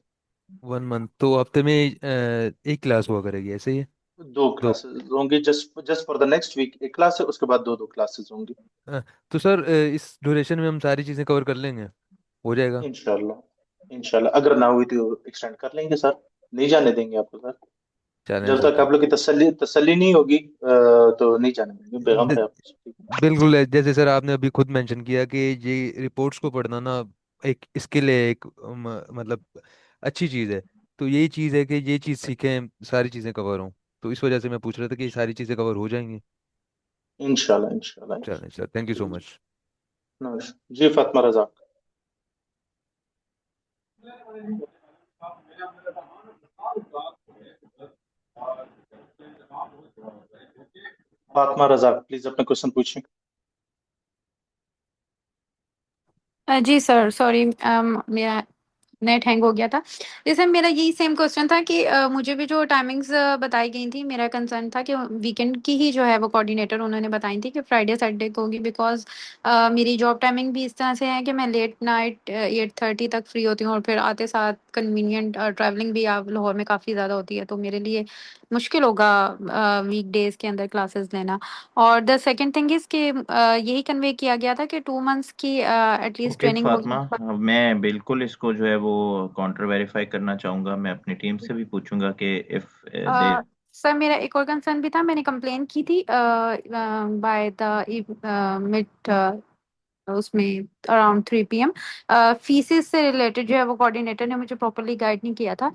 1 मंथ, तो हफ्ते में एक क्लास हुआ करेगी, ऐसे ही है? दो दो। क्लासेस होंगी, just just for the next week एक क्लास है, उसके बाद दो दो क्लासेस होंगी। अ, तो सर इस ड्यूरेशन में हम सारी चीज़ें कवर कर लेंगे? हो जाएगा? इंशाल्लाह, इंशाल्लाह अगर ना हुई तो एक्सटेंड कर लेंगे सर, नहीं जाने देंगे आपको सर। चलें जब सर, तक ठीक। आप लोग की तसल्ली तसल्ली नहीं होगी तो नहीं जाने देंगे, पैगाम द- है आपको, ठीक है। बिल्कुल है, जैसे सर आपने अभी खुद मेंशन किया कि ये रिपोर्ट्स को पढ़ना ना एक स्किल है, एक मतलब अच्छी चीज़ है। तो यही चीज़ है कि ये चीज़ सीखें, सारी चीज़ें कवर हों। तो इस वजह से मैं पूछ रहा था कि ये सारी चीज़ें कवर हो जाएंगी। इंशाल्लाह इंशाल्लाह चलें सर, थैंक यू सो जी मच। जी फातिमा रजा। फातिमा रजा प्लीज अपना क्वेश्चन पूछिए। जी सर, सॉरी, मेरा नेट हैंग हो गया था। जैसे मेरा यही सेम क्वेश्चन था कि मुझे भी जो टाइमिंग्स बताई गई थी, मेरा कंसर्न था कि वीकेंड की ही जो है वो कोऑर्डिनेटर उन्होंने बताई थी कि फ्राइडे सैटरडे को होगी, बिकॉज मेरी जॉब टाइमिंग भी इस तरह से है कि मैं लेट नाइट 8:30 तक फ्री होती हूँ, और फिर आते साथ कन्वीनियंट ट्रैवलिंग भी आप लाहौर में काफ़ी ज़्यादा होती है, तो मेरे लिए मुश्किल होगा वीक डेज के अंदर क्लासेस लेना। और द सेकेंड थिंग इज़ कि यही कन्वे किया गया था कि 2 मंथ्स की एटलीस्ट ओके ट्रेनिंग फातिमा, होगी। मैं बिल्कुल इसको जो है वो काउंटर वेरीफाई करना चाहूँगा। मैं अपनी टीम से भी पूछूंगा कि इफ़ दे। सर मेरा एक और कंसर्न भी था, मैंने कंप्लेन की थी बाय द मिड उसमें अराउंड 3 PM। फीसेस से रिलेटेड जो है वो कोऑर्डिनेटर ने मुझे प्रॉपरली गाइड नहीं किया था,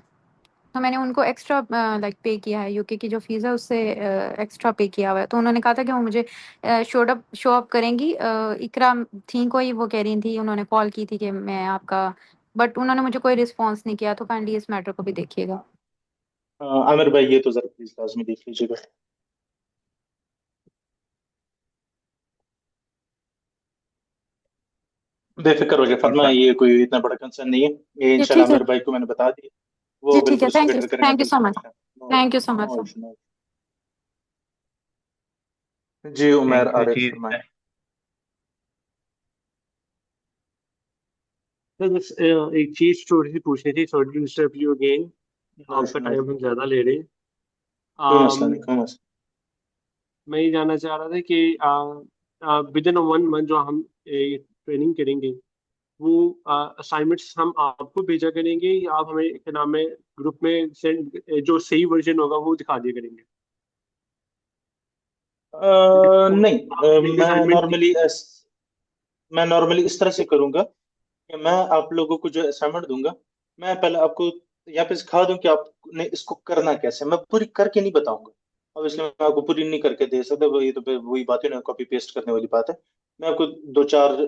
तो मैंने उनको एक्स्ट्रा लाइक पे किया है, यूके की जो फीस है उससे एक्स्ट्रा पे किया हुआ है। तो उन्होंने कहा था कि वो मुझे शो अप करेंगी। इकरा थी कोई, वो कह रही थी, उन्होंने कॉल की थी कि मैं आपका, बट उन्होंने मुझे कोई रिस्पॉन्स नहीं किया, तो काइंडली इस मैटर को भी देखिएगा। आमिर भाई ये तो जरा प्लीज लाजमी देख लीजिएगा। बेफिक्र हो गया जी फातिमा, ये कोई इतना बड़ा कंसर्न नहीं है, ये जी इंशाल्लाह ठीक है। आमिर भाई को मैंने बता दिया, जी वो ठीक है, बिल्कुल उसको कैटर करेंगे, थैंक यू सो बिल्कुल much. Tension no thank you so much no sir. Issue no. जी उमर थैंक यू आरिफ जी। फरमाए। सर बस एक चीज थोड़ी सी पूछनी थी, sorry to disturb you again, no आपका इशू नो टाइम इशू, हम ज्यादा ले रहे हैं। कोई मसला नहीं, अम, कोई मसला। मैं ये जानना चाह रहा था कि विद इन 1 मंथ जो हम ट्रेनिंग करेंगे, वो असाइनमेंट्स हम आपको भेजा करेंगे या आप हमें क्या नाम है ग्रुप में सेंड, जो सही वर्जन होगा वो दिखा दिया करेंगे? तो नहीं, आप एक असाइनमेंट। मैं नॉर्मली इस तरह से करूंगा कि मैं आप लोगों को जो असाइनमेंट दूंगा, मैं पहले आपको यहाँ पे सिखा दूं कि आपने इसको करना कैसे, मैं पूरी करके नहीं बताऊंगा। अब इसलिए मैं आपको पूरी नहीं करके दे सकता, वो ये तो फिर वही बात है ना, कॉपी पेस्ट करने वाली बात है। मैं आपको दो चार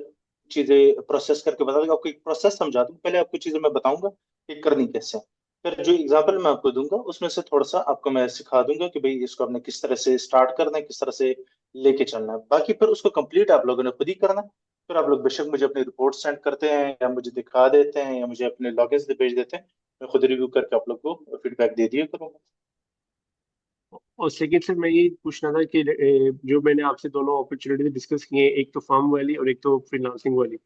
चीजें प्रोसेस करके बता दूंगा, आपको एक प्रोसेस समझा दूंगा, पहले आपको चीजें मैं बताऊंगा कि करनी कैसे है। फिर जो एग्जाम्पल मैं आपको दूंगा उसमें से थोड़ा सा आपको मैं सिखा दूंगा कि भाई इसको आपने किस तरह से स्टार्ट करना है, किस तरह से लेके चलना है, बाकी फिर उसको कंप्लीट आप लोगों ने खुद ही करना है। फिर आप लोग बेशक मुझे अपनी रिपोर्ट सेंड करते हैं या मुझे दिखा देते हैं या मुझे अपने लॉगिन से भेज देते हैं, मैं खुद रिव्यू करके आप लोग को फीडबैक दे दिया करूंगा। और सेकंड से मैं ये पूछना था कि जो मैंने आपसे दोनों अपॉर्चुनिटी डिस्कस की है, एक तो फर्म वाली और एक तो फ्रीलांसिंग वाली,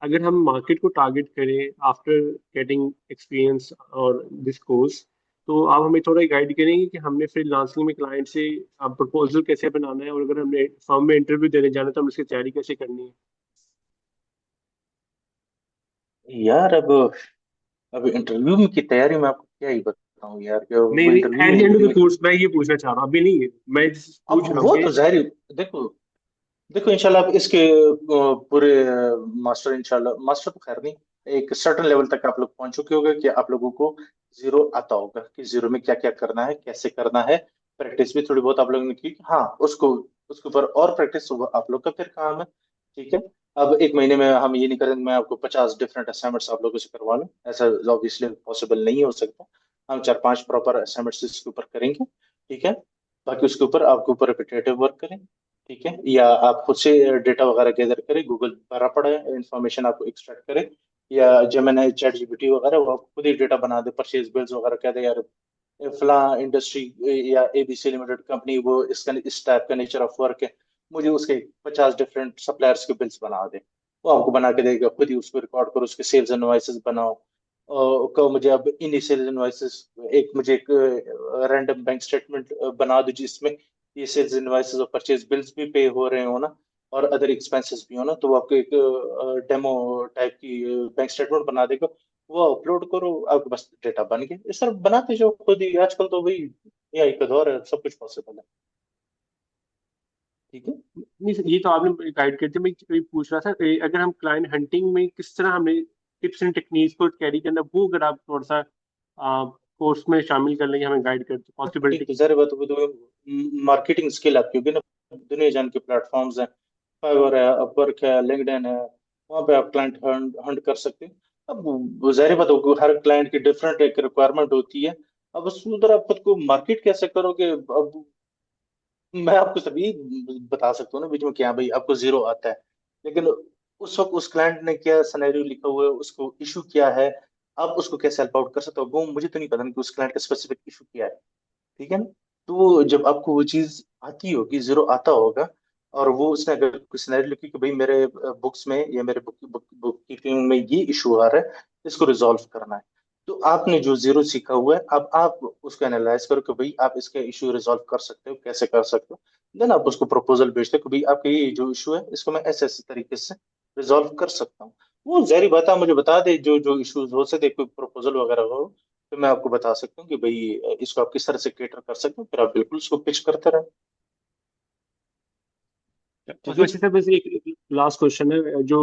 अगर हम मार्केट को टारगेट करें आफ्टर गेटिंग एक्सपीरियंस और दिस कोर्स, तो आप हमें थोड़ा गाइड करेंगे कि हमने फ्रीलांसिंग में क्लाइंट से प्रपोजल कैसे बनाना है, और अगर हमने फर्म में इंटरव्यू देने जाना है तो हमें इसकी तैयारी कैसे करनी है? यार अब इंटरव्यू में की तैयारी में आपको क्या ही बताऊं यार, कि नहीं वो नहीं, interview at the end of the में कोर्स मैं ये पूछना चाह रहा हूँ, अभी नहीं है। मैं just अब पूछ रहा हूँ वो कि तो जाहिर देखो, देखो इंशाल्लाह अब इसके पूरे मास्टर, इंशाल्लाह मास्टर तो खैर नहीं, एक सर्टन लेवल तक आप लोग पहुंच चुके होंगे कि आप लोगों को जीरो आता होगा कि जीरो में क्या क्या करना है, कैसे करना है। प्रैक्टिस भी थोड़ी बहुत आप लोगों ने की, हाँ उसको उसके ऊपर और प्रैक्टिस आप लोग का फिर काम है। ठीक है। अब एक महीने में हम ये नहीं करेंगे मैं आपको 50 डिफरेंट असाइनमेंट्स आप लोगों से करवा लूँ, ऐसा ऑब्वियसली पॉसिबल नहीं हो सकता। हम 4-5 प्रॉपर असाइनमेंट्स इसके ऊपर करेंगे। ठीक है। बाकी उसके ऊपर आपके ऊपर रिपीटेटिव वर्क करें। ठीक है, या आप खुद से डेटा वगैरह गैदर करें, गूगल भरा पड़ा है इंफॉर्मेशन आपको एक्सट्रैक्ट करें, या जेमिनी चैट जीपीटी वगैरह वो आपको खुद ही डेटा बना दे, परचेज बिल्स वगैरह कह दे यार फला इंडस्ट्री या एबीसी लिमिटेड कंपनी वो इसका इस टाइप का नेचर ऑफ वर्क है, मुझे उसके 50 डिफरेंट सप्लायर्स के बिल्स बना दे। वो आपको बना के देगा, खुद ही उसको रिकॉर्ड करो, उसके सेल्स इनवॉइसेस बनाओ और कहो मुझे अब इन सेल्स इनवॉइसेस मुझे एक रैंडम बैंक स्टेटमेंट बना दो जिसमें ये सेल्स इनवॉइसेस और परचेज बिल्स भी पे हो रहे हो ना और अदर एक्सपेंसेस भी हो ना, तो वो आपको एक डेमो टाइप की बैंक स्टेटमेंट बना देगा। वो अपलोड करो, आपके पास डेटा बन गया। इस तरह बनाते जाओ खुद ही, आजकल तो भाई एआई का दौर है, सब कुछ पॉसिबल है। ठीक है। नहीं सर, ये तो आपने गाइड कर दिया। मैं ये पूछ रहा था अगर हम क्लाइंट हंटिंग में किस तरह हमें टिप्स एंड टेक्निक्स को कैरी करना, वो अगर आप थोड़ा सा कोर्स में शामिल कर लेंगे, हमें गाइड करते ठीक पॉसिबिलिटी। तो सारी बात, तो मार्केटिंग स्किल आपकी होगी ना। दुनिया जान के प्लेटफॉर्म्स हैं, फाइवर है, अपवर्क है, लिंक्डइन है, वहाँ पे आप क्लाइंट हंट कर सकते हैं। अब वो जाहिर बात होगी, हर क्लाइंट की डिफरेंट एक रिक्वायरमेंट होती है। अब उस उधर आप खुद को मार्केट कैसे करोगे? अब मैं आपको सभी बता सकता हूँ ना बीच में क्या भाई आपको जीरो आता है, लेकिन उस वक्त उस क्लाइंट ने क्या सिनेरियो लिखा हुआ है, उसको इशू क्या है, आप उसको कैसे हेल्प आउट कर सकते हो, वो मुझे तो नहीं पता कि उस क्लाइंट का स्पेसिफिक इशू क्या है। ठीक है ना। तो जब आपको वो चीज आती होगी, जीरो आता होगा, और वो उसने अगर कोई सिनेरियो लिखी कि भाई मेरे बुक्स में या मेरे बुक कीपिंग में ये इशू आ रहा है, इसको रिजॉल्व करना है, तो आपने जो जीरो सीखा हुआ है अब आप उसको एनालाइज करो कि भाई आप इसका इशू रिजॉल्व कर सकते हो, कैसे कर सकते हो। देन आप उसको प्रपोजल भेजते हो कि भाई आपका ये जो इशू है इसको मैं ऐसे ऐसे तरीके से रिजॉल्व कर सकता हूँ। वो जहरी बात है, मुझे बता दे जो जो इश्यूज हो सकते, कोई प्रपोजल वगैरह हो तो मैं आपको बता सकता हूँ कि भाई इसको आप किस तरह से कैटर कर सकते हो, फिर आप बिल्कुल उसको पिच करते रहे। ठीक है वैसे सर, वैसे एक लास्ट क्वेश्चन है जो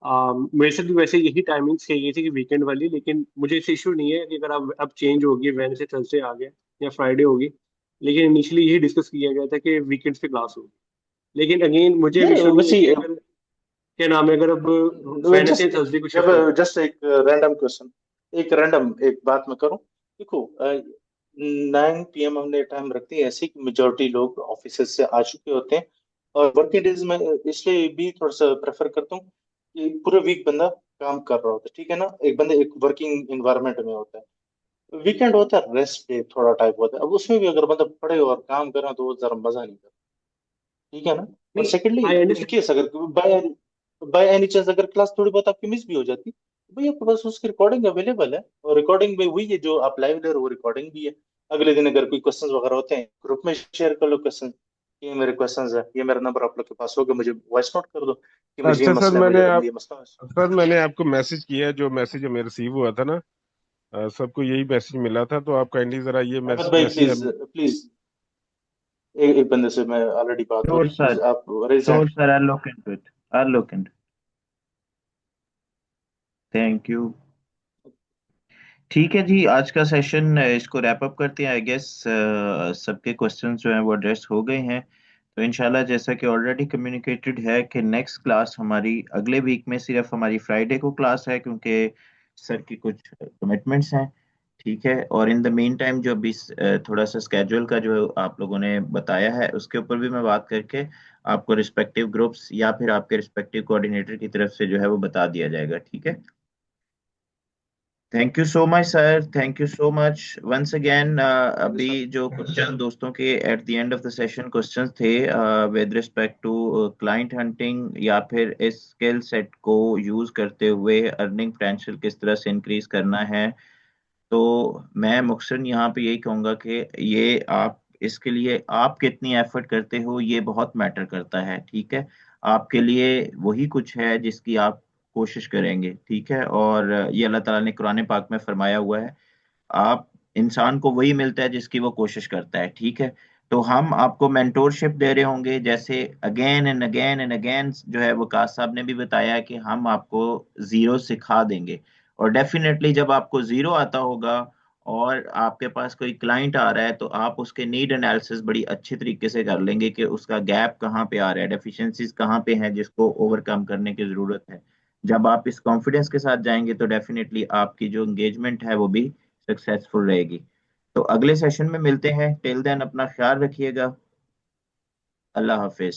मेरे साथ भी वैसे यही टाइमिंग्स कही गई थी कि वीकेंड वाली, लेकिन मुझे इसे इशू नहीं है कि अगर अब चेंज होगी, वेडनेसडे थर्सडे आ गया या फ्राइडे होगी, लेकिन इनिशियली यही डिस्कस किया गया था कि वीकेंड्स पे क्लास होगी। लेकिन अगेन मुझे अब यार इशू नहीं है वैसे कि अगर क्या नाम है, अगर अब वेडनेसडे जस्ट थर्सडे को जब शिफ्ट होगा। जस्ट एक रैंडम क्वेश्चन, एक रैंडम एक बात मैं करूं। देखो 9 PM हमने टाइम रखते हैं ऐसे कि मेजोरिटी लोग ऑफिस से आ चुके होते हैं, और वर्किंग डेज में इसलिए भी थोड़ा सा प्रेफर करता हूँ कि पूरे वीक बंदा काम कर रहा होता है। ठीक है ना, एक बंदा एक वर्किंग इन्वायरमेंट में होता है, वीकेंड होता है रेस्ट डे थोड़ा टाइप होता है, अब उसमें भी अगर बंदा पड़े और काम कर रहा है तो वो जरा मजा नहीं। ठीक है ना। और नहीं, secondly I in understand. Case अगर बाय बाय एनी चांस अगर क्लास थोड़ी बहुत आपकी मिस भी हो जाती, तो भाई आपके पास उसकी रिकॉर्डिंग अवेलेबल है, और रिकॉर्डिंग में वही है जो आप लाइव ले रहे हो, वो रिकॉर्डिंग भी है। अगले दिन अगर कोई क्वेश्चंस वगैरह होते हैं ग्रुप में शेयर कर लो क्वेश्चन, ये मेरे क्वेश्चंस है, ये मेरा नंबर आप लोग के पास होगा, मुझे वॉइस नोट कर दो कि मुझे ये अच्छा सर, मसला है, मुझे अगर ये मसला है। मैंने आपको मैसेज किया, जो मैसेज हमें रिसीव हुआ था ना, सबको यही मैसेज मिला था, तो आप काइंडली जरा ये अहमद भाई मैसेज प्लीज प्लीज, एक बंदे से मैं ऑलरेडी बात हो Sure, रही, प्लीज sir. आप raise Sure, hand. sir. I'll look into it. I'll look into it. Thank you. ठीक है जी, आज का सेशन इसको रैप अप करते हैं। आई गेस सबके क्वेश्चंस जो हैं वो एड्रेस हो गए हैं। तो इंशाल्लाह जैसा कि ऑलरेडी कम्युनिकेटेड है कि नेक्स्ट क्लास हमारी अगले वीक में सिर्फ हमारी फ्राइडे को क्लास है, क्योंकि सर की कुछ कमिटमेंट्स हैं। ठीक है। और इन द मीन टाइम जो अभी थोड़ा सा स्केड्यूल का जो आप लोगों ने बताया है उसके ऊपर भी मैं बात करके आपको रिस्पेक्टिव ग्रुप्स या फिर आपके रिस्पेक्टिव कोऑर्डिनेटर की तरफ से जो है वो बता दिया जाएगा। ठीक है। Thank you so much sir, thank you so much once again. अभी सर जो क्वेश्चन दोस्तों के at the end of the session questions थे with respect to client hunting या फिर इस स्किल सेट को यूज करते हुए अर्निंग पोटेंशियल किस तरह से इंक्रीज करना है, तो मैं मुख्तसर यहाँ पे यही कहूँगा कि ये आप इसके लिए आप कितनी एफर्ट करते हो ये बहुत मैटर करता है। ठीक है। आपके लिए वही कुछ है जिसकी आप कोशिश करेंगे। ठीक है। और ये अल्लाह ताला ने कुरान पाक में फरमाया हुआ है, आप इंसान को वही मिलता है जिसकी वो कोशिश करता है। ठीक है। तो हम आपको मेंटोरशिप दे रहे होंगे, जैसे again and again and again जो है वकास साहब ने भी बताया कि हम आपको जीरो सिखा देंगे। और डेफिनेटली जब आपको जीरो आता होगा और आपके पास कोई क्लाइंट आ रहा है, तो आप उसके नीड एनालिसिस बड़ी अच्छी तरीके से कर लेंगे कि उसका गैप कहाँ पे आ रहा है, डेफिशिएंसीज कहाँ पे हैं जिसको ओवरकम करने की जरूरत है। जब आप इस कॉन्फिडेंस के साथ जाएंगे तो डेफिनेटली आपकी जो एंगेजमेंट है वो भी सक्सेसफुल रहेगी। तो अगले सेशन में मिलते हैं, टिल देन अपना ख्याल रखिएगा। अल्लाह हाफिज।